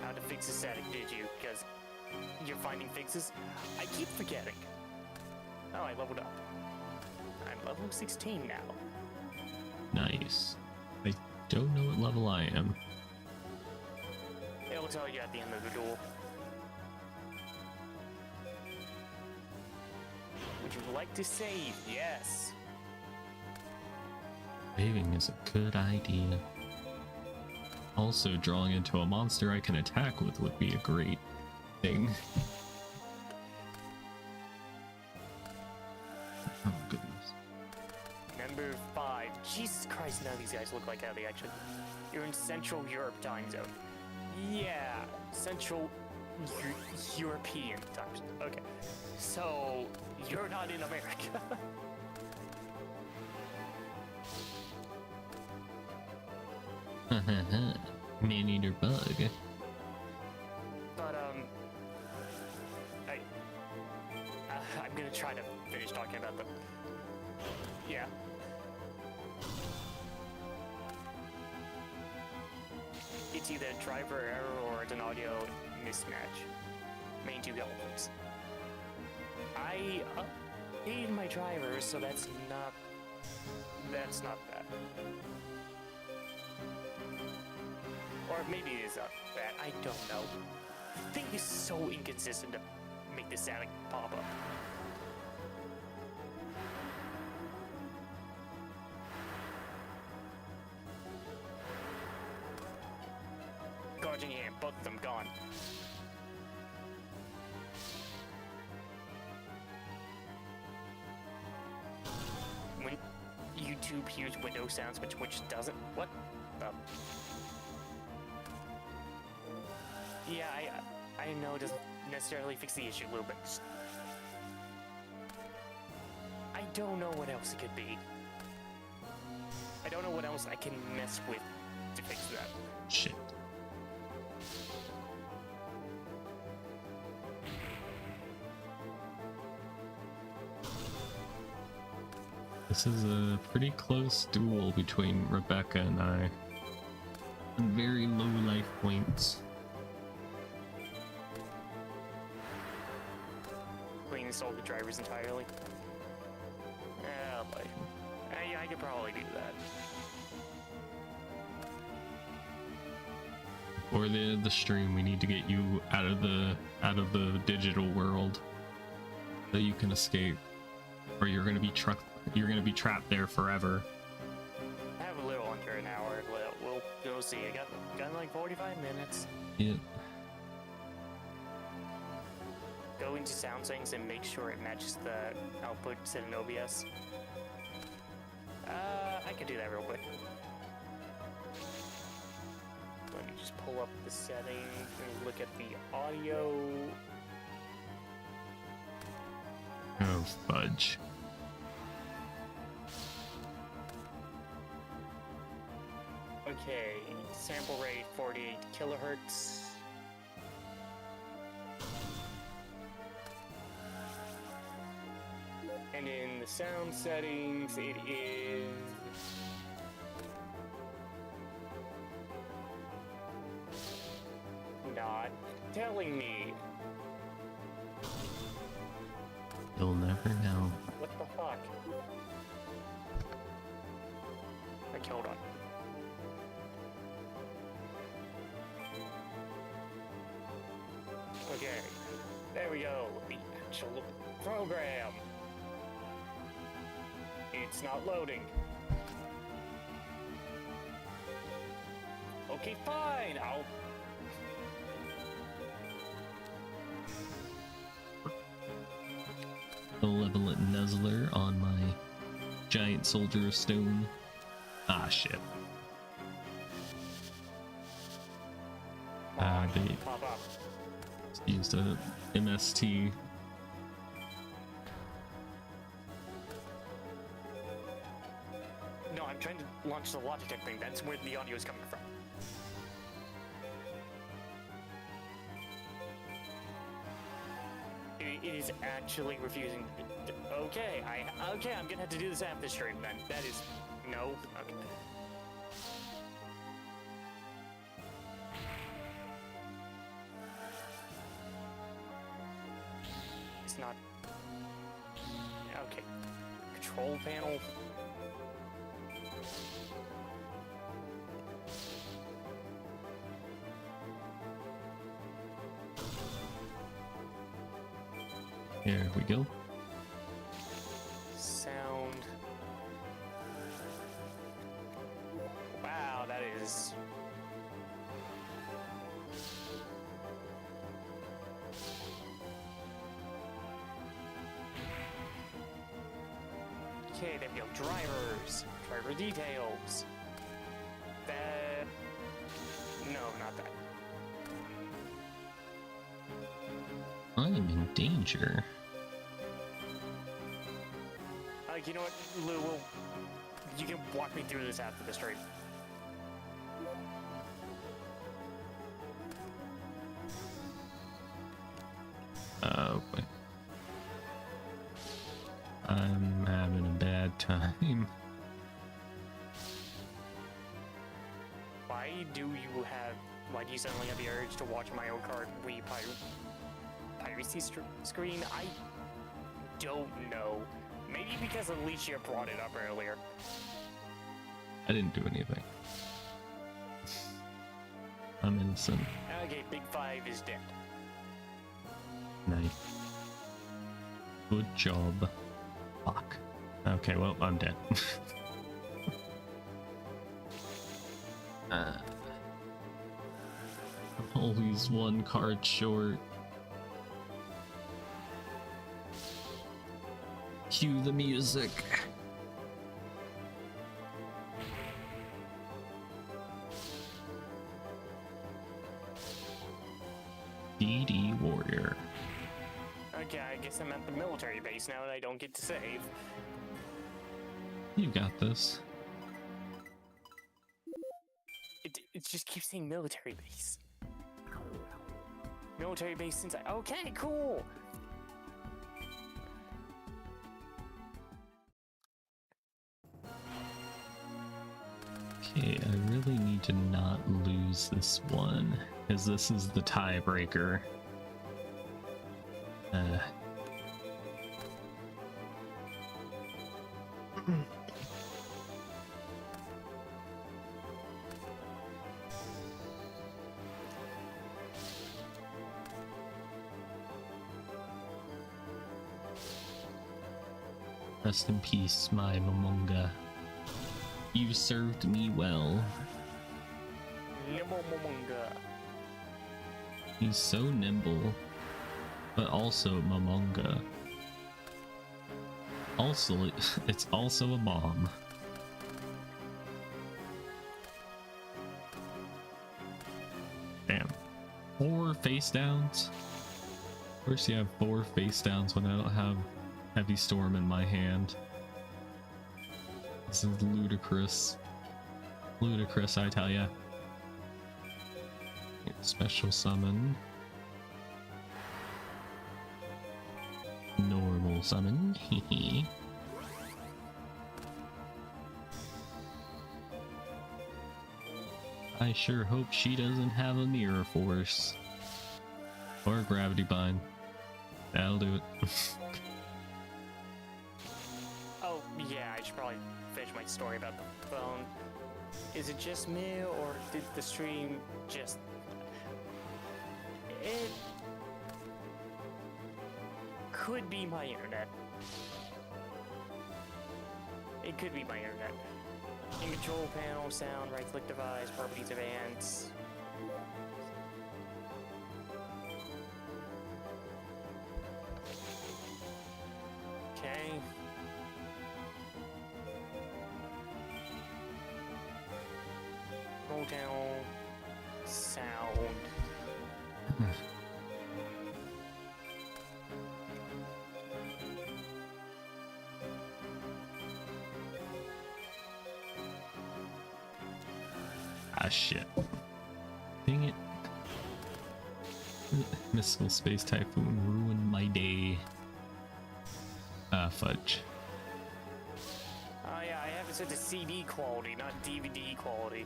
How to fix the static, did you? Because you're finding fixes? I keep forgetting. Oh, I leveled up. I'm level 16 now. Nice. I don't know what level I am. It'll tell you at the end of the duel. Would you like to save? Yes. Saving is a good idea. Also, drawing into a monster I can attack with would be a great thing. Oh, goodness. Number 5. Jesus Christ, none of these guys look like how they actually. You're in Central Europe time zone. Yeah, Central European time zone. Okay. So, you're not in America. Man-eater bug. But, I'm gonna try to finish talking about the. Yeah. It's either a driver error or it's an audio mismatch. Main 2 elements. I updated my drivers, so that's not bad. Or maybe it is bad. I don't know. The thing is so inconsistent to make the static pop up. Guardian hand, both of them gone. When YouTube hears window sounds but Twitch doesn't, what the? Yeah, I know it doesn't necessarily fix the issue a little bit. I don't know what else it could be. I don't know what else I can mess with to fix that. Shit. This is a pretty close duel between Rebecca and I. On very low life points. Reinstall the drivers entirely. Oh boy. I could probably do that. For the stream, we need to get you out of the digital world so you can escape, or you're gonna be trapped there forever. I have a little under an hour. We'll go see. I got like 45 minutes. Yep. Go into sound settings and make sure it matches the output set in OBS. I can do that real quick. Let me just pull up the settings and look at the audio. Oh, fudge. Okay, sample rate 48 kilohertz. And in the sound settings, it is not telling me. You'll never know. What the fuck? Okay, hold on. Okay, there we go. The actual program. It's not loading. Okay, fine. I'll. Malevolent Nuzzler on my giant soldier of stone. Ah, shit. They Pop up. used a MST. No, I'm trying to launch the Logitech thing. That's where the audio is coming from. is actually refusing. Okay, I'm gonna have to do this after stream then. That is no. Okay. It's not. Okay. Control panel. Here we go. Sound. Wow, that is. Okay, there we go. Drivers. Driver details. That. No, not that. I'm in danger. You know what, Lou? You can walk me through this after the stream. Oh boy. I'm having a bad time. Why do you suddenly have the urge to watch Mario Kart Wii piracy screen? I don't know. Maybe because Alicia brought it up earlier. I didn't do anything. I'm innocent. Okay, Big Five is dead. Nice. Good job. Fuck. Okay, well, I'm dead. I'm always one card short. Cue the music. DD Warrior. Okay, I guess I'm at the military base now and I don't get to save. You got this. It just keeps saying military base. Military base since okay, cool! Okay, I really need to not lose this one, because this is the tiebreaker. Rest in peace, my Momonga. You served me well. Momonga. He's so nimble, but also Momonga. Also, it's also a bomb. Damn. 4 face downs? Of course you have 4 face downs when I don't have Heavy Storm in my hand. This is ludicrous. Ludicrous, I tell ya. Special summon. Normal summon. Hehe. I sure hope she doesn't have a mirror force. Or a gravity bind. That'll do it. Oh, yeah, I should probably finish my story about the phone. Is it just me, or did the stream just... It could be my internet. It could be my internet. In control panel, sound, right click device, properties advanced. Okay. Control panel, sound. Ah, shit. Dang it. Mystical Space Typhoon ruined my day. Fudge. Oh yeah, I have it set to CD quality, not DVD quality.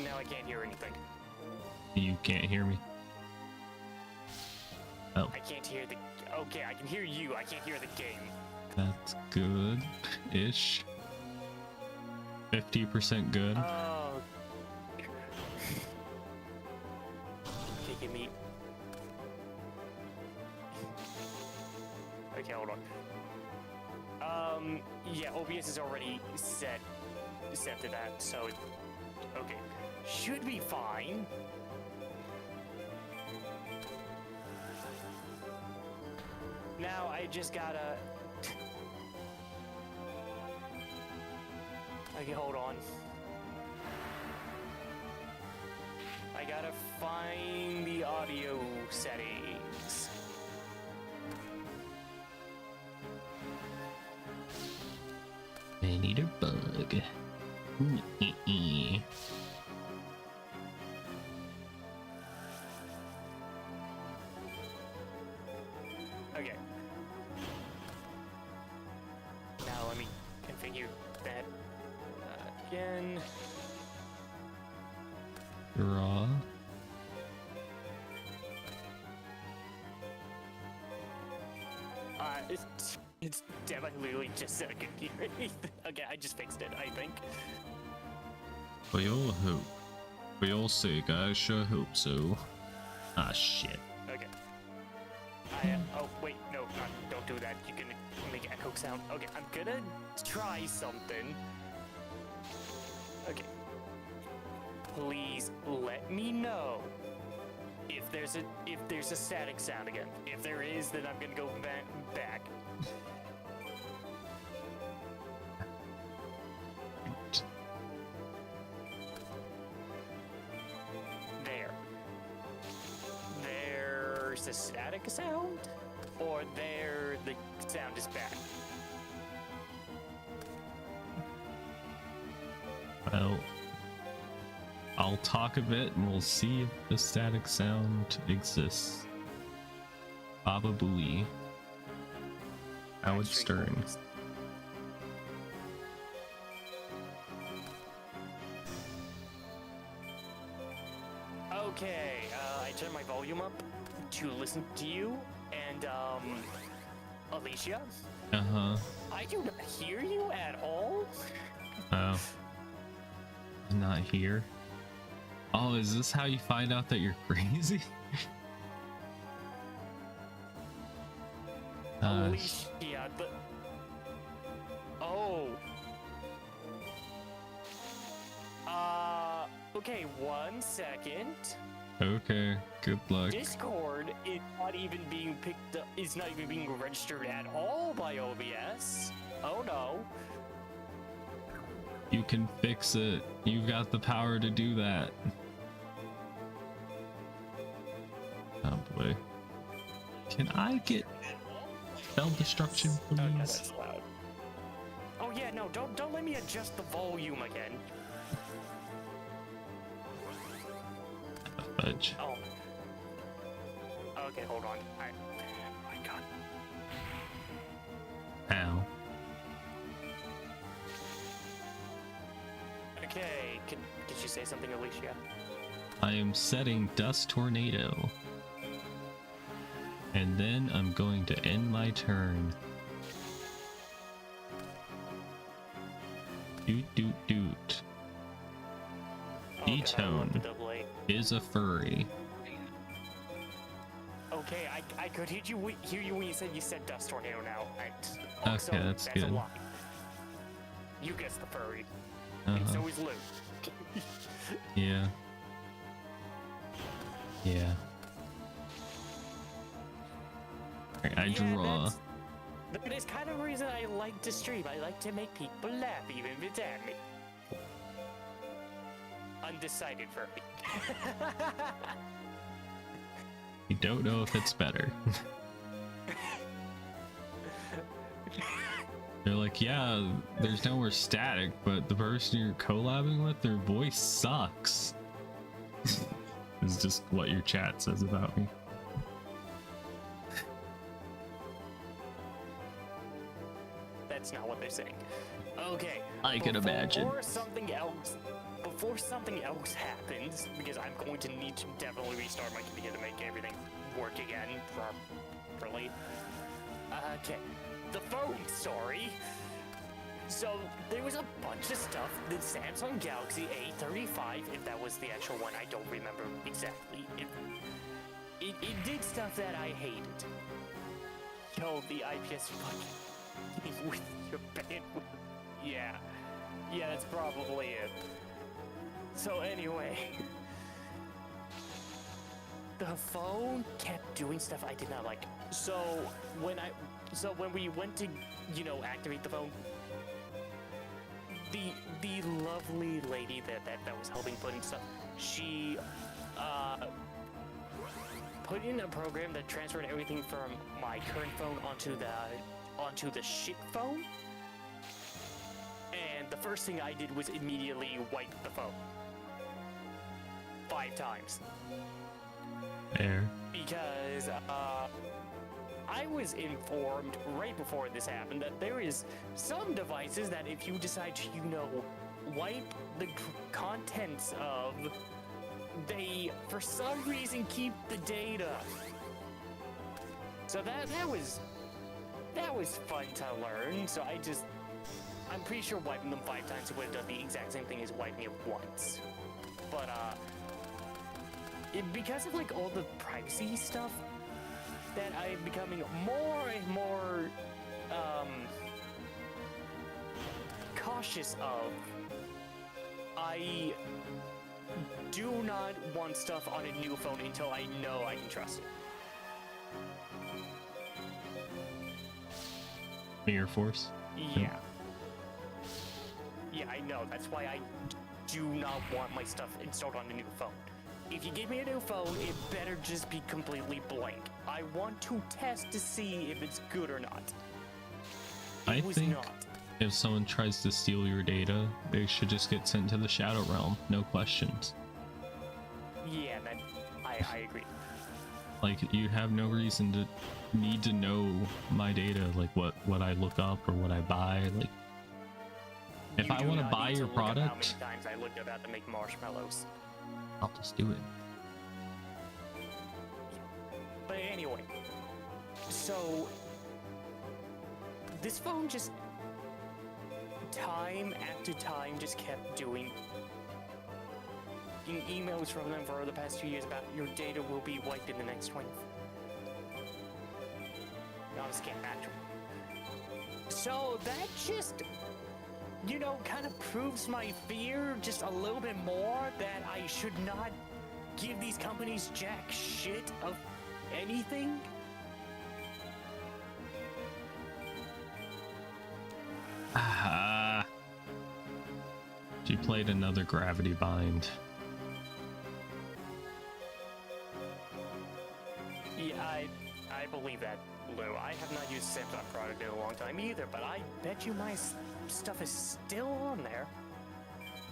Now I can't hear anything. You can't hear me? Oh, I can't hear the... Okay, I can hear you. I can't hear the game. that's good-ish. 50% good. Oh. Okay, give me... Okay, hold on. Yeah, OBS is already set to that, so... Okay. Should be fine. Now I just gotta... Okay, hold on. I gotta find the audio settings. I need a bug. Okay. Now let me configure that again. Raw. It's definitely just a computer. Okay, I just fixed it, I think. For your hope. For your sake, I sure hope so. Ah, shit. Okay. Oh, wait, no, don't do that. You can make echo sound. Okay, I'm gonna try something. Okay. Please let me know if there's a static sound again. If there is, then I'm gonna go back. There. There's a static sound, or there the sound is back. Well, I'll talk a bit and we'll see if the static sound exists. Baba Booey. Howard Stern. Okay, I turned my volume up to listen to you and Alicia. Uh-huh. I do not hear you at all. Oh. Not here. Oh, is this how you find out that you're crazy? Alicia, oh. Okay, 1 second. Okay, good luck. Discord is not even being picked up, is not even being registered at all by OBS. Oh no. You can fix it. You've got the power to do that. Oh boy. Can I get spell destruction, please? Oh yeah, that's loud. Oh yeah, no, don't let me adjust the volume again. Fudge. Oh. Okay, hold on. Alright. Oh my god. Ow. Okay, did you say something, Alicia? I am setting Dust Tornado. And then I'm going to end my turn. Doot doot doot. D-Tone is a furry. Okay, I could hear you when you said Dust Tornado now. Also, Okay, that's good. A lie. You guessed the furry. And so is Luke. Yeah. Yeah. Alright, I draw. That is kind of the reason I like to stream. I like to make people laugh, even if it's at me. Undecided furry. I don't know if it's better. like, yeah, there's nowhere static, but the person you're collabing with, their voice sucks. Is just what your chat says about me. That's not what they're saying. Okay. I can imagine. Before something else happens, because I'm going to need to definitely restart my computer to make everything work again properly. Okay. The phone story. So there was a bunch of stuff. The Samsung Galaxy A35, if that was the actual one, I don't remember exactly. It did stuff that I hated. Yo, the IPS fucking with your bandwidth. Yeah, that's probably it. So anyway, the phone kept doing stuff I did not like. So when we went to, activate the phone, the lovely lady that was helping put in stuff, she put in a program that transferred everything from my current phone onto the shit phone. And the first thing I did was immediately wipe the phone 5 times. Fair. Because I was informed right before this happened that there is some devices that if you decide to, wipe the contents of, they for some reason keep the data. So that was fun to learn. So I'm pretty sure wiping them 5 times would have done the exact same thing as wiping it once. But because of all the privacy stuff that I'm becoming more and more cautious of, I do not want stuff on a new phone until I know I can trust it. Air Force? Yeah. Yeah, I know. That's why I do not want my stuff installed on a new phone. If you give me a new phone, it better just be completely blank. I want to test to see if it's good or not. I think if someone tries to steal your data, they should just get sent to the Shadow Realm. No questions. Yeah, I agree. You have no reason to need to know my data, what I look up or what I buy. If I want to buy your product, how many times I looked about to make marshmallows. I'll just do it. But anyway, so this phone just time after time just kept doing emails from them for the past 2 years about your data will be wiped in the next 20. Not a scam, actually. So that just, kind of proves my fear just a little bit more that I should not give these companies jack shit of anything. She played another Gravity Bind. Yeah, I believe that, Lou. I have not used a Samsung product in a long time either, but I bet you my stuff is still on there.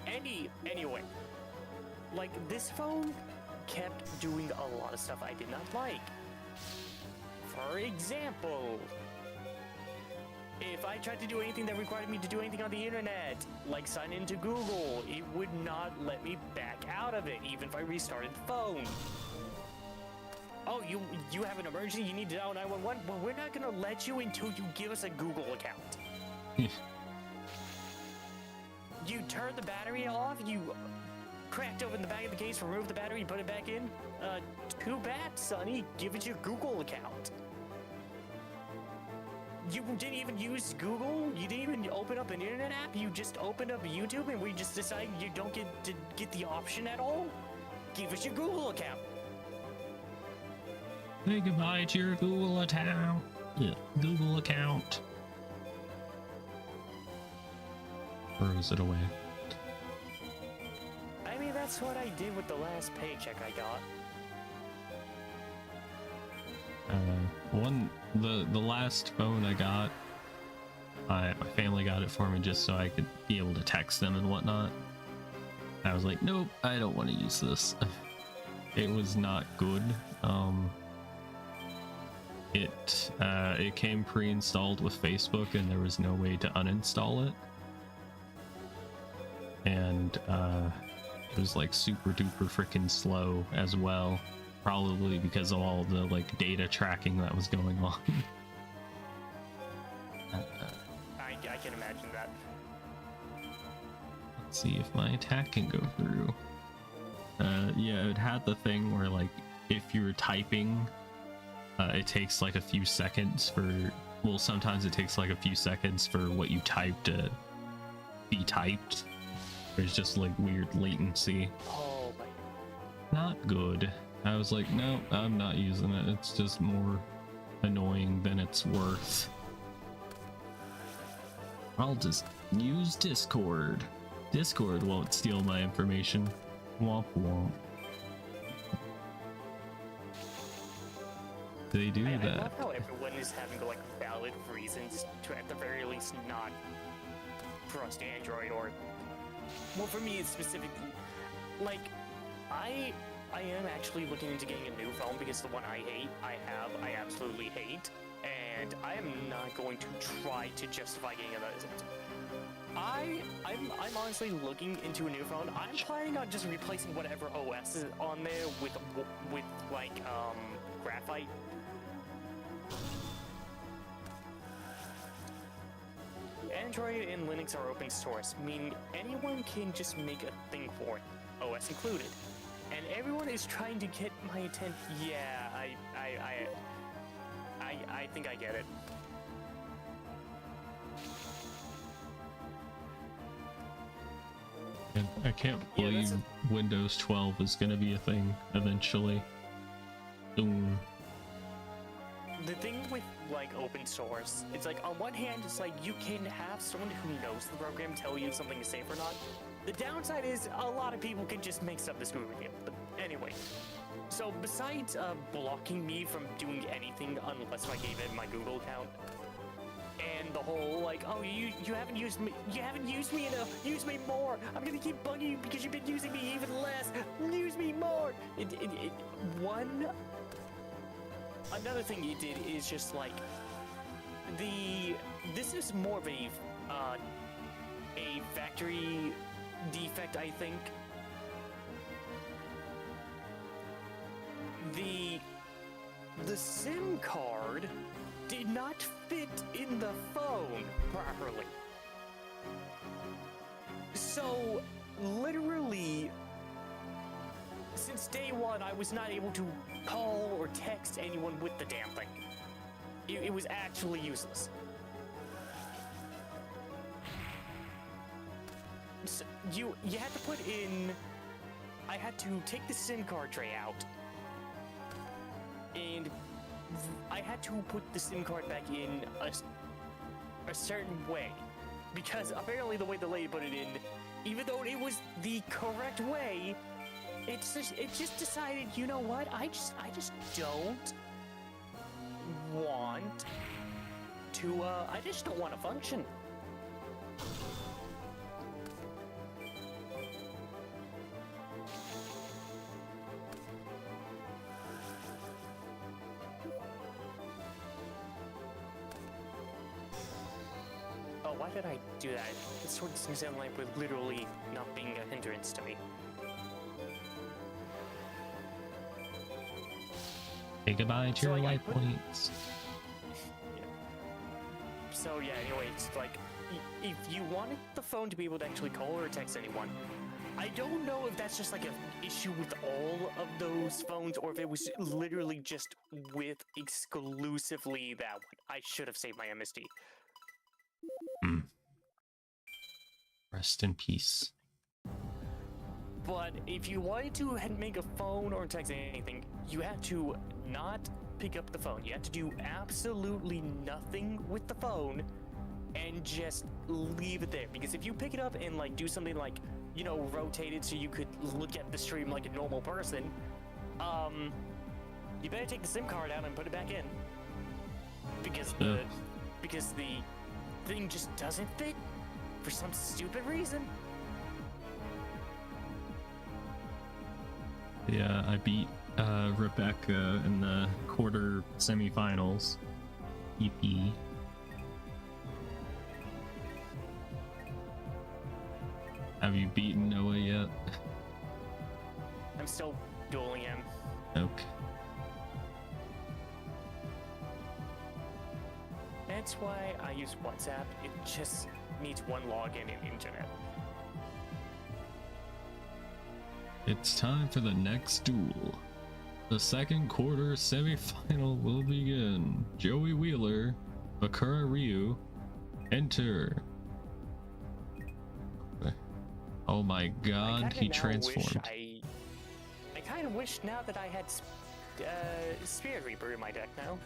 Anyway, this phone kept doing a lot of stuff I did not like. For example, if I tried to do anything that required me to do anything on the internet, like sign into Google, it would not let me back out of it, even if I restarted the phone. Oh, you have an emergency, you need to dial 911? Well, we're not gonna let you until you give us a Google account. You turned the battery off, you cracked open the back of the case, removed the battery, put it back in. Too bad, Sonny. Give it your Google account. You didn't even use Google? You didn't even open up an internet app? You just opened up YouTube and we just decided you don't get the option at all? Give us your Google account. Say goodbye to your Google account. Yeah, Google account. Throws it away. I mean, that's what I did with the last paycheck I got. The last phone I got, I family got it for me just so I could be able to text them and whatnot. I was like, nope, I don't want to use this. It was not good. It came pre-installed with Facebook and there was no way to uninstall it. And it was like super duper freaking slow as well, probably because of all the like data tracking that was going on. I can imagine that. Let's see if my attack can go through. Yeah, it had the thing where like if you're typing, it takes like a few seconds for, well, sometimes it takes like a few seconds for what you typed to be typed. There's just like weird latency. Oh my. Not good. I was like, no, I'm not using it. It's just more annoying than it's worth. I'll just use Discord. Discord won't steal my information. Womp womp. They do I that. love how everyone is having like valid reasons to at the very least not trust Android, or well, for me it's specifically like I am actually looking into getting a new phone because the one I absolutely hate, and I am not going to try to justify getting another. I'm honestly looking into a new phone. I'm planning on just replacing whatever OS is on there with like graphite. Android and Linux are open source, meaning anyone can just make a thing for it, OS included. And everyone is trying to get my attention. Yeah, I think I get it. And I can't believe Windows 12 is going to be a thing eventually. Soon. The thing with like open source, it's like on one hand, it's like you can have someone who knows the program tell you if something is safe or not. The downside is a lot of people can just make stuff that's moving it. But anyway, so besides blocking me from doing anything unless I gave it my Google account, and the whole like, oh, you haven't used me enough, use me more, I'm gonna keep bugging you because you've been using me even less, use me more. Another thing it did is just like this is more of a factory defect, I think. The SIM card did not fit in the phone properly. So literally, since day one, I was not able to call or text anyone with the damn thing. It was actually useless. So you had to put in. I had to take the SIM card tray out, and I had to put the SIM card back in a certain way, because apparently the way the lady put it in, even though it was the correct way, it just decided, you know what? I just don't want to. I just don't want to function. Oh, why did I do that? It sort of seems like we're literally not being a hindrance to me. Say goodbye to your life points. Yeah. So yeah, anyway, it's like, if you wanted the phone to be able to actually call or text anyone, I don't know if that's just like an issue with all of those phones, or if it was literally just with exclusively that one. I should have saved my MSD. Rest in peace. But if you wanted to make a phone or text anything, you had to not pick up the phone. You had to do absolutely nothing with the phone and just leave it there. Because if you pick it up and like do something like, you know, rotate it so you could look at the stream like a normal person, you better take the SIM card out and put it back in. Because the thing just doesn't fit for some stupid reason. Yeah, I beat Rebecca in the quarter semifinals. EP. Have you beaten Noah yet? I'm still dueling him. Okay. That's why I use WhatsApp. It just needs one login and internet. It's time for the next duel. The second quarter semifinal will begin. Joey Wheeler, Bakura Ryu, enter. Oh my god, he transformed. I kind of wish now that I had Spirit Reaper in my deck now.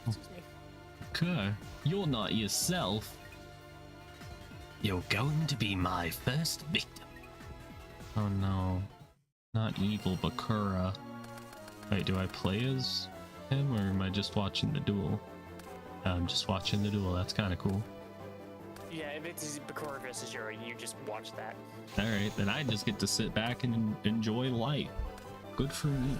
Excuse me. Okay, you're not yourself. You're going to be my first victim. Oh no. Not evil Bakura. Wait, do I play as him or am I just watching the duel? I'm just watching the duel, that's kind of cool. Yeah, if it's Bakura versus Yuri, you just watch that. Alright, then I just get to sit back and enjoy life. Good for me.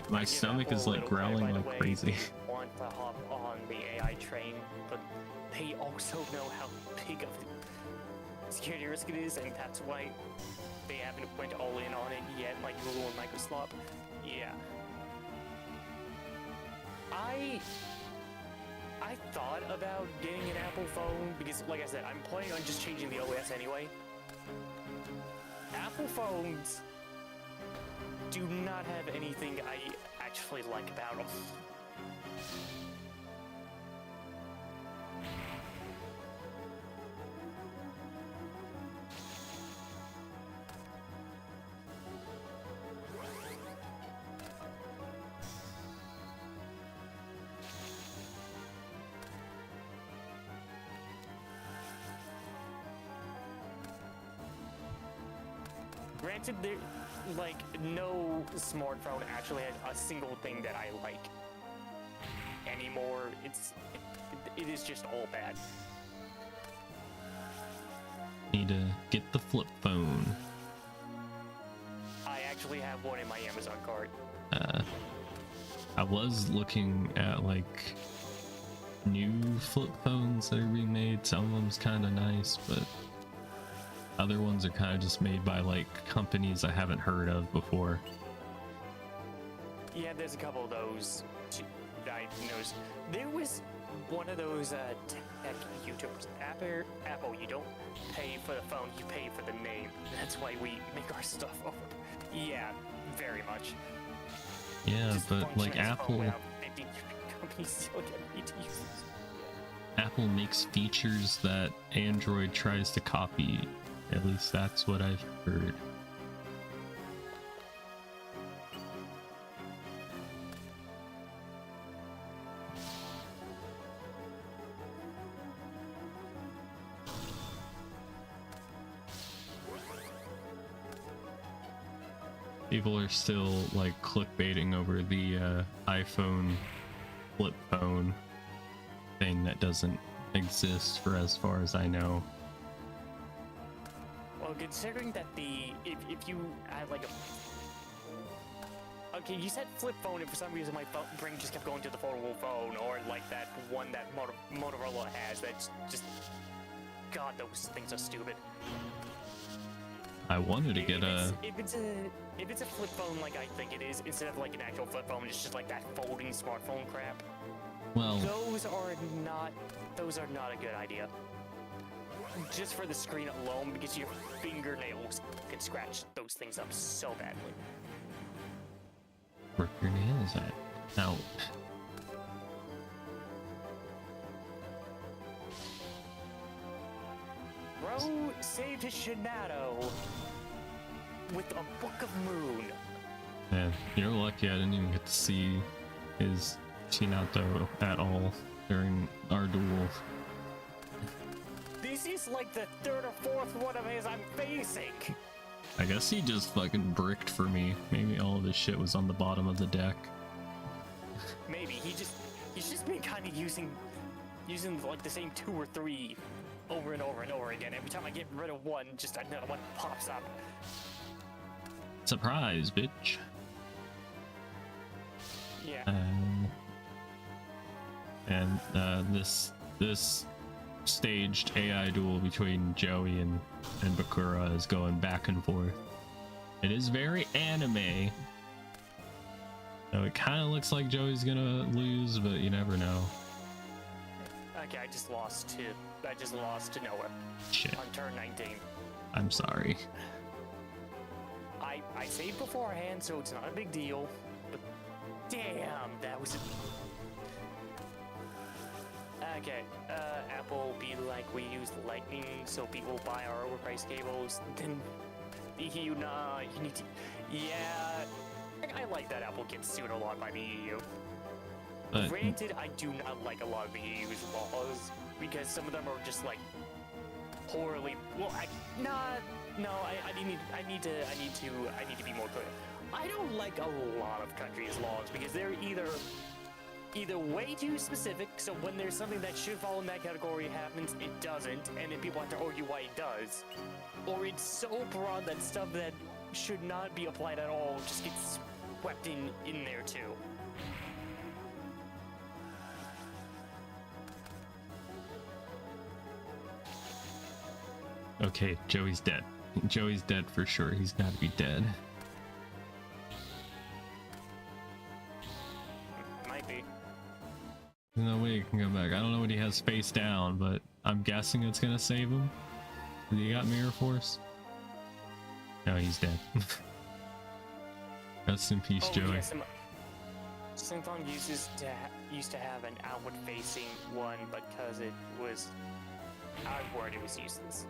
My stomach is like growling like crazy. They want to hop on the AI train, but they also know how big of a security risk it is, and that's why they haven't went all in on it yet, like Google and Microsoft. Yeah. I thought about getting an Apple phone because, like I said, I'm planning on just changing the OS anyway. Apple phones do not have anything I actually like about them. Granted, there, like, no smartphone actually has a single thing that I like anymore. It is just all bad. Need to get the flip phone. I actually have one in my Amazon cart. I was looking at like new flip phones that are being made. Some of them's kind of nice, but other ones are kind of just made by like companies I haven't heard of before. Yeah, there's a couple of those that I noticed. There was one of those tech YouTubers. Apple, you don't pay for the phone, you pay for the name. That's why we make our stuff over. Yeah, very much. Yeah, Just but like function as a phone Apple, without 50 companies still get me to use this. Apple makes features that Android tries to copy. At least that's what I've heard. People are still like clickbaiting over the iPhone flip phone thing that doesn't exist for as far as I know. Well, considering that if you had like a... Okay, you said flip phone, and for some reason my brain just kept going to the foldable phone, or like that one that Motorola has that's just... God, those things are stupid. I wanted to get If it's a flip phone like I think it is, instead of like an actual flip phone, it's just like that folding smartphone crap. well, Those are not a good idea. Just for the screen alone, because your fingernails can scratch those things up so badly. rip your nails out. Bro saved his Shinado with a Book of Moon. Man, you're lucky I didn't even get to see his Shinato at all during our duel. This is like the third or fourth one of his I'm facing. I guess he just fucking bricked for me. Maybe all of his shit was on the bottom of the deck. he's just been kind of using like the same 2 or 3 over and over and over again. Every time I get rid of one, just another one pops up. Surprise, bitch. Yeah. And this staged AI duel between Joey and Bakura is going back and forth. It is very anime. So it kind of looks like Joey's gonna lose, but you never know. Okay, I just lost to Noah. Shit. On turn 19. I'm sorry. I saved beforehand, so it's not a big deal. But damn, that was. Okay, Apple be like, we use Lightning, so people buy our overpriced cables. Then you need to. Yeah, I like that Apple gets sued a lot by the EU. But Granted, I do not like a lot of the EU's laws because some of them are just like poorly. Well, I need to be more clear. I don't like a lot of countries' laws because they're either way too specific, so when there's something that should fall in that category happens, it doesn't, and then people have to argue why it does, or it's so broad that stuff that should not be applied at all just gets swept in there too. okay, Joey's dead. Joey's dead for sure. He's got to be dead. Might be. There's no way he can come back. I don't know what he has face down, but I'm guessing it's gonna save him. He got Mirror Force? No, he's dead. Rest in peace, Joey. Yeah, Synthon used to have an outward-facing one, but because it was outward, it was useless.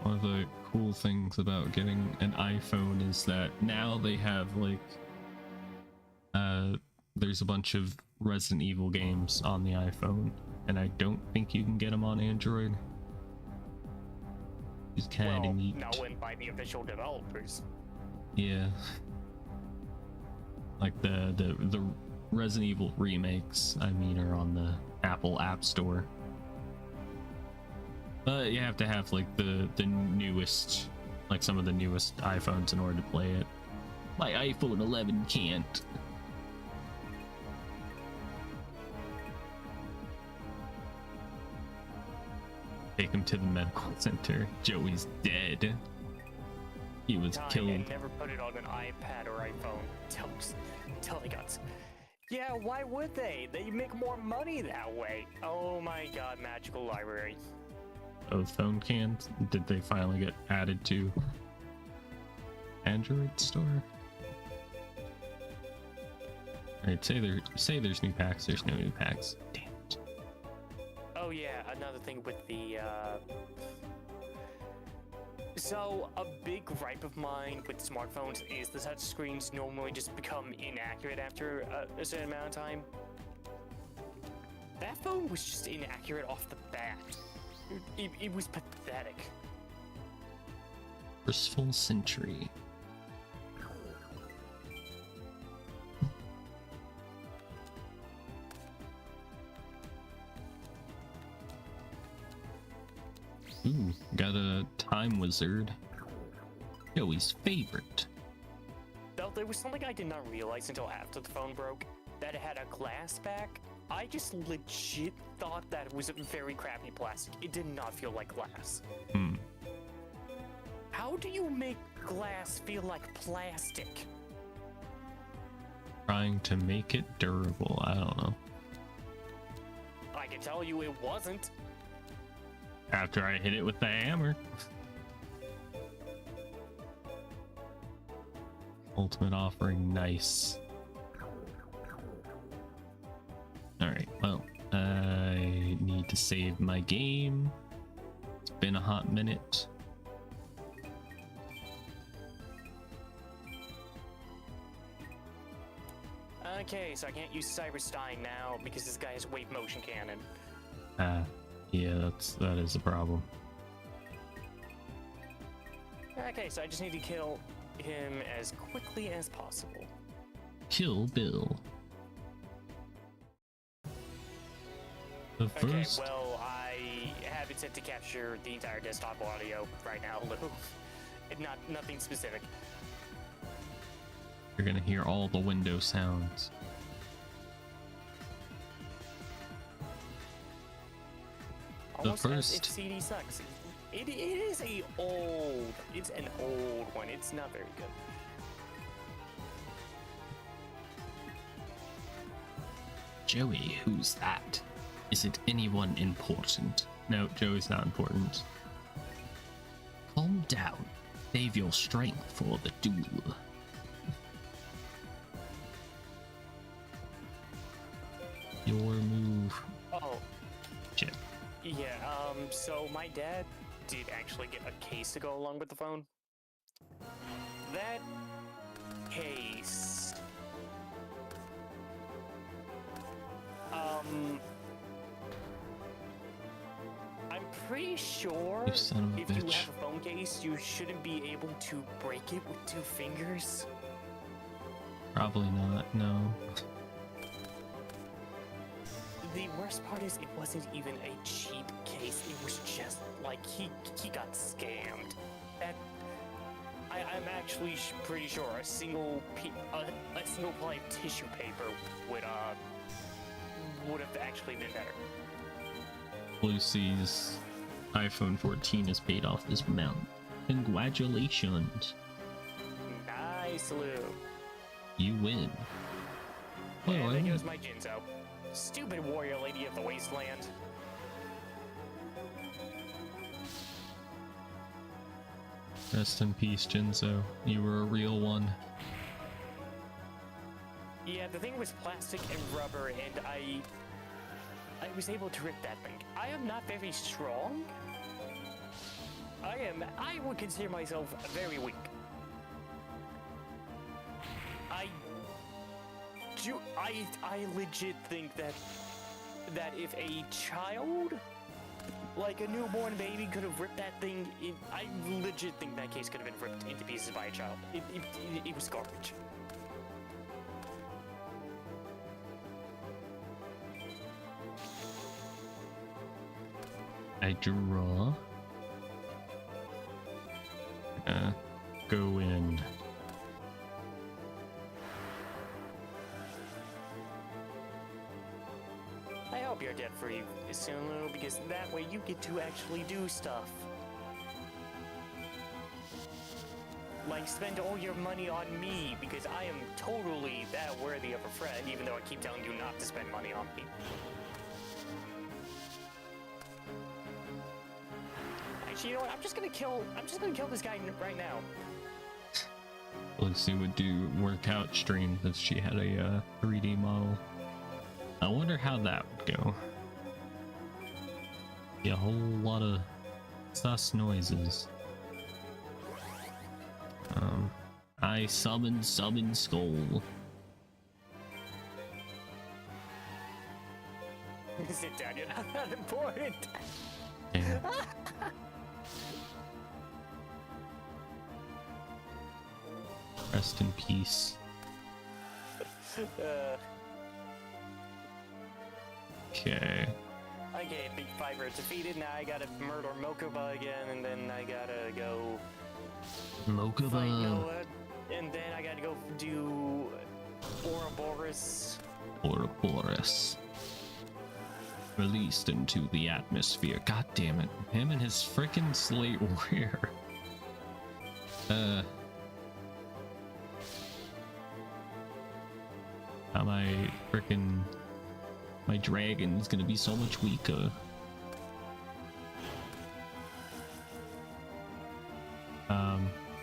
One of the cool things about getting an iPhone is that now they have like there's a bunch of Resident Evil games on the iPhone, and I don't think you can get them on Android. It's kind of neat. No, and by the official developers. Yeah. Like the Resident Evil remakes, I mean, are on the Apple App Store. But you have to have like the newest, like some of the newest iPhones in order to play it. My iPhone 11 can't. Take him to the medical center. Joey's dead. He was killed. And never put it on an iPad or iPhone. Tell the guts. Yeah, why would they? They make more money that way. Oh my god, magical library. Oh, phone cans? Did they finally get added to Android store? Alright, say there's new packs. There's no new packs. Damn it. Oh yeah, another thing with the so a big gripe of mine with smartphones is the touch screens normally just become inaccurate after a certain amount of time. That phone was just inaccurate off the bat. It was pathetic. Blissful Century. Ooh, got a time wizard. Joey's favorite. Though there was something I did not realize until after the phone broke, that it had a glass back. I just legit thought that it was a very crappy plastic. It did not feel like glass. How do you make glass feel like plastic? Trying to make it durable. I don't know. I can tell you it wasn't. After I hit it with the hammer. Ultimate offering, nice. Alright, well, I need to save my game. It's been a hot minute. Okay, so I can't use Cyberstein now because this guy has wave motion cannon. Yeah, that is a problem. Okay, so I just need to kill him as quickly as possible. Kill Bill. The Okay, first. well, I have it set to capture the entire desktop audio right now, Lou. Nothing specific. You're gonna hear all the window sounds. Almost as if first- CD sucks. It is it's an old one. It's not very good. Joey, who's that? Is it anyone important? No, Joey's not important. Calm down. Save your strength for the duel. Your move. Oh, Shit. yeah, so my dad did actually get a case to go along with the phone. That case... I'm pretty sure You son of a if you bitch. have a phone case, you shouldn't be able to break it with 2 fingers. Probably not, no. The worst part is it wasn't even a cheap case. It was just like he got scammed. That I'm actually pretty sure a single ply of tissue paper would have actually been better. Lucy's iPhone 14 has paid off this amount. Congratulations. Nice, Lou. You win. Well, And I there won. goes my Jinzo. Stupid warrior lady of the wasteland. Rest in peace, Jinzo. You were a real one. Yeah, the thing was plastic and rubber, and I was able to rip that thing. I am not very strong. I would consider myself very weak. I legit think that if a child, like a newborn baby, could have ripped that thing, I legit think that case could have been ripped into pieces by a child. It was garbage. I draw. Go in. I hope you're debt free soon, Lou, because that way you get to actually do stuff. Like, spend all your money on me, because I am totally that worthy of a friend, even though I keep telling you not to spend money on me. Actually, you know what? I'm just gonna kill this guy right now. Lucy would do workout streams if she had a 3D model. I wonder how that would go. Be a whole lot of sus noises. I summon skull. Sit down, you're not that important. Damn. Rest in peace. Okay. Okay, Big Fiber defeated. Now I gotta murder Mokuba again, and then I gotta go fight Mokuba. Noah, and then I gotta go do Ouroboros. Ouroboros. Released into the atmosphere. God damn it. Him and his frickin' Slate Warrior. How my dragon's gonna be so much weaker.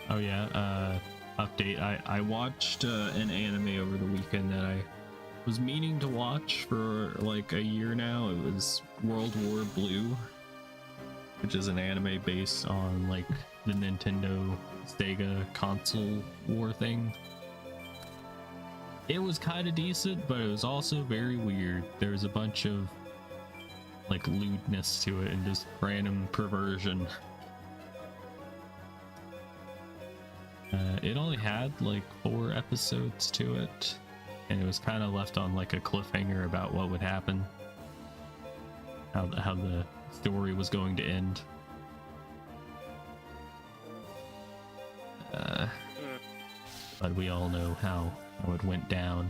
Oh yeah, update. I watched an anime over the weekend that I was meaning to watch for like a year now. It was World War Blue, which is an anime based on like the Nintendo Sega console war thing. It was kind of decent, but it was also very weird. There was a bunch of like lewdness to it and just random perversion. It only had like 4 episodes to it, and it was kind of left on like a cliffhanger about what would happen, how the story was going to end. But we all know how it went down.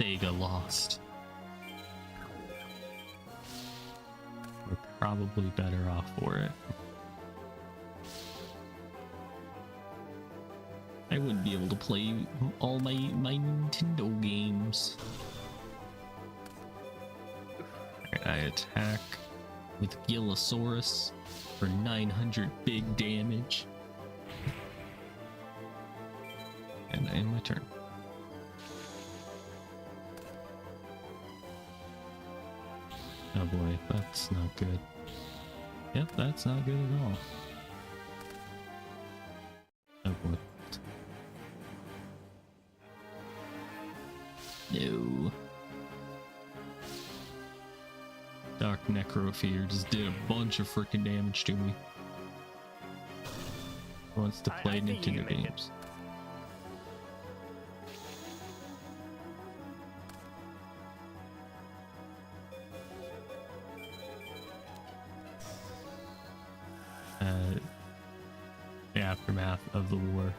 Sega lost. We're probably better off for it. I wouldn't be able to play all my Nintendo games. Alright, I attack with Gillosaurus for 900 big damage. And I end my turn. Oh boy, that's not good. Yep, that's not good at all. Oh boy. No. Dark Necrophier just did a bunch of freaking damage to me. Wants to play Nintendo games. The aftermath of the war.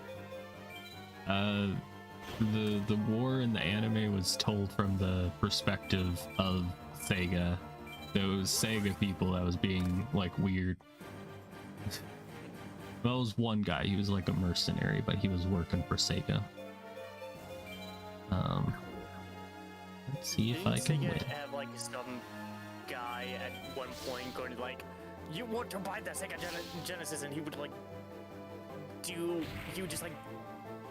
The war in the anime was told from the perspective of Sega. Those Sega people that was being like weird. Well, it was one guy. He was like a mercenary, but he was working for Sega. Let's see if I can win. Have like some guy at one point going like, "You want to buy the Sega Genesis?" and he would like he would just like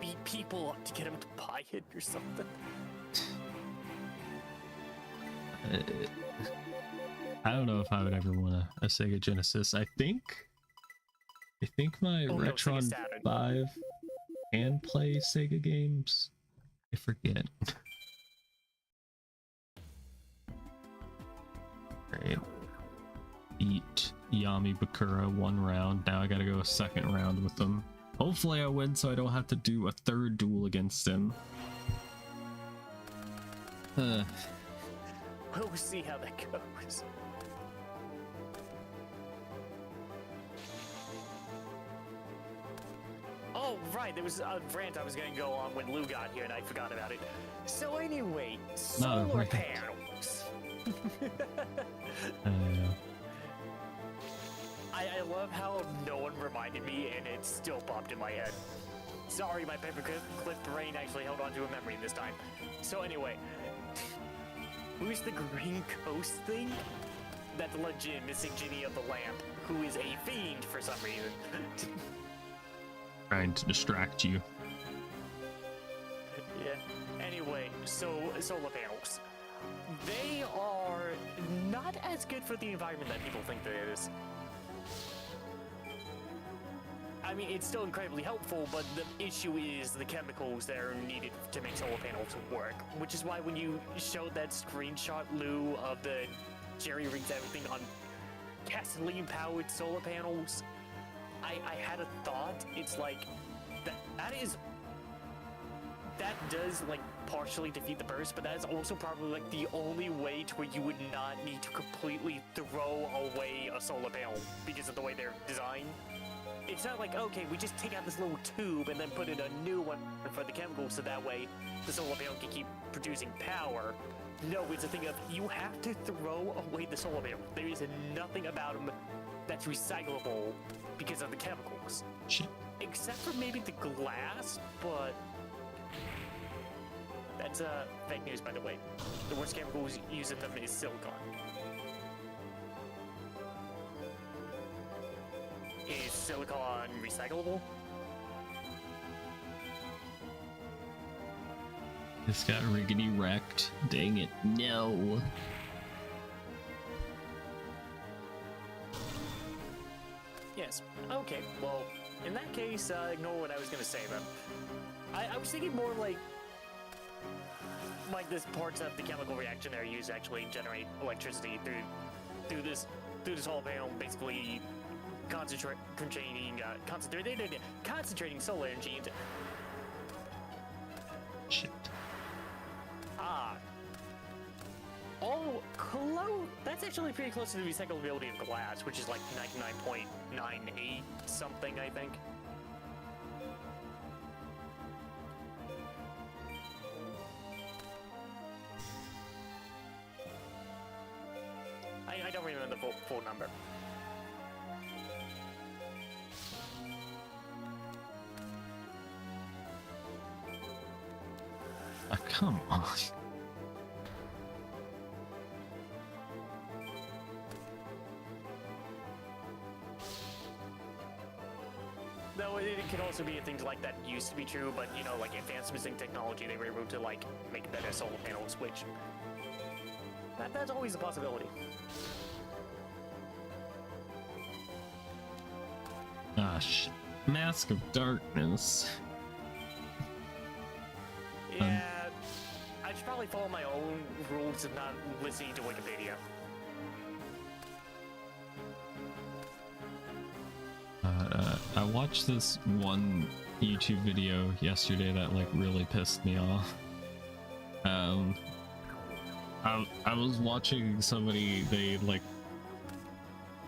beat people up to get him to buy it or something. I don't know if I would ever want a Sega Genesis. I think my Retron 5 can play Sega games. I forget. Alright. Beat Yami Bakura 1 round. Now I gotta go a 2nd round with them. Hopefully I win so I don't have to do a 3rd duel against him. We'll see how that goes. Oh, right, there was a rant I was going to go on when Lou got here and I forgot about it. So anyway, solar panels. I love how no one reminded me and it still popped in my head. Sorry, my paperclip brain actually held on to a memory this time. So anyway, who's the Green Coast thing? That's legit missing Ginny of the Lamp, who is a fiend for some reason. Trying to distract you. Yeah. Anyway, so solar panels. They are not as good for the environment that people think it is. I mean, it's still incredibly helpful, but the issue is the chemicals that are needed to make solar panels work. Which is why when you showed that screenshot, Lou, of the jerry rigs everything on gasoline-powered solar panels, I had a thought. It's like, that does like partially defeat the purpose, but that is also probably like the only way to where you would not need to completely throw away a solar panel because of the way they're designed. It's not like, okay, we just take out this little tube and then put in a new one for the chemicals so that way the solar panel can keep producing power. No, it's a thing of you have to throw away the solar panel. There is nothing about them that's recyclable because of the chemicals. Shit. Except for maybe the glass, but that's fake news, by the way. The worst chemicals used in them is silicon. Is silicon recyclable? This got riggedy wrecked. Dang it. No. Yes. Okay, well, in that case, ignore what I was gonna say then. I was thinking more like this parts of the chemical reaction that are used to actually generate electricity through this whole panel, basically concentrating solar energy into. Shit. Ah. Oh, close. That's actually pretty close to the recyclability of glass, which is like 99.98 something, I think. I don't remember the full number. Come on. No, it could also be things like that used to be true, but you know, like advancements in technology, they were able to like make better solar panels, which that's always a possibility. Gosh, Mask of Darkness. Yeah, I should probably follow my own rules of not listening to Wikipedia. I watched this one YouTube video yesterday that like really pissed me off. I was watching somebody, they like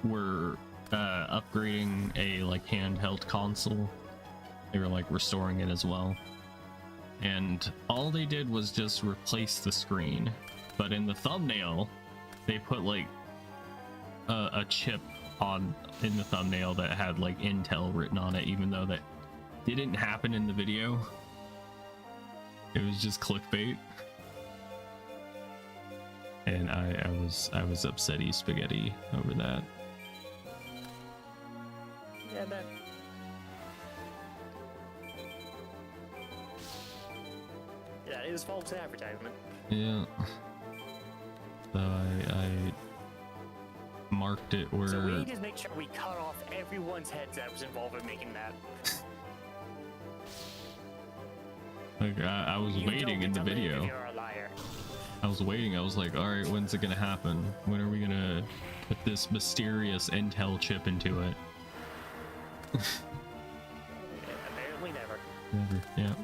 were upgrading a like handheld console. They were like restoring it as well. And all they did was just replace the screen. But in the thumbnail, they put like a chip in the thumbnail that had like Intel written on it, even though that didn't happen in the video. It was just clickbait. And I was upsetty spaghetti over that. Yeah, that. Yeah, it was false advertisement. Yeah. So I marked it where. So we need to make sure we cut off everyone's heads that was involved in making that. Like I was waiting in the video. You're a liar. I was waiting. I was like, all right, when's it gonna happen? When are we gonna put this mysterious Intel chip into it? Apparently never. Never. Yeah.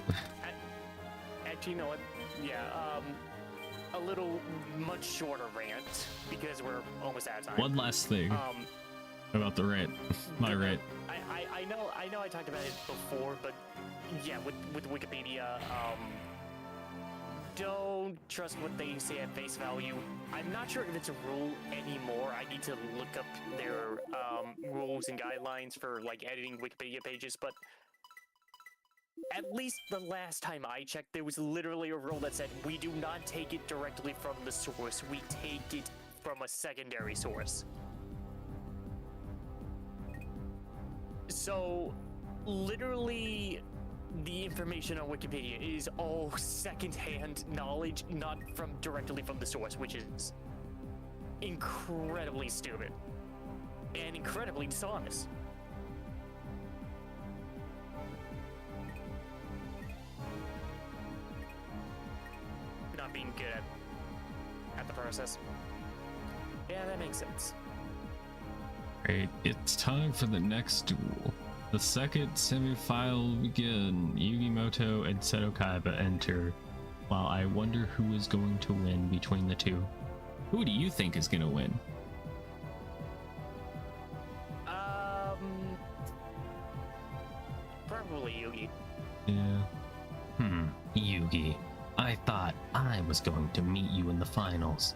Actually, you know what? Yeah, a little much shorter rant because we're almost out of time. One last thing about the rant. My rant. I know I talked about it before, but yeah, with Wikipedia, don't trust what they say at face value. I'm not sure if it's a rule anymore. I need to look up their rules and guidelines for like editing Wikipedia pages, but at least the last time I checked, there was literally a rule that said we do not take it directly from the source, we take it from a secondary source. So, literally, the information on Wikipedia is all secondhand knowledge, not directly from the source, which is incredibly stupid and incredibly dishonest. Not being good at the process. Yeah, that makes sense. Great. It's time for the next duel. The second semi-final will begin. Yugimoto and Seto Kaiba enter, while I wonder who is going to win between the two. Who do you think is going to win? Probably Yugi. Yeah. Yugi. I thought I was going to meet you in the finals.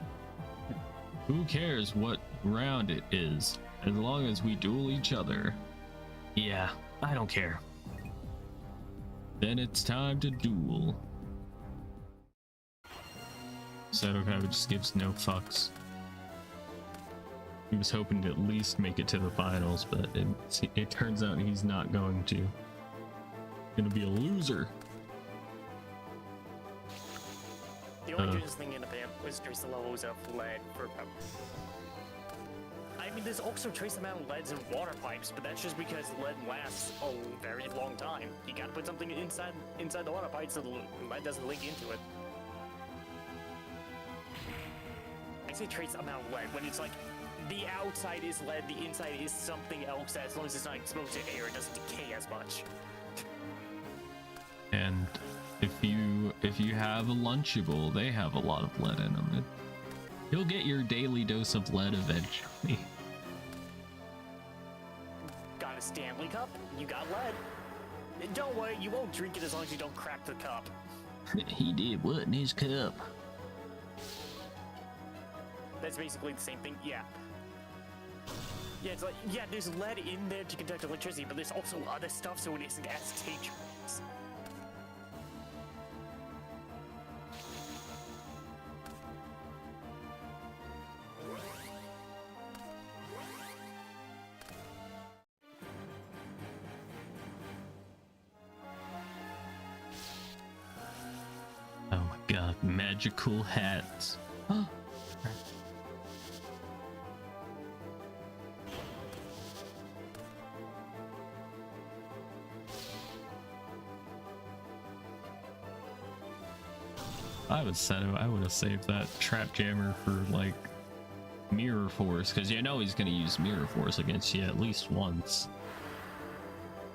Who cares what round it is, as long as we duel each other. Yeah, I don't care. Then it's time to duel. Seto Kaiba just gives no fucks. He was hoping to at least make it to the finals, but it turns out he's not going to. Gonna be a loser. The only dangerous thing in the band was trace the levels of lead for. I mean, there's also trace amount of leads in water pipes, but that's just because lead lasts a very long time. You gotta put something inside the water pipe so the lead doesn't leak into it. I say trace amount of lead when it's like the outside is lead, the inside is something else. As long as it's not exposed to air, it doesn't decay as much. And if you have a Lunchable, they have a lot of lead in them. You'll get your daily dose of lead eventually. Got a Stanley cup? You got lead. And don't worry, you won't drink it as long as you don't crack the cup. He did what in his cup? That's basically the same thing, yeah. Yeah, it's like, yeah, there's lead in there to conduct electricity, but there's also other stuff, so it isn't as dangerous. Oh my god, magical hats. I would have saved that trap jammer for like mirror force, because you know he's gonna use mirror force against you at least once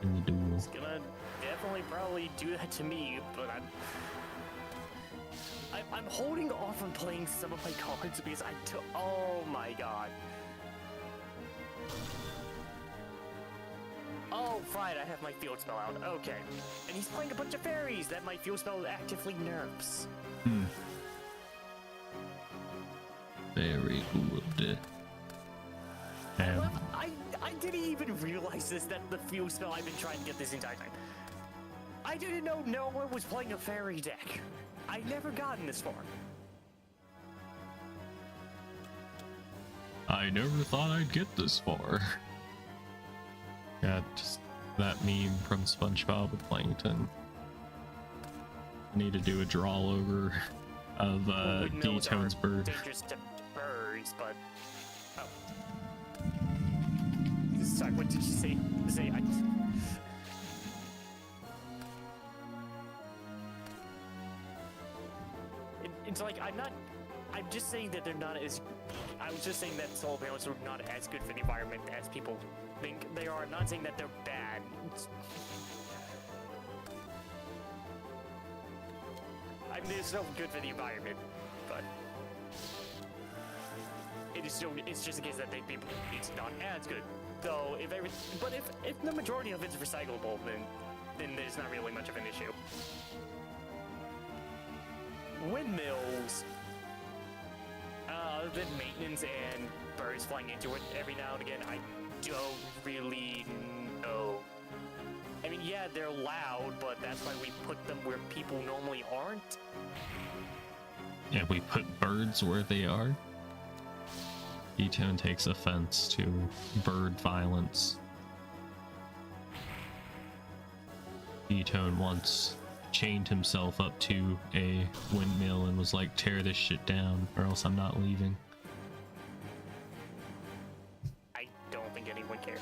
in the duel. He's gonna definitely probably do that to me, but I'm holding off on playing some of my cards because oh my god. Oh, right, I have my field spell out. Okay. And he's playing a bunch of fairies that my field spell actively nerfs. Very good. Well, I didn't even realize this, that the field spell I've been trying to get this entire time. I didn't know no one was playing a fairy deck. I never gotten this far. I never thought I'd get this far. Yeah, just that meme from SpongeBob with Plankton. I need to do a draw over of D-Tone's bird. Dangerous to birds, but sorry, what did you say? It's like I'm just saying that they're not as. I was just saying that solar panels are not as good for the environment as people think they are. I'm not saying that they're bad. I mean, they're still good for the environment, but it's just a case that they people it's not as good. Though if the majority of it's recyclable, then there's not really much of an issue. Windmills, other than maintenance and birds flying into it every now and again, I don't really know. I mean, yeah, they're loud, but that's why we put them where people normally aren't. Yeah, we put birds where they are. D-Tone takes offense to bird violence. D-Tone once chained himself up to a windmill and was like, tear this shit down or else I'm not leaving. I don't think anyone cares.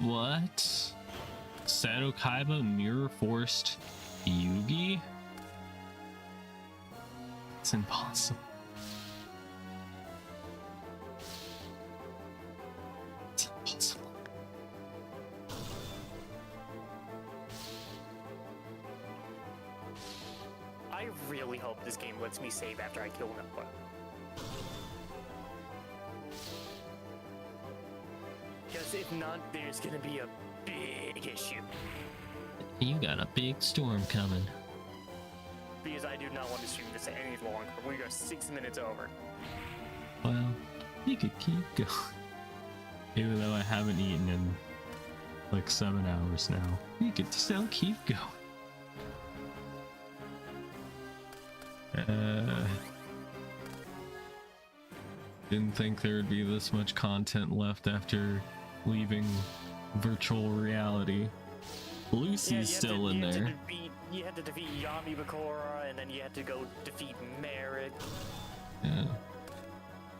What? Sato Kaiba mirror forced Yugi? It's impossible. It's impossible. I really hope this game lets me save after I kill Noah. Because if not, there's gonna be a big issue. You got a big storm coming. Because I do not want to stream this any longer. We are 6 minutes over. Well, you could keep going. Even though I haven't eaten in like 7 hours now, you could still keep going. Didn't think there would be this much content left after leaving virtual reality. Lucy's still in there. You had to defeat Yami Bakura, and then you had to go defeat Merrick. Yeah.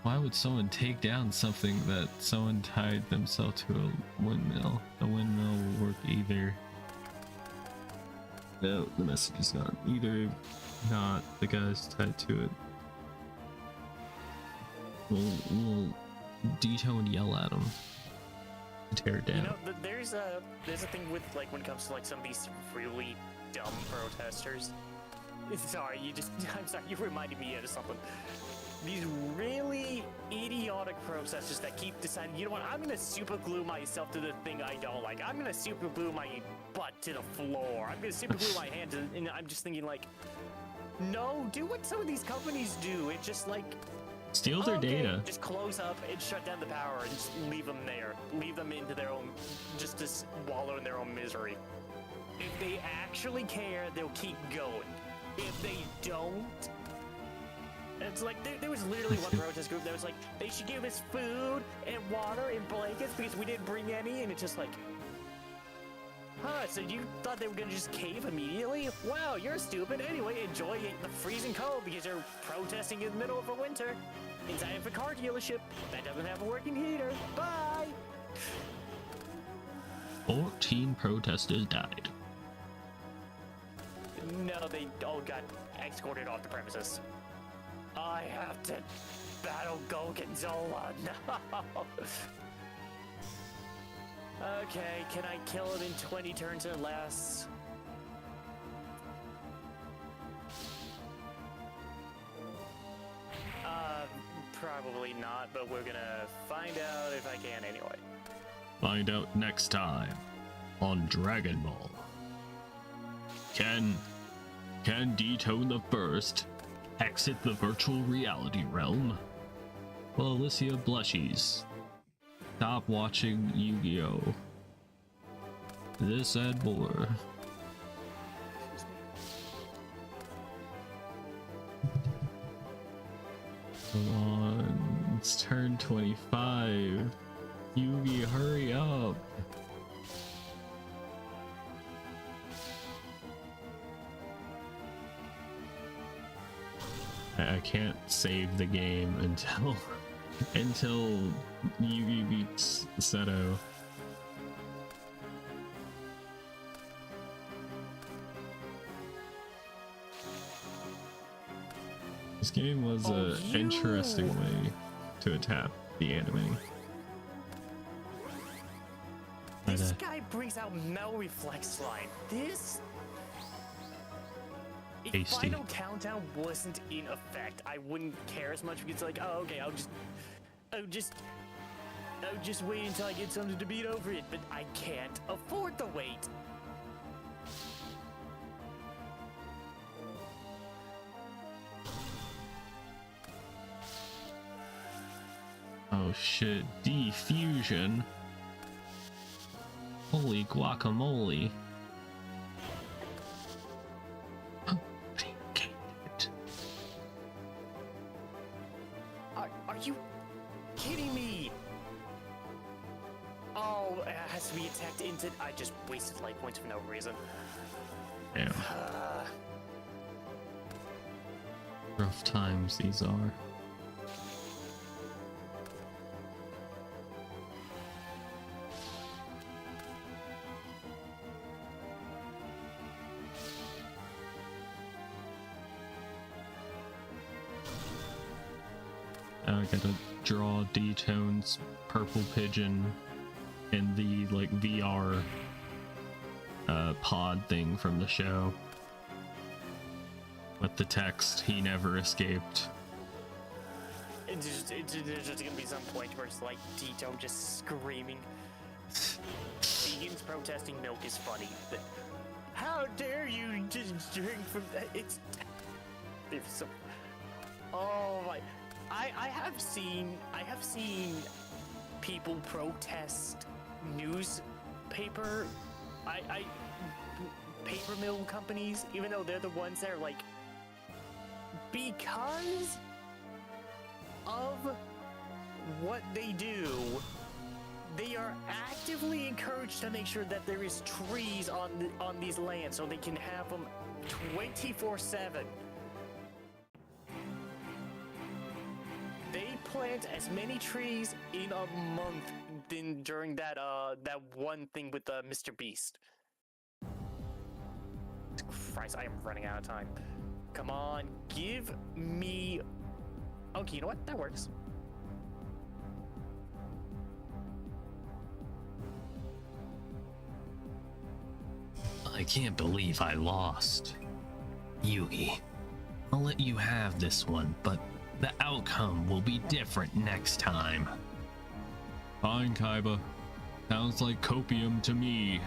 Why would someone take down something that someone tied themselves to a windmill? A windmill will work either No, the message is gone. Either not, the guy's tied to it. We'll Dito and yell at him. Tear it down. You know, there's a thing with, like, when it comes to, like, some of these really dumb protesters. Sorry, I'm sorry, you reminded me of something. These really idiotic protesters that keep deciding, you know what, I'm gonna super glue myself to the thing I don't like. I'm gonna super glue my butt to the floor. I'm gonna super glue my hand to, and I'm just thinking, like, no, do what some of these companies do. It's just like, steal their data. Just close up and shut down the power and just leave them there. Leave them into their own, just to wallow in their own misery. If they actually care, they'll keep going. If they don't, it's like, there was literally one protest group that was like, they should give us food and water and blankets because we didn't bring any, and it's just like, huh, so you thought they were gonna just cave immediately? Wow, you're stupid. Anyway, enjoy the freezing cold because you're protesting in the middle of a winter inside of a car dealership that doesn't have a working heater. Bye! 14 protesters died. No, they all got escorted off the premises. I have to battle Gorgonzola. No! Okay, can I kill it in 20 turns or less? Probably not, but we're gonna find out if I can anyway. Find out next time on Dragon Ball. Can Detone the First exit the virtual reality realm? Well, Alicia blushes. Stop watching Yu-Gi-Oh! This and more. Come on, it's turn 25. Yugi, hurry up. I can't save the game until Yugi beats Seto. This game was an interesting way to attack the anime. This guy brings out Metal Reflex Line. This... If Tasty. Final Countdown wasn't in effect, I wouldn't care as much because, like, oh, okay, I'll just wait until I get something to beat over it, but I can't afford the wait. Oh shit, diffusion. Holy guacamole. Are you kidding me? Oh, it has to be attacked into... I just wasted life points for no reason. Damn. Rough times these are. Now I gotta draw D-Tone's purple pigeon in the, like, VR pod thing from the show. With the text, "He never escaped." There's just gonna be some point where it's like Tito just screaming. Vegans protesting milk is funny. How dare you just drink from that? It's so... Oh my... I have seen people protest newspaper paper mill companies, even though they're the ones that are like, because of what they do, they are actively encouraged to make sure that there is trees on these lands so they can have them 24/7. They plant as many trees in a month than during that one thing with Mr. Beast. Christ, I am running out of time. Come on, give me... Okay, you know what? That works. I can't believe I lost. Yugi, I'll let you have this one, but the outcome will be different next time. Fine, Kaiba. Sounds like copium to me.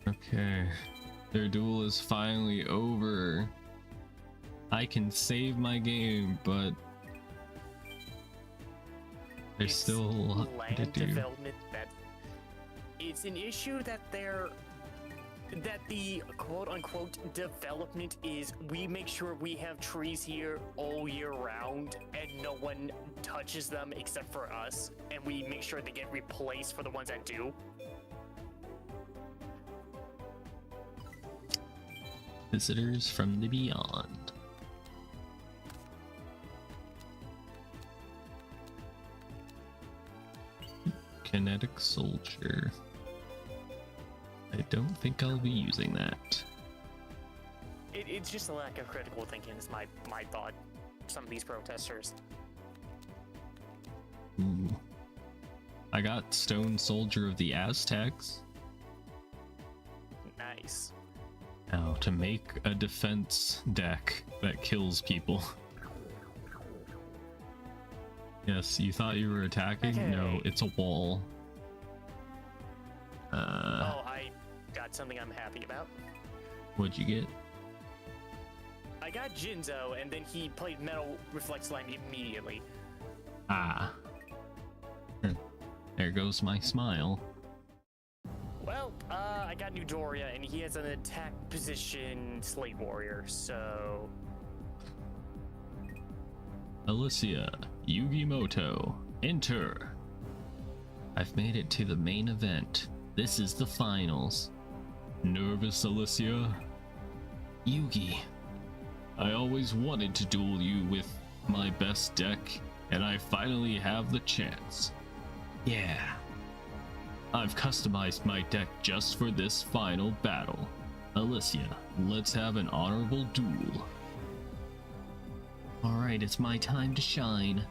Okay. Their duel is finally over. I can save my game, but there's still a lot to land do. development that it's an issue that the quote-unquote development is we make sure we have trees here all year round and no one touches them except for us, and we make sure they get replaced for the ones that do. Visitors from the beyond. Kinetic soldier. I don't think I'll be using that. It's just a lack of critical thinking is my thought. Some of these protesters. Ooh. I got Stone Soldier of the Aztecs. Nice. Now, to make a defense deck that kills people. Yes, you thought you were attacking? Okay. No, it's a wall. Oh, I got something I'm happy about. What'd you get? I got Jinzo, and then he played Metal Reflex Line immediately. Ah. There goes my smile. Well, I got New Doria, and he has an attack position Slate Warrior, so... Alicia, Yugimoto, enter. I've made it to the main event. This is the finals. Nervous, Alicia? Yugi, I always wanted to duel you with my best deck, and I finally have the chance. yeah. I've customized my deck just for this final battle. Alicia, let's have an honorable duel. Alright, it's my time to shine.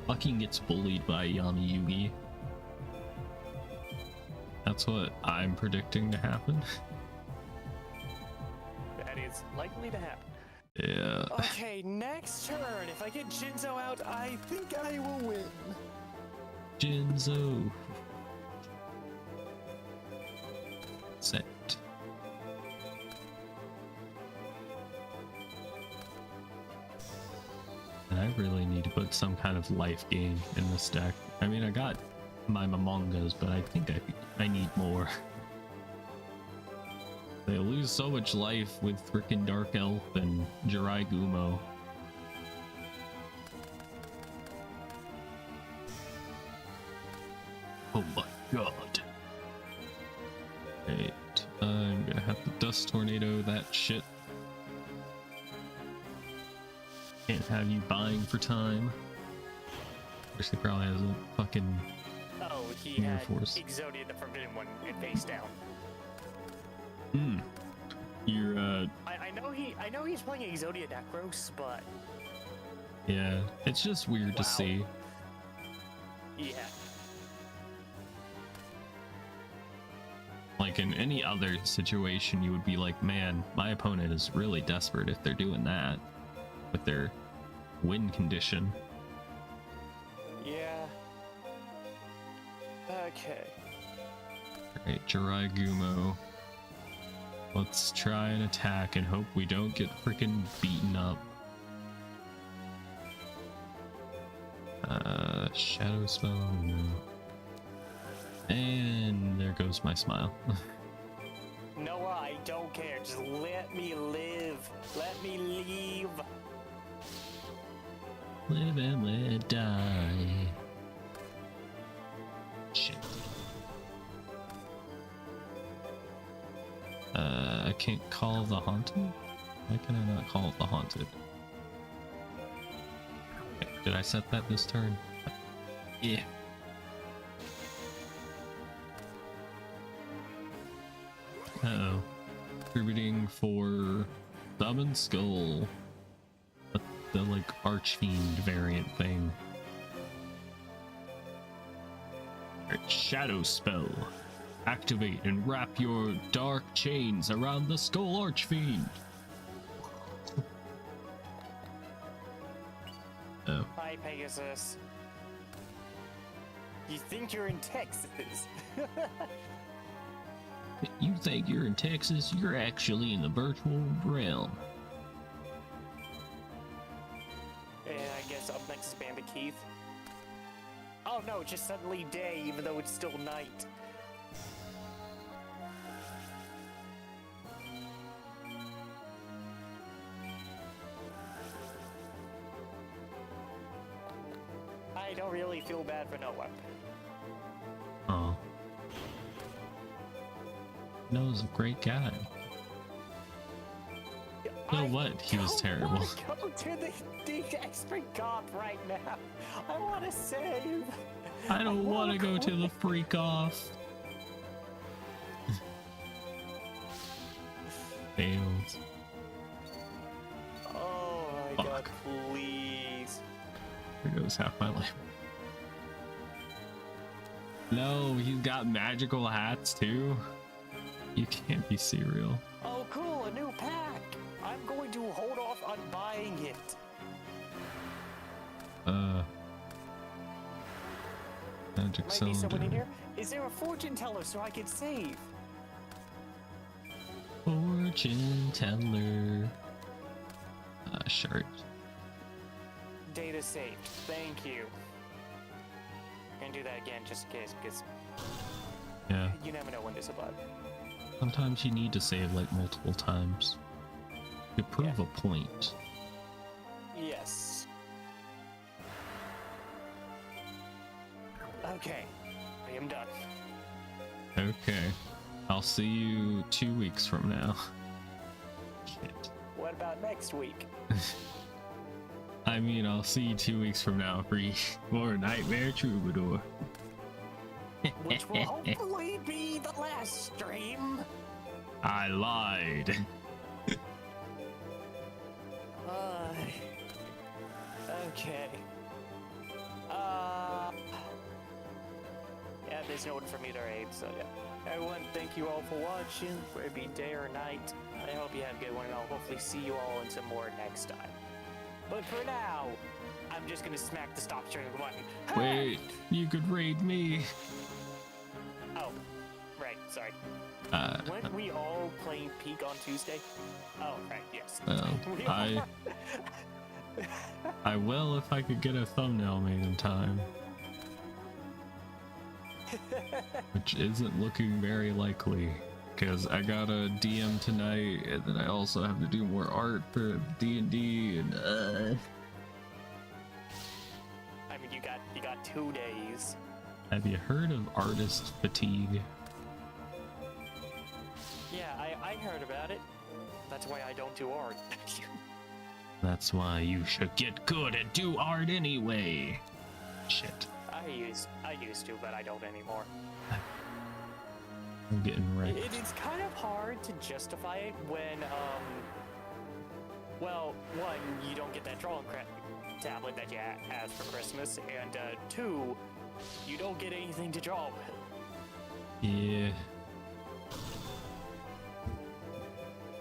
Fucking gets bullied by Yami Yugi. That's what I'm predicting to happen. That is likely to happen. Yeah. Okay, next turn. If I get Jinzo out, I think I will win. Jinzo. Set. And I really need to put some kind of life gain in this deck. I mean, I got my Momongas, but I think I need more. They lose so much life with frickin' Dark Elf and Jirai Gumo. Oh my god. Right, I'm gonna have to Dust Tornado that shit. Can't have you buying for time. Which he probably has a fucking... Oh, he Mirror had Force. Exodia the Forbidden One face down. Hmm. You're, I know he's playing Exodia Necros, but yeah, it's just weird to Wow. see. yeah. Like in any other situation, you would be like, man, my opponent is really desperate if they're doing that with their win condition. Yeah. Okay. Alright, Jirai Gumo. Let's try and attack and hope we don't get freaking beaten up. Shadow Spell, no. And there goes my smile. Noah, I don't care. Just let me live. Let me leave. Live and let die. Shit. I can't call the Haunted? Why can I not call the Haunted? Okay, did I set that this turn? Yeah. contributing for Summon Skull. The like Archfiend variant thing. Shadow spell. Activate and wrap your dark chains around the Skull Archfiend. Oh. Hi, Pegasus. You think you're in Texas? You think you're in Texas? You're actually in the virtual realm. And I guess up next is Bandit Keith. Oh no, it's just suddenly day, even though it's still night. I don't really feel bad for Noah. Oh. Noah's a great guy. So what? He was terrible. I go to the expert cop right now. I want to save. I don't want to go to the freak off. Fails. Oh my god, Fuck. please. There goes half my life. No, he's got magical hats too. You can't be serial. Oh cool, a new pack. I'm going to hold off on buying it. Magic Might be someone in cylinder. here. Is there a fortune teller so I can save? Fortune teller. Shirt. Data saved. Thank you. Gonna do that again just in case, because Yeah. you never know when this will bug. Sometimes you need to save like multiple times to prove a point. Yes. Okay, I am done. Okay. I'll see you 2 weeks from now. Shit. What about next week? I mean, I'll see you 2 weeks from now for more Nightmare Troubadour. Which will hopefully be the last stream. I lied. Okay. Yeah, there's no one for me to raid, so yeah. Everyone, thank you all for watching, whether it be day or night. I hope you have a good one, and I'll hopefully see you all in some more next time. But for now, I'm just gonna smack the stop streaming button. Wait, you could raid me. Oh, right, sorry. Uh, Weren't we all playing Peak on Tuesday? Oh, right, yes. well, We I will if I could get a thumbnail made in time. Which isn't looking very likely, because I got a DM tonight, and then I also have to do more art for D&D, and I mean, you got 2 days. have you heard of artist fatigue? Yeah, I heard about it. That's why I don't do art. That's why you should get good and do art anyway. Shit, I used to, but I don't anymore. I'm getting wrecked. It's kind of hard to justify it when, well, one, you don't get that drawing tablet that you asked for Christmas, and 2, you don't get anything to draw with. Yeah.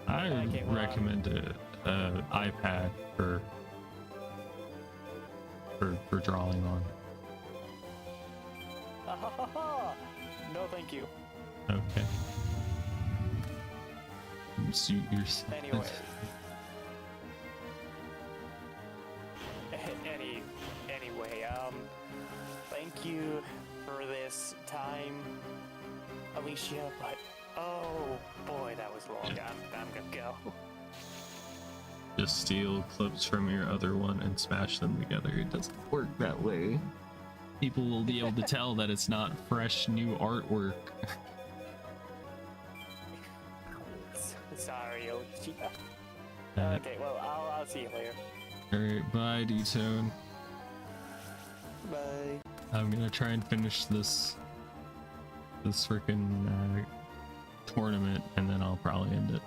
I Okay, well, recommend an iPad for drawing on. No, thank you. Okay. Suit yourself. Anyway. Anyway, thank you for this time, Alicia, but oh boy, that was long. I'm gonna go. Just steal clips from your other one and smash them together. It doesn't work that way. People will be able to tell that it's not fresh new artwork. Sorry, Alicia. Uh, Okay, well, I'll see you later. Alright, bye, D-Tone. Bye. I'm gonna try and finish this freaking tournament, and then I'll probably end it.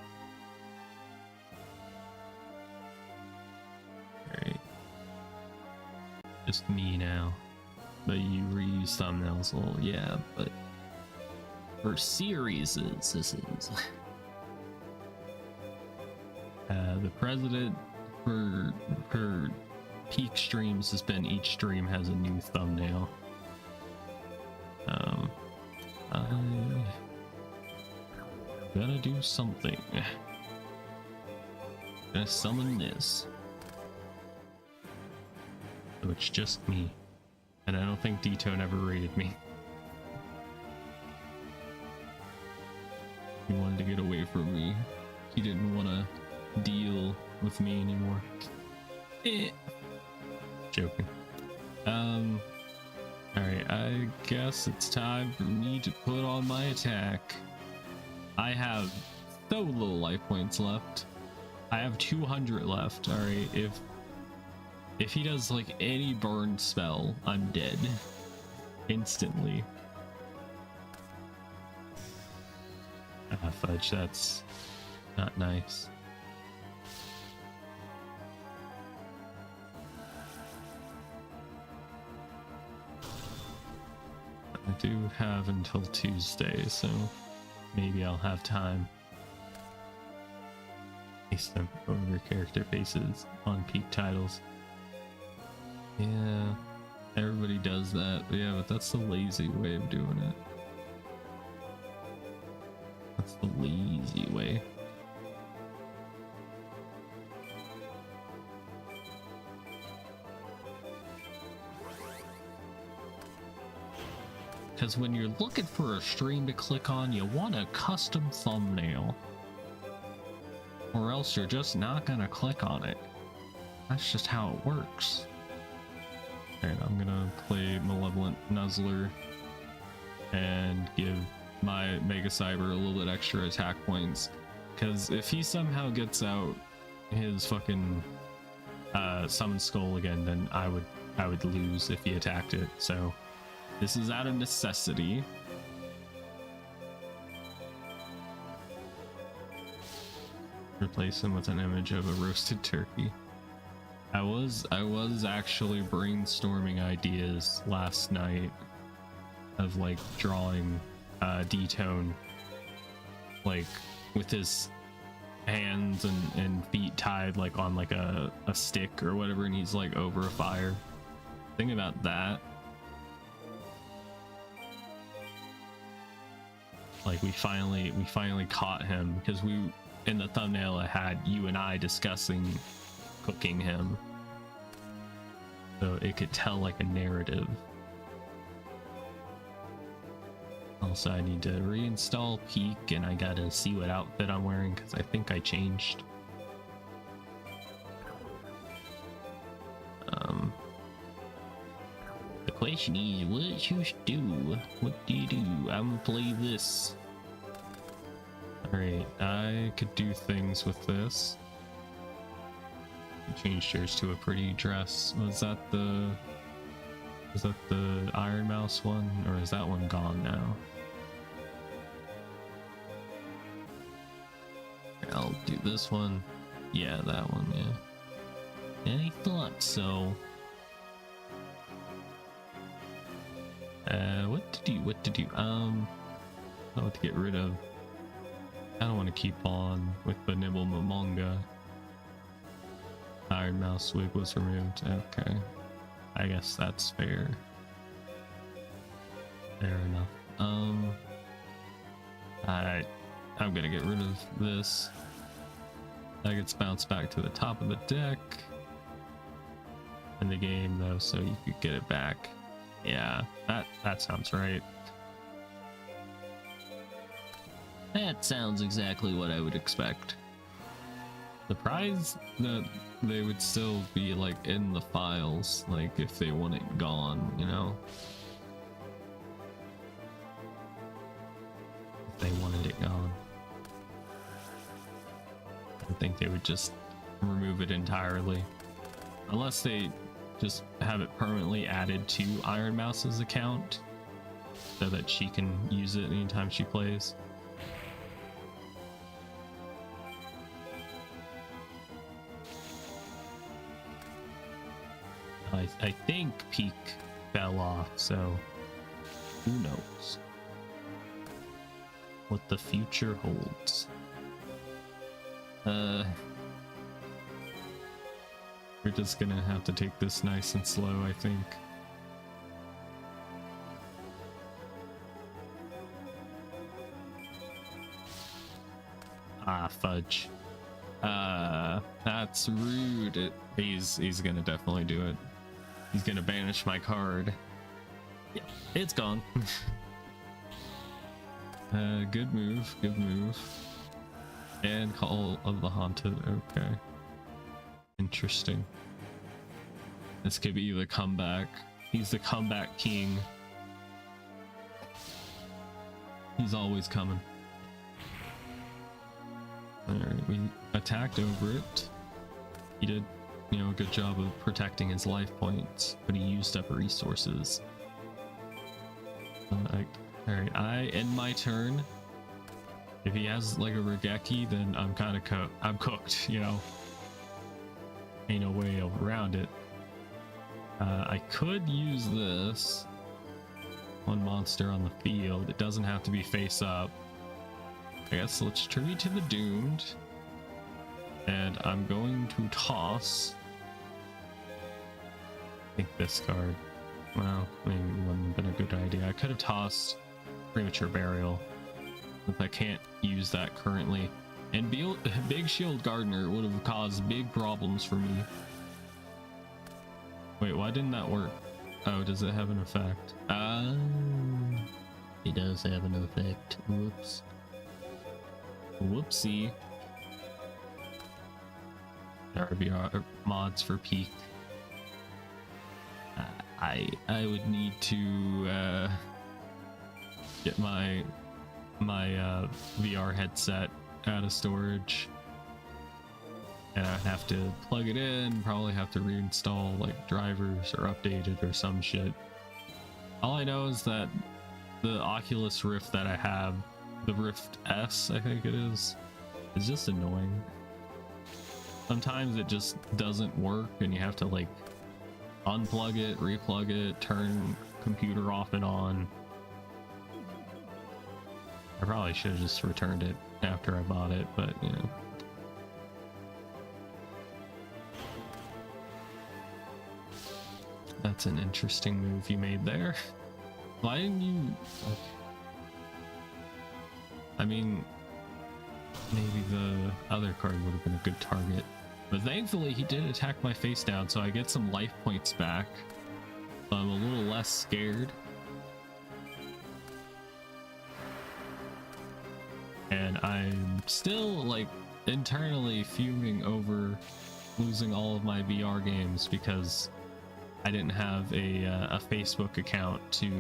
just me now. But you reuse thumbnails, well, yeah, but for series, this is. The president for peak streams has been each stream has a new thumbnail. I'm gonna do something. Gonna summon this. So it's just me. And I don't think D-Tone ever rated me. He wanted to get away from me. He didn't want to deal with me anymore. Joking. Alright, I guess it's time for me to put on my attack. I have so little life points left. I have 200 left. Alright, if he does like any burn spell, I'm dead. Instantly. Ah, fudge, that's not nice. I do have until Tuesday, so maybe I'll have time. Paste them over character faces on peak titles. Yeah, everybody does that. Yeah, but that's the lazy way of doing it. That's the lazy way. Because when you're looking for a stream to click on, you want a custom thumbnail. Or else you're just not gonna click on it. That's just how it works. Alright, I'm gonna play Malevolent Nuzzler and give my Mega Cyber a little bit extra attack points. Because if he somehow gets out his fucking Summon Skull again, then I would lose if he attacked it. So this is out of necessity. Replace him with an image of a roasted turkey. I was actually brainstorming ideas last night of like drawing D-Tone like with his hands and feet tied like on like a stick or whatever, and he's like over a fire. Think about that. Like we finally caught him, because we in the thumbnail I had you and I discussing cooking him, so it could tell like a narrative. Also, I need to reinstall Peak, and I gotta see what outfit I'm wearing because I think I changed. The question is, what you should do? What do you do? I'm gonna play this. Alright, I could do things with this. Changed yours to a pretty dress. Was that the Iron Mouse one, or is that one gone now? I'll do this one. Yeah, that one, yeah. I thought so. What to do? What to get rid of? I don't want to keep on with the Nibble Momonga. Iron Mouse wig was removed. Okay. I guess that's fair. Fair enough. I'm gonna get rid of this. That gets bounced back to the top of the deck in the game though, so you could get it back. Yeah, that sounds right. That sounds exactly what I would expect. Surprised that they would still be like in the files, like if they want it gone, you know? If they wanted it gone. I think they would just remove it entirely. Unless they just have it permanently added to Iron Mouse's account so that she can use it anytime she plays. I I think Peak fell off, so who knows what the future holds. We're just gonna have to take this nice and slow, I think. Ah, fudge. That's rude. He's gonna definitely do it. He's gonna banish my card. Yeah, it's gone. Good move, good move. And Call of the Haunted, okay. Interesting. This could be the comeback. He's the comeback king. He's always coming. Alright, we attacked over it. He did, you know, a good job of protecting his life points, but he used up resources. Alright, I end my turn. If he has like a Regeki, then I'm kind of I'm cooked, you know. Ain't no way around it. I could use this. One monster on the field. It doesn't have to be face up. I guess let's tribute to the doomed. And I'm going to toss. I think this card. Well, maybe it wouldn't have been a good idea. I could have tossed Premature Burial. If I can't use that currently. And Big Shield Gardener would have caused big problems for me. Wait, why didn't that work? Oh, does it have an effect? It does have an effect. Whoops. Whoopsie. RBR mods for Peak. I would need to get my VR headset out of storage, and I'd have to plug it in, probably have to reinstall like drivers or update it or some shit. All I know is that the Oculus Rift that I have, the Rift S I think it is just annoying. Sometimes it just doesn't work and you have to like unplug it, replug it, turn computer off and on. I probably should have just returned it after I bought it, but you know. That's an interesting move you made there. Why didn't you... Okay. I mean, maybe the other card would have been a good target. But thankfully he did attack my face down, so I get some life points back. So I'm a little less scared. And I'm still like internally fuming over losing all of my VR games because I didn't have a Facebook account to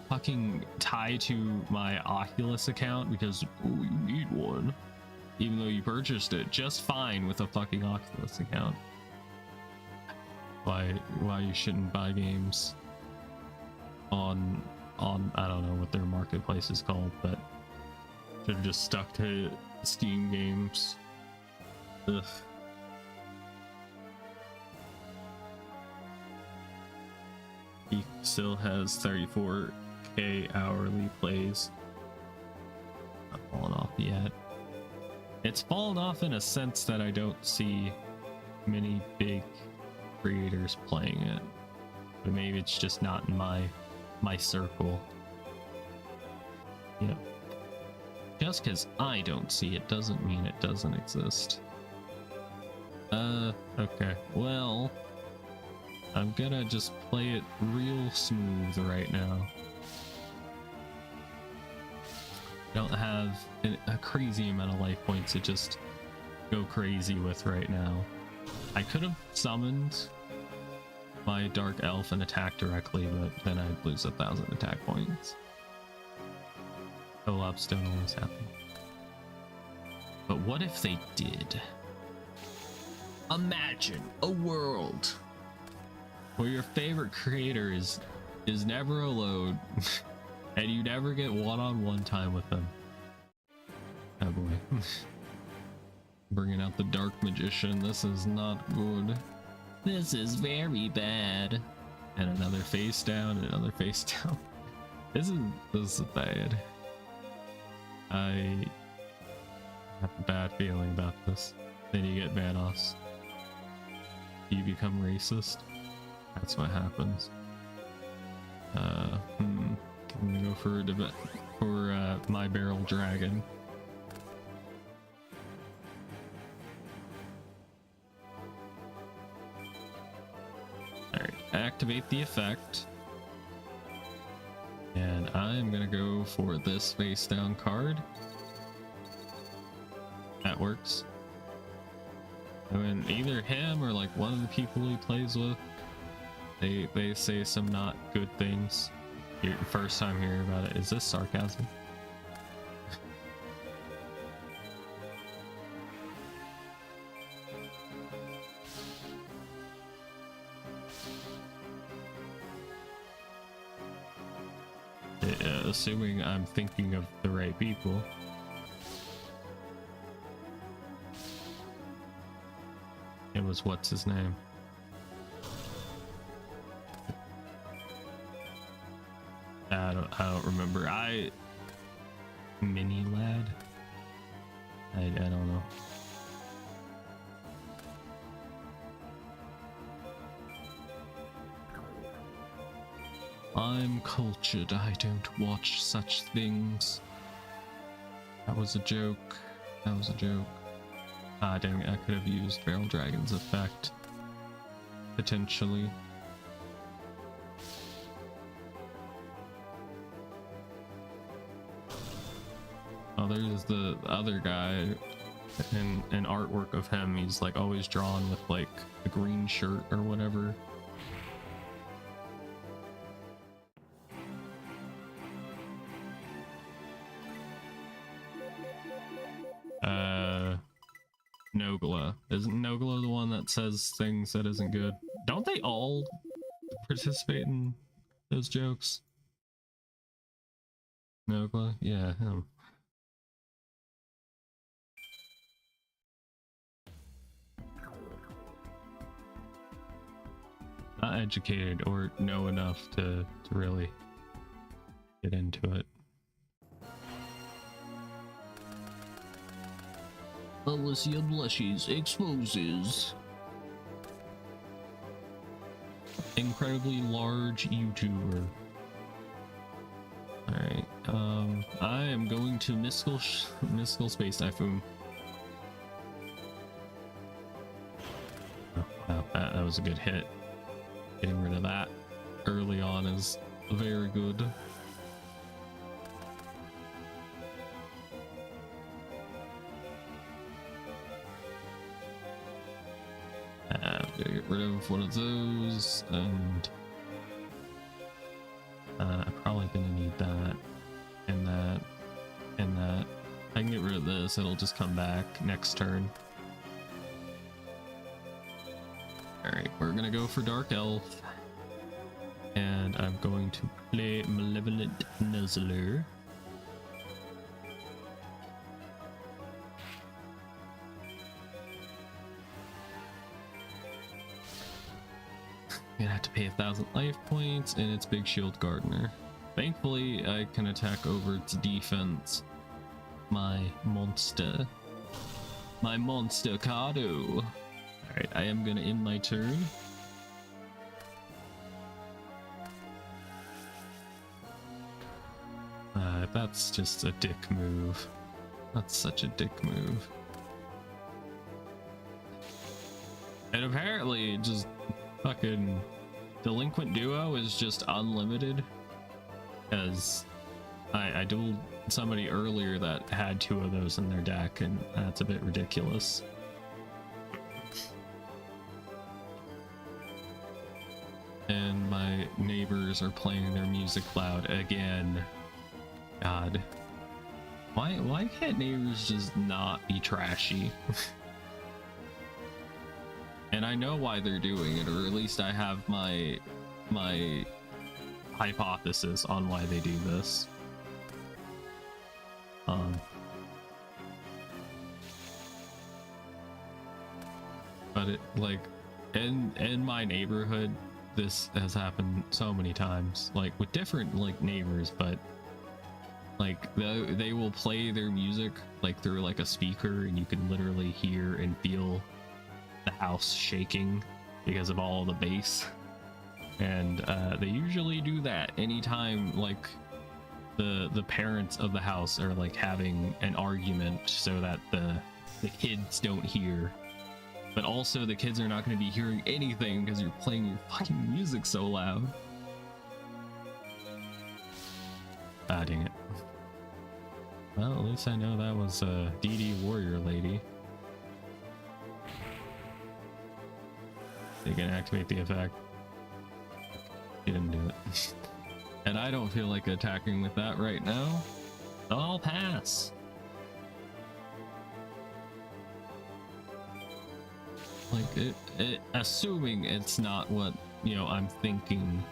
fucking tie to my Oculus account, because you need one, even though you purchased it just fine with a fucking Oculus account. Why you shouldn't buy games on I don't know what their marketplace is called, but should have just stuck to Steam games. Ugh. He still has 34k hourly plays. Not fallen off yet. It's fallen off in a sense that I don't see many big creators playing it, but maybe it's just not in my circle. Yep. Just because I don't see it doesn't mean it doesn't exist. Okay, well, I'm gonna just play it real smooth right now. I don't have a crazy amount of life points to just go crazy with right now. I could have summoned my Dark Elf and attack directly, but then I'd lose 1,000 attack points. Collapse don't always happen. But what if they did? Imagine a world where your favorite creator is never alone and you never get one-on-one time with them. Oh boy. Bringing out the dark magician. This is not good. This is very bad. And another face down, and another face down. This is bad. I have a bad feeling about this. Then you get Vanoss. You become racist. That's what happens. I'm gonna go for my barrel dragon. Alright, activate the effect. And I'm gonna go for this face down card. That works. And either him or like one of the people he plays with, they say some not good things. Your first time hearing about it. Is this sarcasm? Assuming I'm thinking of the right people. It was what's his name? I don't remember. Mini lad. I don't know. I'm cultured. I don't watch such things. That was a joke. That was a joke. Ah, dang it. I could have used Barrel Dragon's effect. Potentially. Oh, there's the other guy in an artwork of him. He's like always drawn with like a green shirt or whatever. Nogla. Isn't Nogla the one that says things that isn't good? Don't they all participate in those jokes? Nogla? Yeah, him. Not educated or know enough to really get into it. Alicia Blushes exposes incredibly large YouTuber. Alright, I am going to Mystical Space Typhoon. Oh, wow, that was a good hit. Getting rid of that early on is very good. Get rid of one of those, and I'm probably gonna need that, and that, and that. I can get rid of this, it'll just come back next turn. Alright, we're gonna go for Dark Elf, and I'm going to play Malevolent Nuzzler. Gonna have to pay 1,000 life points, and it's Big Shield Gardener. Thankfully, I can attack over its defense. My monster Cardo. Alright, I am gonna end my turn. That's just a dick move. That's such a dick move. And apparently, just fucking Delinquent Duo is just unlimited, because I dueled somebody earlier that had 2 of those in their deck, and that's a bit ridiculous. And my neighbors are playing their music loud again. God. Why can't neighbors just not be trashy? And I know why they're doing it, or at least I have my hypothesis on why they do this. But it, like, in my neighborhood, this has happened so many times, like with different like neighbors, but like they will play their music like through like a speaker, and you can literally hear and feel the house shaking because of all the bass. And they usually do that anytime like the parents of the house are like having an argument, so that the kids don't hear. But also the kids are not going to be hearing anything because you're playing your fucking music so loud. Ah, dang it. Well, at least I know that was a DD warrior lady. You can activate the effect. You didn't do it. And I don't feel like attacking with that right now. So I'll pass. Like, assuming it's not what, you know, I'm thinking,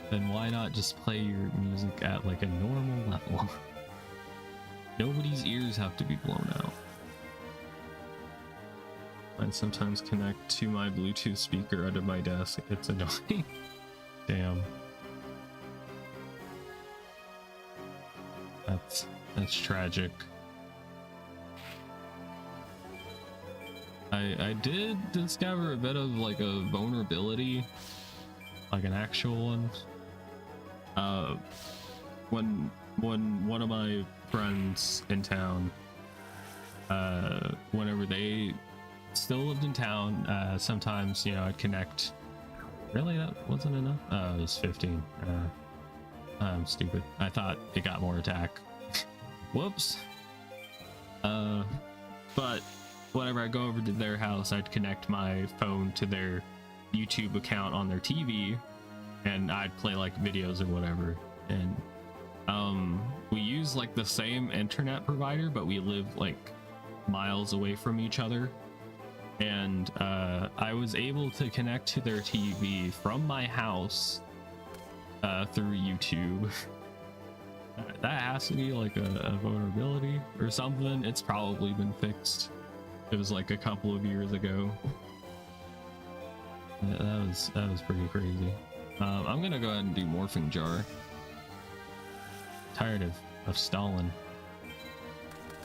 then why not just play your music at like a normal level? Nobody's ears have to be blown out. I sometimes connect to my Bluetooth speaker under my desk. It's annoying. Damn. That's tragic. I did discover a bit of like a vulnerability, like an actual one. When one of my friends in town, whenever they still lived in town, sometimes, you know, I'd connect. Really, that wasn't enough? It was 15. I'm stupid. I thought it got more attack. Whoops. But whenever I go over to their house, I'd connect my phone to their YouTube account on their TV, and I'd play like videos or whatever. And we use like the same internet provider, but we live like miles away from each other. And I was able to connect to their TV from my house through YouTube. That has to be like a vulnerability or something. It's probably been fixed. It was like a couple of years ago. That was pretty crazy. I'm gonna go ahead and do morphing jar. Tired of stalling,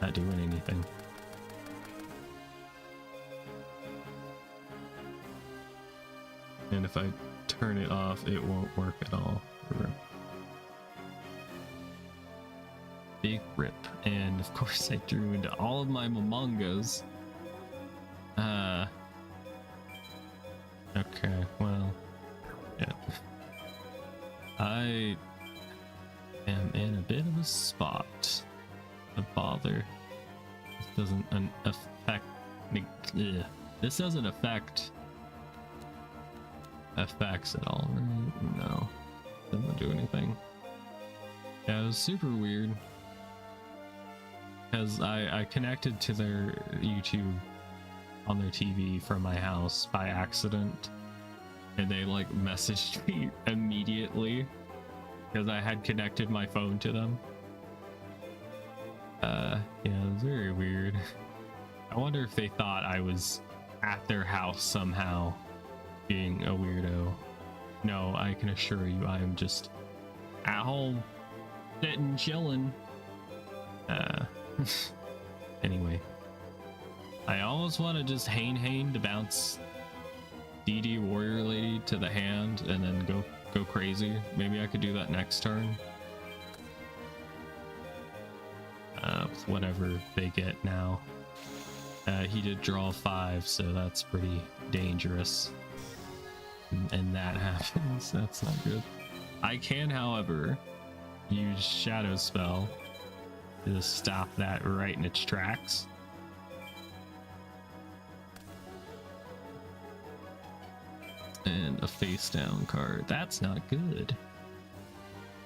not doing anything. And if I turn it off, it won't work at all. Big rip. And of course I drew into all of my Momongas. Okay, well, yeah. I am in a bit of a spot. A bother. This doesn't affect me. This doesn't affect effects at all, right? No, doesn't do anything. Yeah, it was super weird because I connected to their YouTube on their TV from my house by accident, and they like messaged me immediately because I had connected my phone to them. Yeah, it was very weird. I wonder if they thought I was at their house somehow, being a weirdo. No, I can assure you I am just at home, sitting, chilling. Anyway, I almost want to just Hane to bounce DD warrior lady to the hand and then go crazy. Maybe I could do that next turn. With whatever they get now. He did draw 5, so that's pretty dangerous. And that happens. That's not good. I can, however, use Shadow Spell to stop that right in its tracks. And a face down card. That's not good.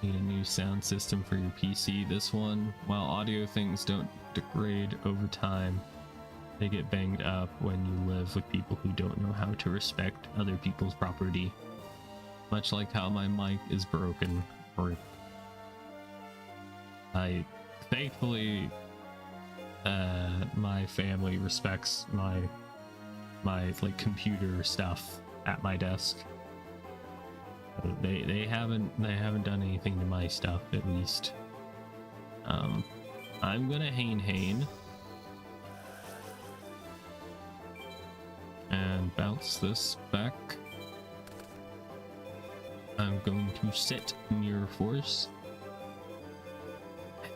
Need a new sound system for your PC. This one, while audio things don't degrade over time, they get banged up when you live with people who don't know how to respect other people's property. Much like how my mic is broken. Or thankfully, my family respects my like computer stuff at my desk. They haven't done anything to my stuff, at least. I'm gonna Hane and bounce this back. I'm going to set Mirror Force.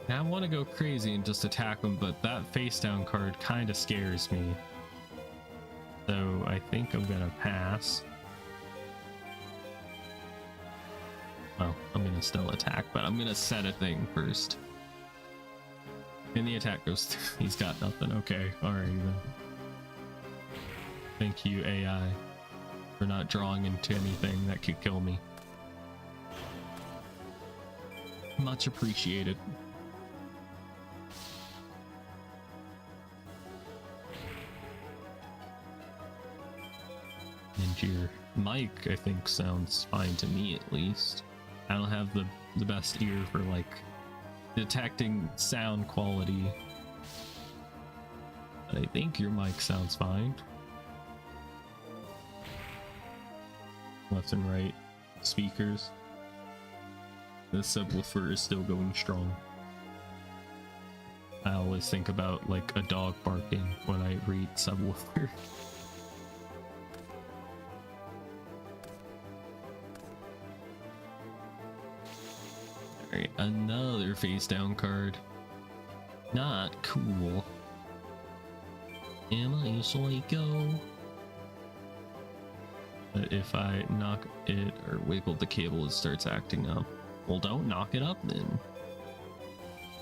Now I want to go crazy and just attack him, but that face down card kind of scares me. So I think I'm gonna pass. Well, I'm gonna still attack, but I'm gonna set a thing first. And the attack goes through. He's got nothing. Okay, alright then. Thank you, AI, for not drawing into anything that could kill me. Much appreciated. And your mic, I think, sounds fine to me, at least. I don't have the best ear for, like, detecting sound quality. But I think your mic sounds fine. Left and right speakers. The subwoofer is still going strong. I always think about, like, a dog barking when I read subwoofer. Alright, another face down card. Not cool. Am I psycho? But if I knock it or wiggle the cable, it starts acting up. Well, don't knock it up then.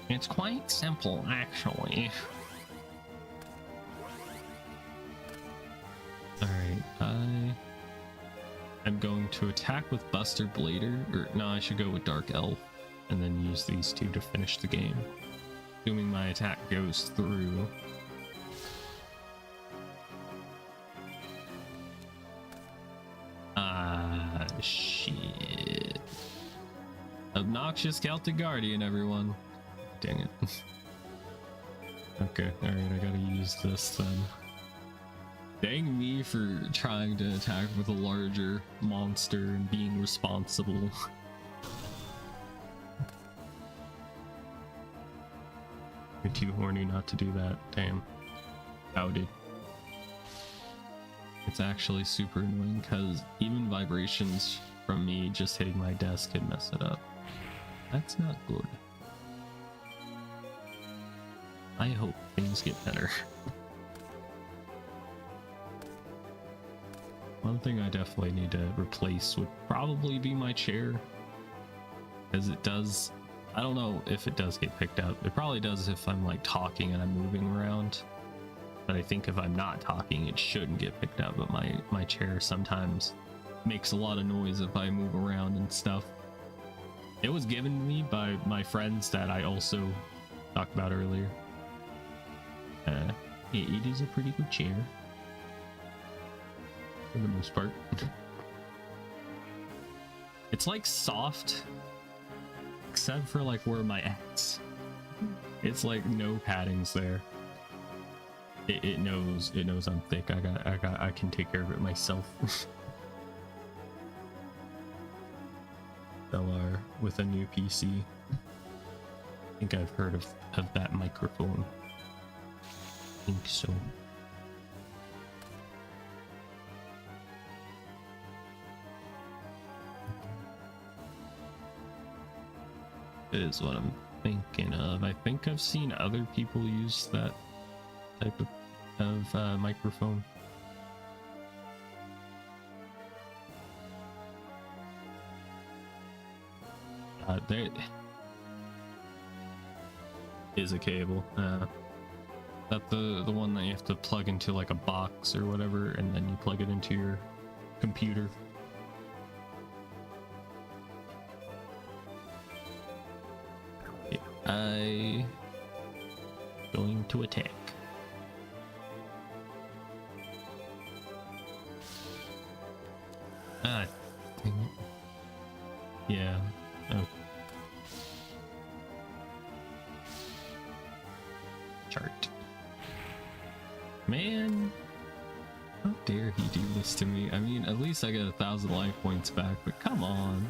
It's quite simple, actually. Alright, I'm going to attack with Buster Blader, or no, I should go with Dark Elf, and then use these two to finish the game. Assuming my attack goes through. Shit. Obnoxious Celtic Guardian, everyone. Dang it. Okay, alright, I gotta use this then. Dang me for trying to attack with a larger monster and being responsible. You're too horny not to do that. Damn. Outed. It's actually super annoying because even vibrations from me just hitting my desk could mess it up. That's not good. I hope things get better. One thing I definitely need to replace would probably be my chair. Because it does... I don't know if it does get picked up. It probably does if I'm like talking and I'm moving around. But I think if I'm not talking, it shouldn't get picked up. But my chair sometimes makes a lot of noise if I move around and stuff. It was given to me by my friends that I also talked about earlier. It is a pretty good chair. For the most part. It's like soft. Except for like where my axe. It's like no paddings there. It knows I'm thick. I can take care of it myself. Stellar with a new PC. I think I've heard of that microphone. I think so. Is what I'm thinking of. I think I've seen other people use that type of microphone. There is a cable. That the one that you have to plug into like a box or whatever, and then you plug it into your computer. I going to attack. Ah, dang it. Yeah. Oh. Chart. Man. Oh. dare he do this to me? I mean, at least I get 1,000 life points back, but come on.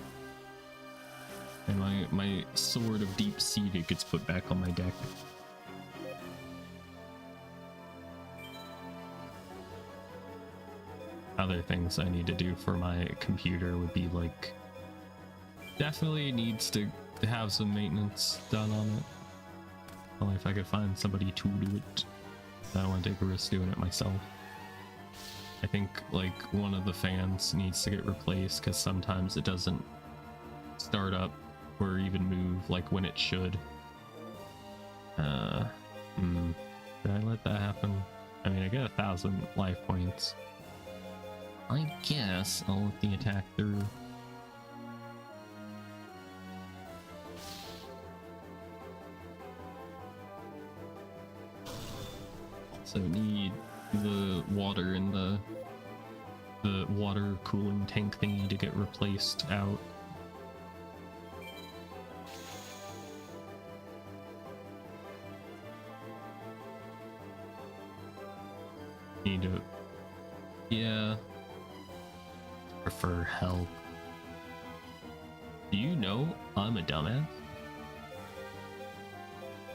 And my Sword of Deep-Seated gets put back on my deck. Other things I need to do for my computer would be like, definitely needs to have some maintenance done on it. Only if I could find somebody to do it. I don't want to take a risk doing it myself. I think like one of the fans needs to get replaced because sometimes it doesn't start up or even move like when it should. Did I let that happen? I mean, I get 1,000 life points. I guess I'll let the attack through. So need the water in the water cooling tank thingy to get replaced out. Need to, yeah. Prefer help. Do you know I'm a dumbass?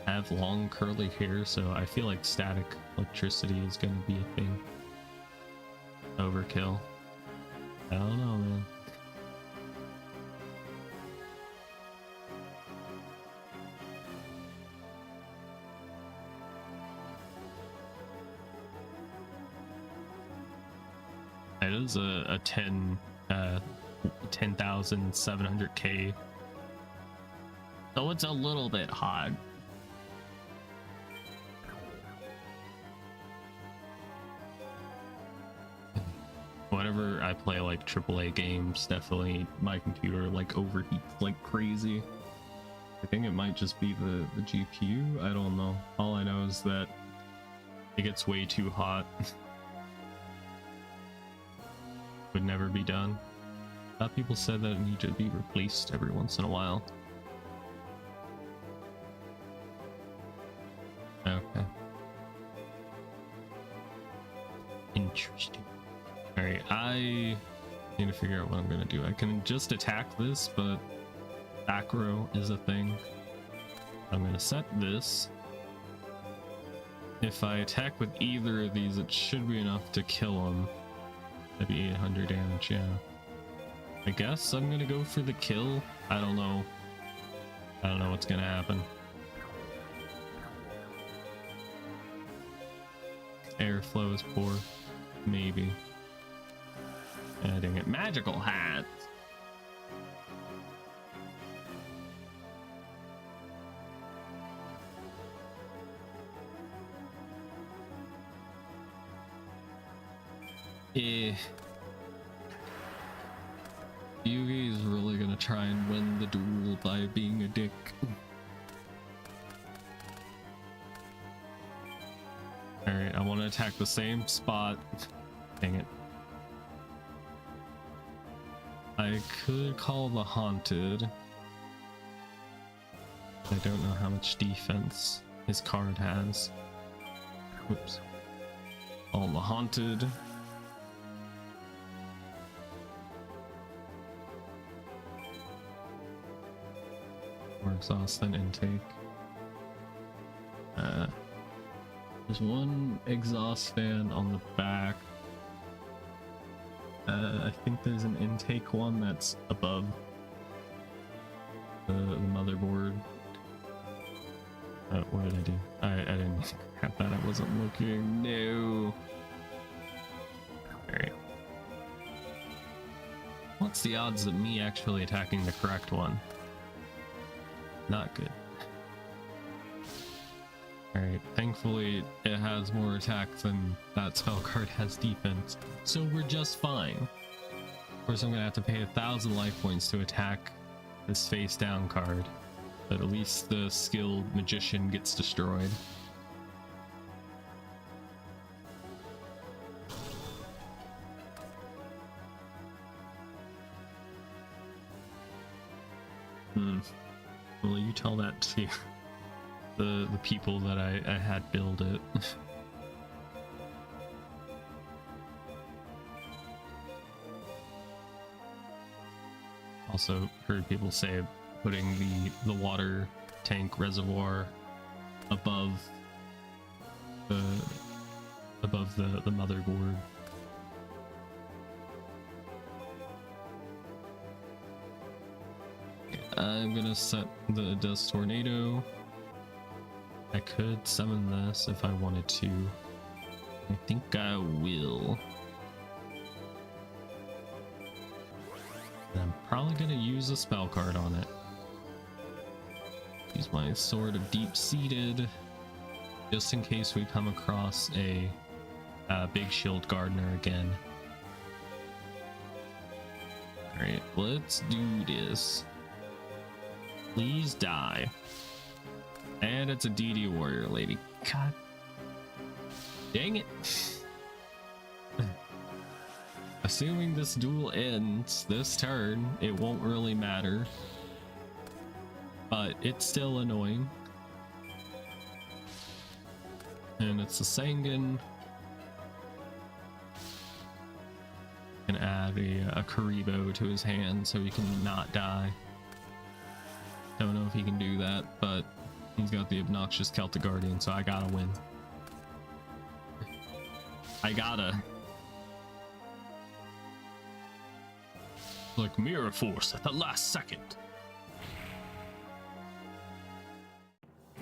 I have long curly hair, so I feel like static electricity is gonna be a thing. Overkill. I don't know, man. It is a 10,700k. So it's a little bit hot. Whenever I play like AAA games, definitely my computer like overheats like crazy. I think it might just be the GPU. I don't know. All I know is that it gets way too hot. Would never be done. I thought people said that it needed to be replaced every once in a while. Okay. Interesting. Alright, I need to figure out what I'm gonna do. I can just attack this, but back row is a thing. I'm gonna set this. If I attack with either of these, it should be enough to kill him. That'd be 800 damage, yeah. I guess I'm gonna go for the kill. I don't know. I don't know what's gonna happen. Airflow is poor. Maybe. Dang it. Magical hat! Yugi is really gonna try and win the duel by being a dick. Alright, I want to attack the same spot. Dang it. I could call the Haunted. I don't know how much defense his card has. Whoops. Call the Haunted. More exhaust than intake. There's one exhaust fan on the back. I think there's an intake one that's above the motherboard. What did I do? I didn't have that. I wasn't looking. No. Alright. What's the odds of me actually attacking the correct one? Not good. Alright, thankfully it has more attack than that spell card has defense, so we're just fine. Of course I'm gonna have to pay 1,000 life points to attack this face down card, but at least the skilled magician gets destroyed. Well, you tell that to the people that I had build it. Also heard people say putting the water tank reservoir above the motherboard. I'm gonna set the Dust Tornado. I could summon this if I wanted to. I think I will. And I'm probably gonna use a spell card on it. Use my Sword of Deep-Seated, just in case we come across a big shield gardener again. Alright, let's do this. Please die. And it's a DD warrior lady. God dang it. Assuming this duel ends this turn, it won't really matter. But it's still annoying. And it's a Sangan. Can add a Karibo to his hand so he can not die. Don't know if he can do that, but he's got the obnoxious Celtic Guardian, so I gotta win. I gotta. Like Mirror Force at the last second.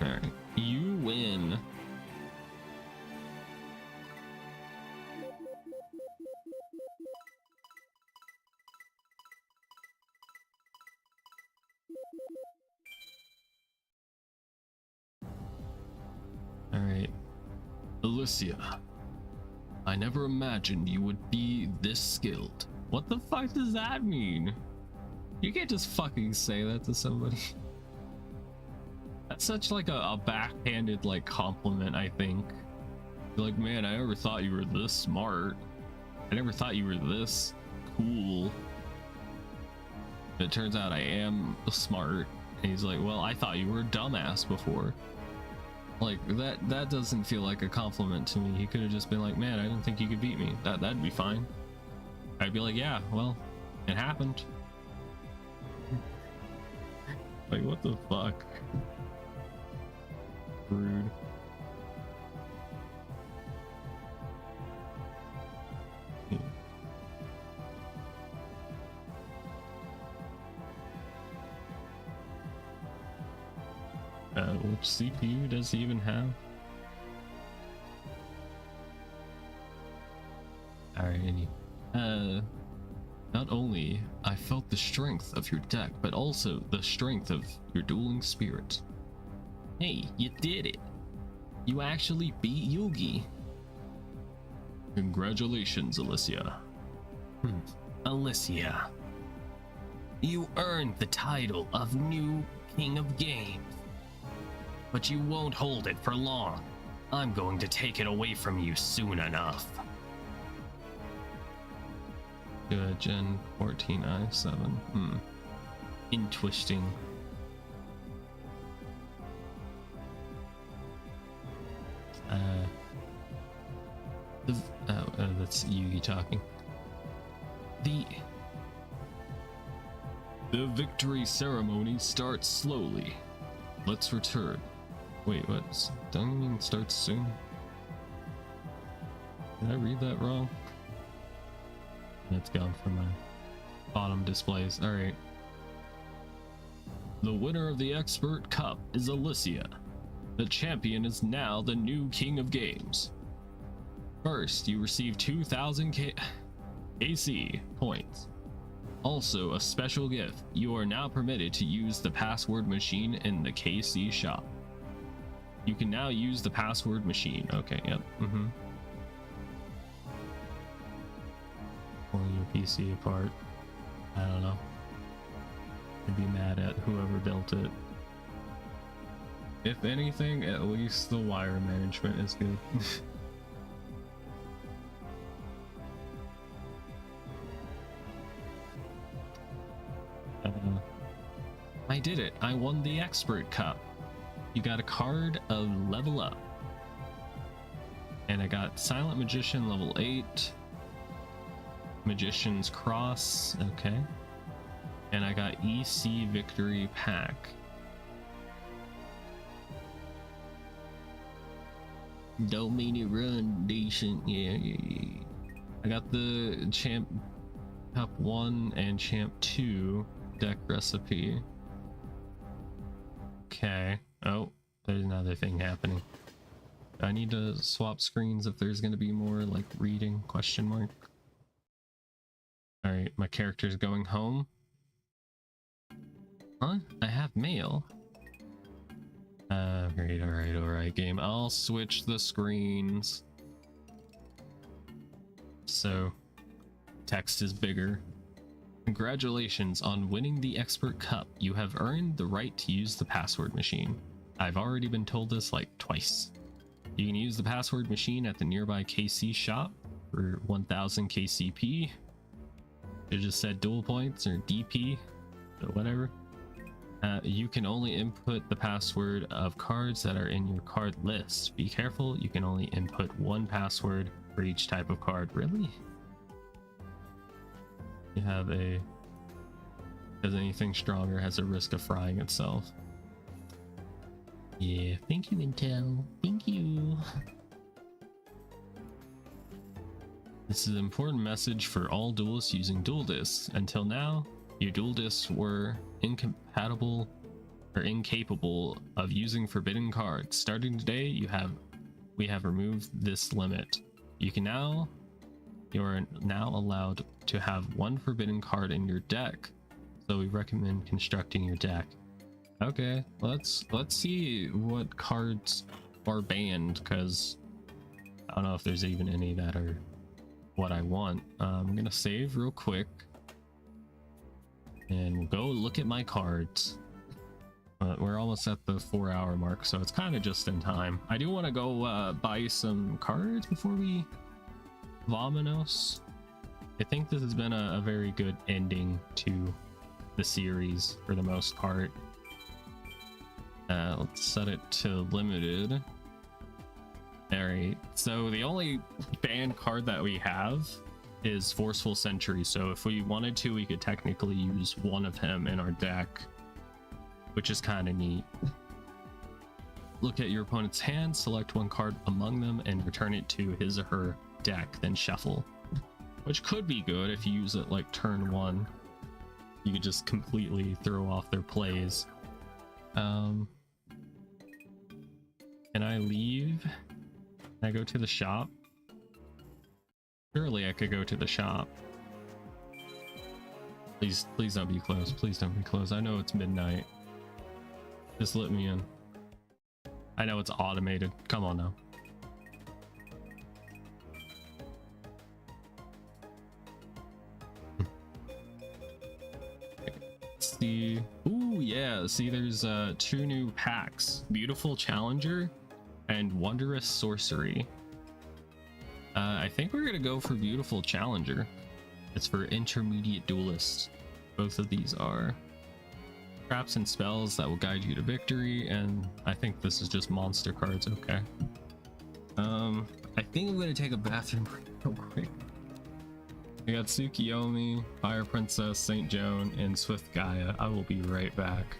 Alright, you win. Alright. Alicia, I never imagined you would be this skilled. What the fuck does that mean? You can't just fucking say that to somebody. That's such like a backhanded like compliment, I think. You're like, man, I never thought you were this smart. I never thought you were this cool. It turns out I am smart. And he's like, well, I thought you were a dumbass before. Like, that doesn't feel like a compliment to me. He could have just been like, man, I didn't think you could beat me. That'd be fine. I'd be like, yeah, well, it happened. Like, what the fuck? Rude. Which CPU does he even have? Alrighty. Not only I felt the strength of your deck, but also the strength of your dueling spirit. Hey, you did it! You actually beat Yugi! Congratulations, Alicia. Alicia, you earned the title of new King of Games. But you won't hold it for long. I'm going to take it away from you soon enough. Good, Gen 14 I7. Interesting. That's Yugi talking. The victory ceremony starts slowly. Let's return. Wait, what? Don't you mean starts soon? Did I read that wrong? That's gone from my bottom displays. Alright. The winner of the Expert Cup is Alicia. The champion is now the new King of Games. First, you receive 2,000 KC points. Also, a special gift. You are now permitted to use the password machine in the KC shop. You can now use the password machine. Okay, yep. Pulling your PC apart. I don't know. I'd be mad at whoever built it. If anything, at least the wire management is good. I did it. I won the Expert Cup. You got a card of Level Up. And I got Silent Magician level 8. Magician's Cross. Okay. And I got EC Victory Pack. Don't mean it run decent. Yeah. I got the Champ Cup 1 and Champ 2 deck recipe. Okay. Oh, there's another thing happening. I need to swap screens if there's going to be more like reading question mark. All right, my character's going home. Huh? I have mail. Great. All right, game. I'll switch the screens. So, text is bigger. Congratulations on winning the Expert Cup. You have earned the right to use the password machine. I've already been told this like twice. You can use the password machine at the nearby KC shop for 1000 KCP. It just said dual points or DP or whatever. You can only input the password of cards that are in your card list. Be careful, you can only input one password for each type of card. Really? You have a... Because anything stronger has a risk of frying itself. Yeah, thank you, Intel. Thank you. This is an important message for all duelists using dual discs. Until now, your dual discs were incompatible or incapable of using forbidden cards. Starting today, we have removed this limit. You are now allowed to have one forbidden card in your deck. So we recommend constructing your deck. Okay, let's see what cards are banned, because I don't know if there's even any that are what I want. I'm gonna save real quick and we'll go look at my cards. We're almost at the 4-hour mark, so it's kind of just in time. I do want to go buy some cards before we Vominos. I think this has been a very good ending to the series for the most part. Let's set it to limited. Alright, so the only banned card that we have is Forceful Sentry, so if we wanted to, we could technically use one of him in our deck, which is kind of neat. Look at your opponent's hand, select one card among them, and return it to his or her deck, then shuffle. Which could be good if you use it like turn 1. You could just completely throw off their plays. Can I leave? Can I go to the shop? Surely I could go to the shop. Please don't be closed. Please don't be closed. I know it's midnight. Just let me in. I know it's automated. Come on now. Let's see. Ooh, yeah. See, there's 2 new packs. Beautiful Challenger and Wondrous Sorcery. I think we're gonna go for Beautiful Challenger. It's for intermediate duelists. Both of these are traps and spells that will guide you to victory, and I think this is just monster cards. Okay. I think I'm gonna take a bathroom break real quick. We got Tsukiyomi, Fire Princess, Saint Joan, and Swift Gaia. I will be right back.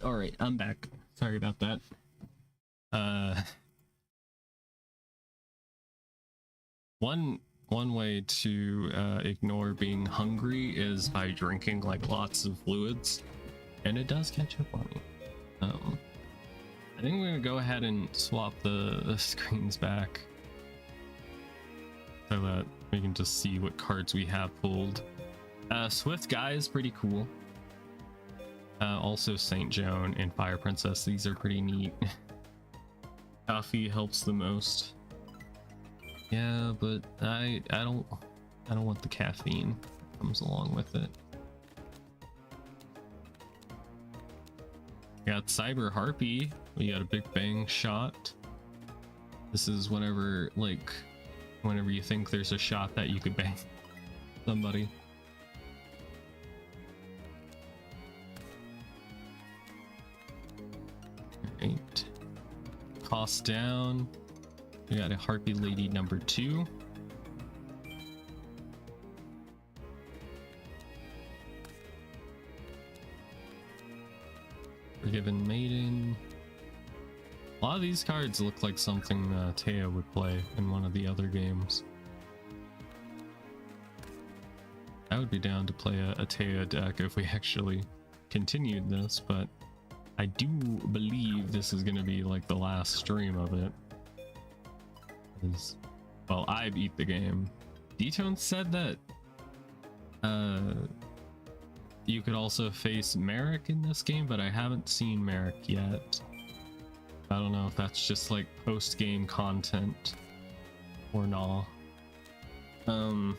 All right. I'm back. Sorry about that. One way to ignore being hungry is by drinking like lots of fluids, and it does catch up on me. I think we're gonna go ahead and swap the screens back so that we can just see what cards we have pulled. Swift Guy is pretty cool. Also Saint Joan and Fire Princess, these are pretty neat. Coffee helps the most. Yeah, but I don't want the caffeine that comes along with it. We got Cyber Harpy. We got a Big Bang shot. This is whenever you think there's a shot that you could bang somebody. Alright. Cost down. We got a Harpy Lady number 2. Forgiven Maiden. A lot of these cards look like something Taya would play in one of the other games. I would be down to play a Taya deck if we actually continued this, but I do believe this is going to be like the last stream of it. Well, I beat the game. D-Tone said that you could also face Merrick in this game, but I haven't seen Merrick yet. I don't know if that's just like post-game content or not. Ooh,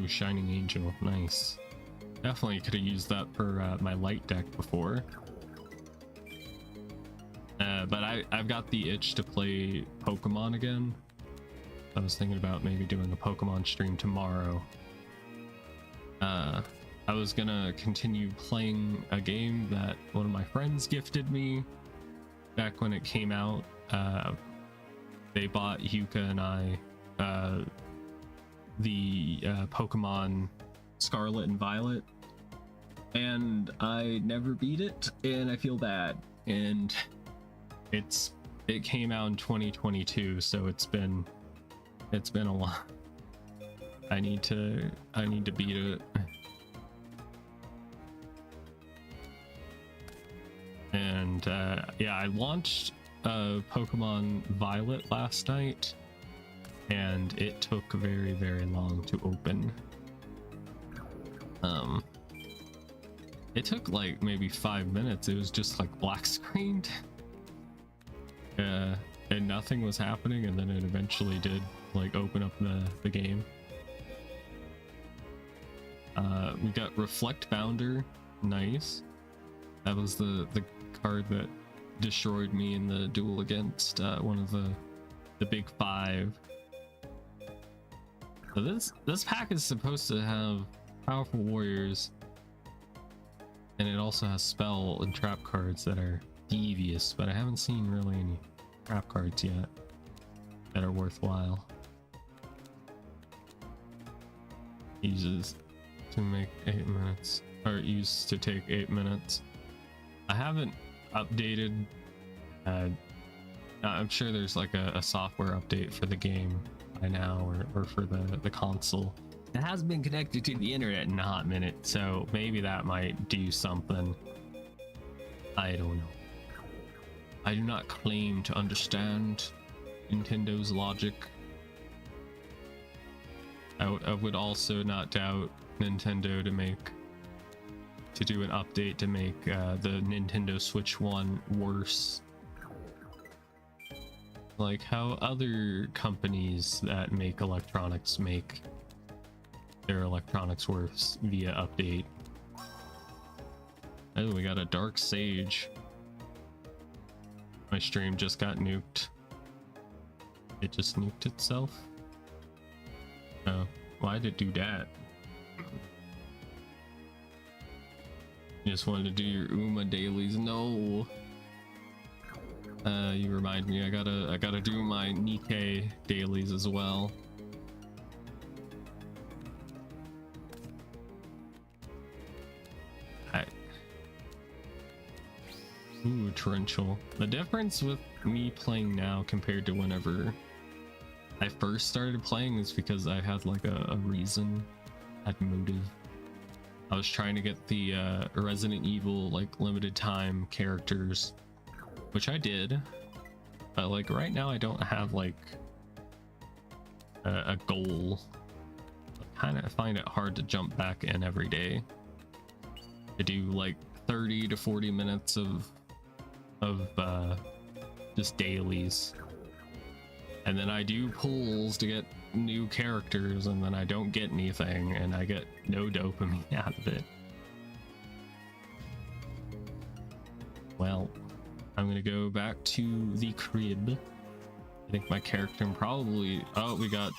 Shining Angel, nice. Definitely could have used that for my light deck before. But I've got the itch to play Pokemon again. I was thinking about maybe doing a Pokemon stream tomorrow. I was gonna continue playing a game that one of my friends gifted me back when it came out. They bought Yuka and I the Pokemon Scarlet and Violet, and I never beat it, and I feel bad. And it came out in 2022, so it's been a lot. I need to beat it. And yeah, I launched Pokemon Violet last night, and it took very, very long to open. It took like maybe 5 minutes. It was just like black screened. And nothing was happening, and then it eventually did like open up the game. We got Reflect Bounder, nice. That was the card that destroyed me in the duel against one of the big 5. So this pack is supposed to have powerful warriors, and it also has spell and trap cards that are devious, but I haven't seen really any trap cards yet that are worthwhile. Uses to make 8 minutes, or used to take 8 minutes. I haven't updated. I'm sure there's like a software update for the game by now, or for the console. It has been connected to the internet in a hot minute, so maybe that might do something. I don't know. I do not claim to understand Nintendo's logic. I would also not doubt Nintendo to do an update to make the Nintendo Switch 1 worse. Like how other companies that make electronics make their electronics worse via update. Oh, we got a Dark Sage. My stream just got nuked. It just nuked itself. Oh, why did it do that? You just wanted to do your Uma dailies. No. You remind me. I gotta do my Nikkei dailies as well. Ooh, torrential. The difference with me playing now compared to whenever I first started playing is because I had like a reason, had motive. I was trying to get the Resident Evil like limited time characters, which I did, but like right now I don't have like a goal. I kind of find it hard to jump back in every day to do like 30 to 40 minutes of just dailies, and then I do pulls to get new characters, and then I don't get anything, and I get no dopamine out of it. Well, I'm gonna go back to the crib. I think my character probably... Oh, we got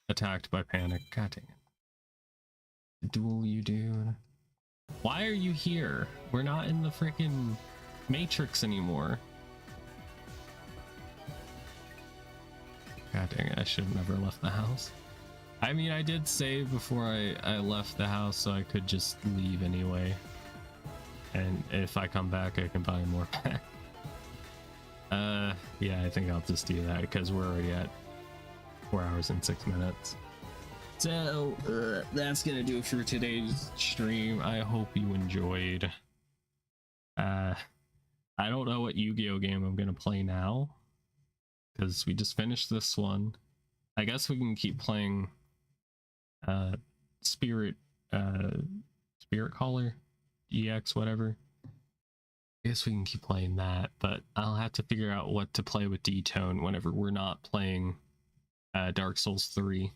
attacked by panic. God dang it. Duel you, dude. Why are you here? We're not in the freaking Matrix anymore. God dang it, I should have never left the house. I mean, I did save before I left the house, so I could just leave anyway. And if I come back, I can buy more pack. Yeah, I think I'll just do that because we're already at 4 hours and 6 minutes. So, that's gonna do it for today's stream. I hope you enjoyed. I don't know what Yu-Gi-Oh game I'm gonna play now, because we just finished this one. I guess we can keep playing Spirit Caller EX, whatever. I guess we can keep playing that, but I'll have to figure out what to play with D-Tone whenever we're not playing Dark Souls 3.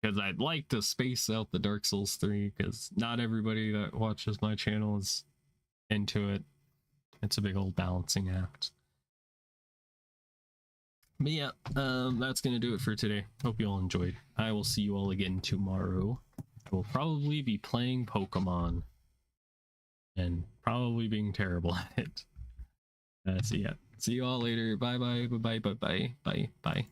Because I'd like to space out the Dark Souls 3, because not everybody that watches my channel is into it. It's a big old balancing act. But yeah, that's gonna do it for today. Hope you all enjoyed. I will see you all again tomorrow. I will probably be playing Pokemon and probably being terrible at it. So yeah, see you all later. Bye bye, bye bye, bye bye, bye bye.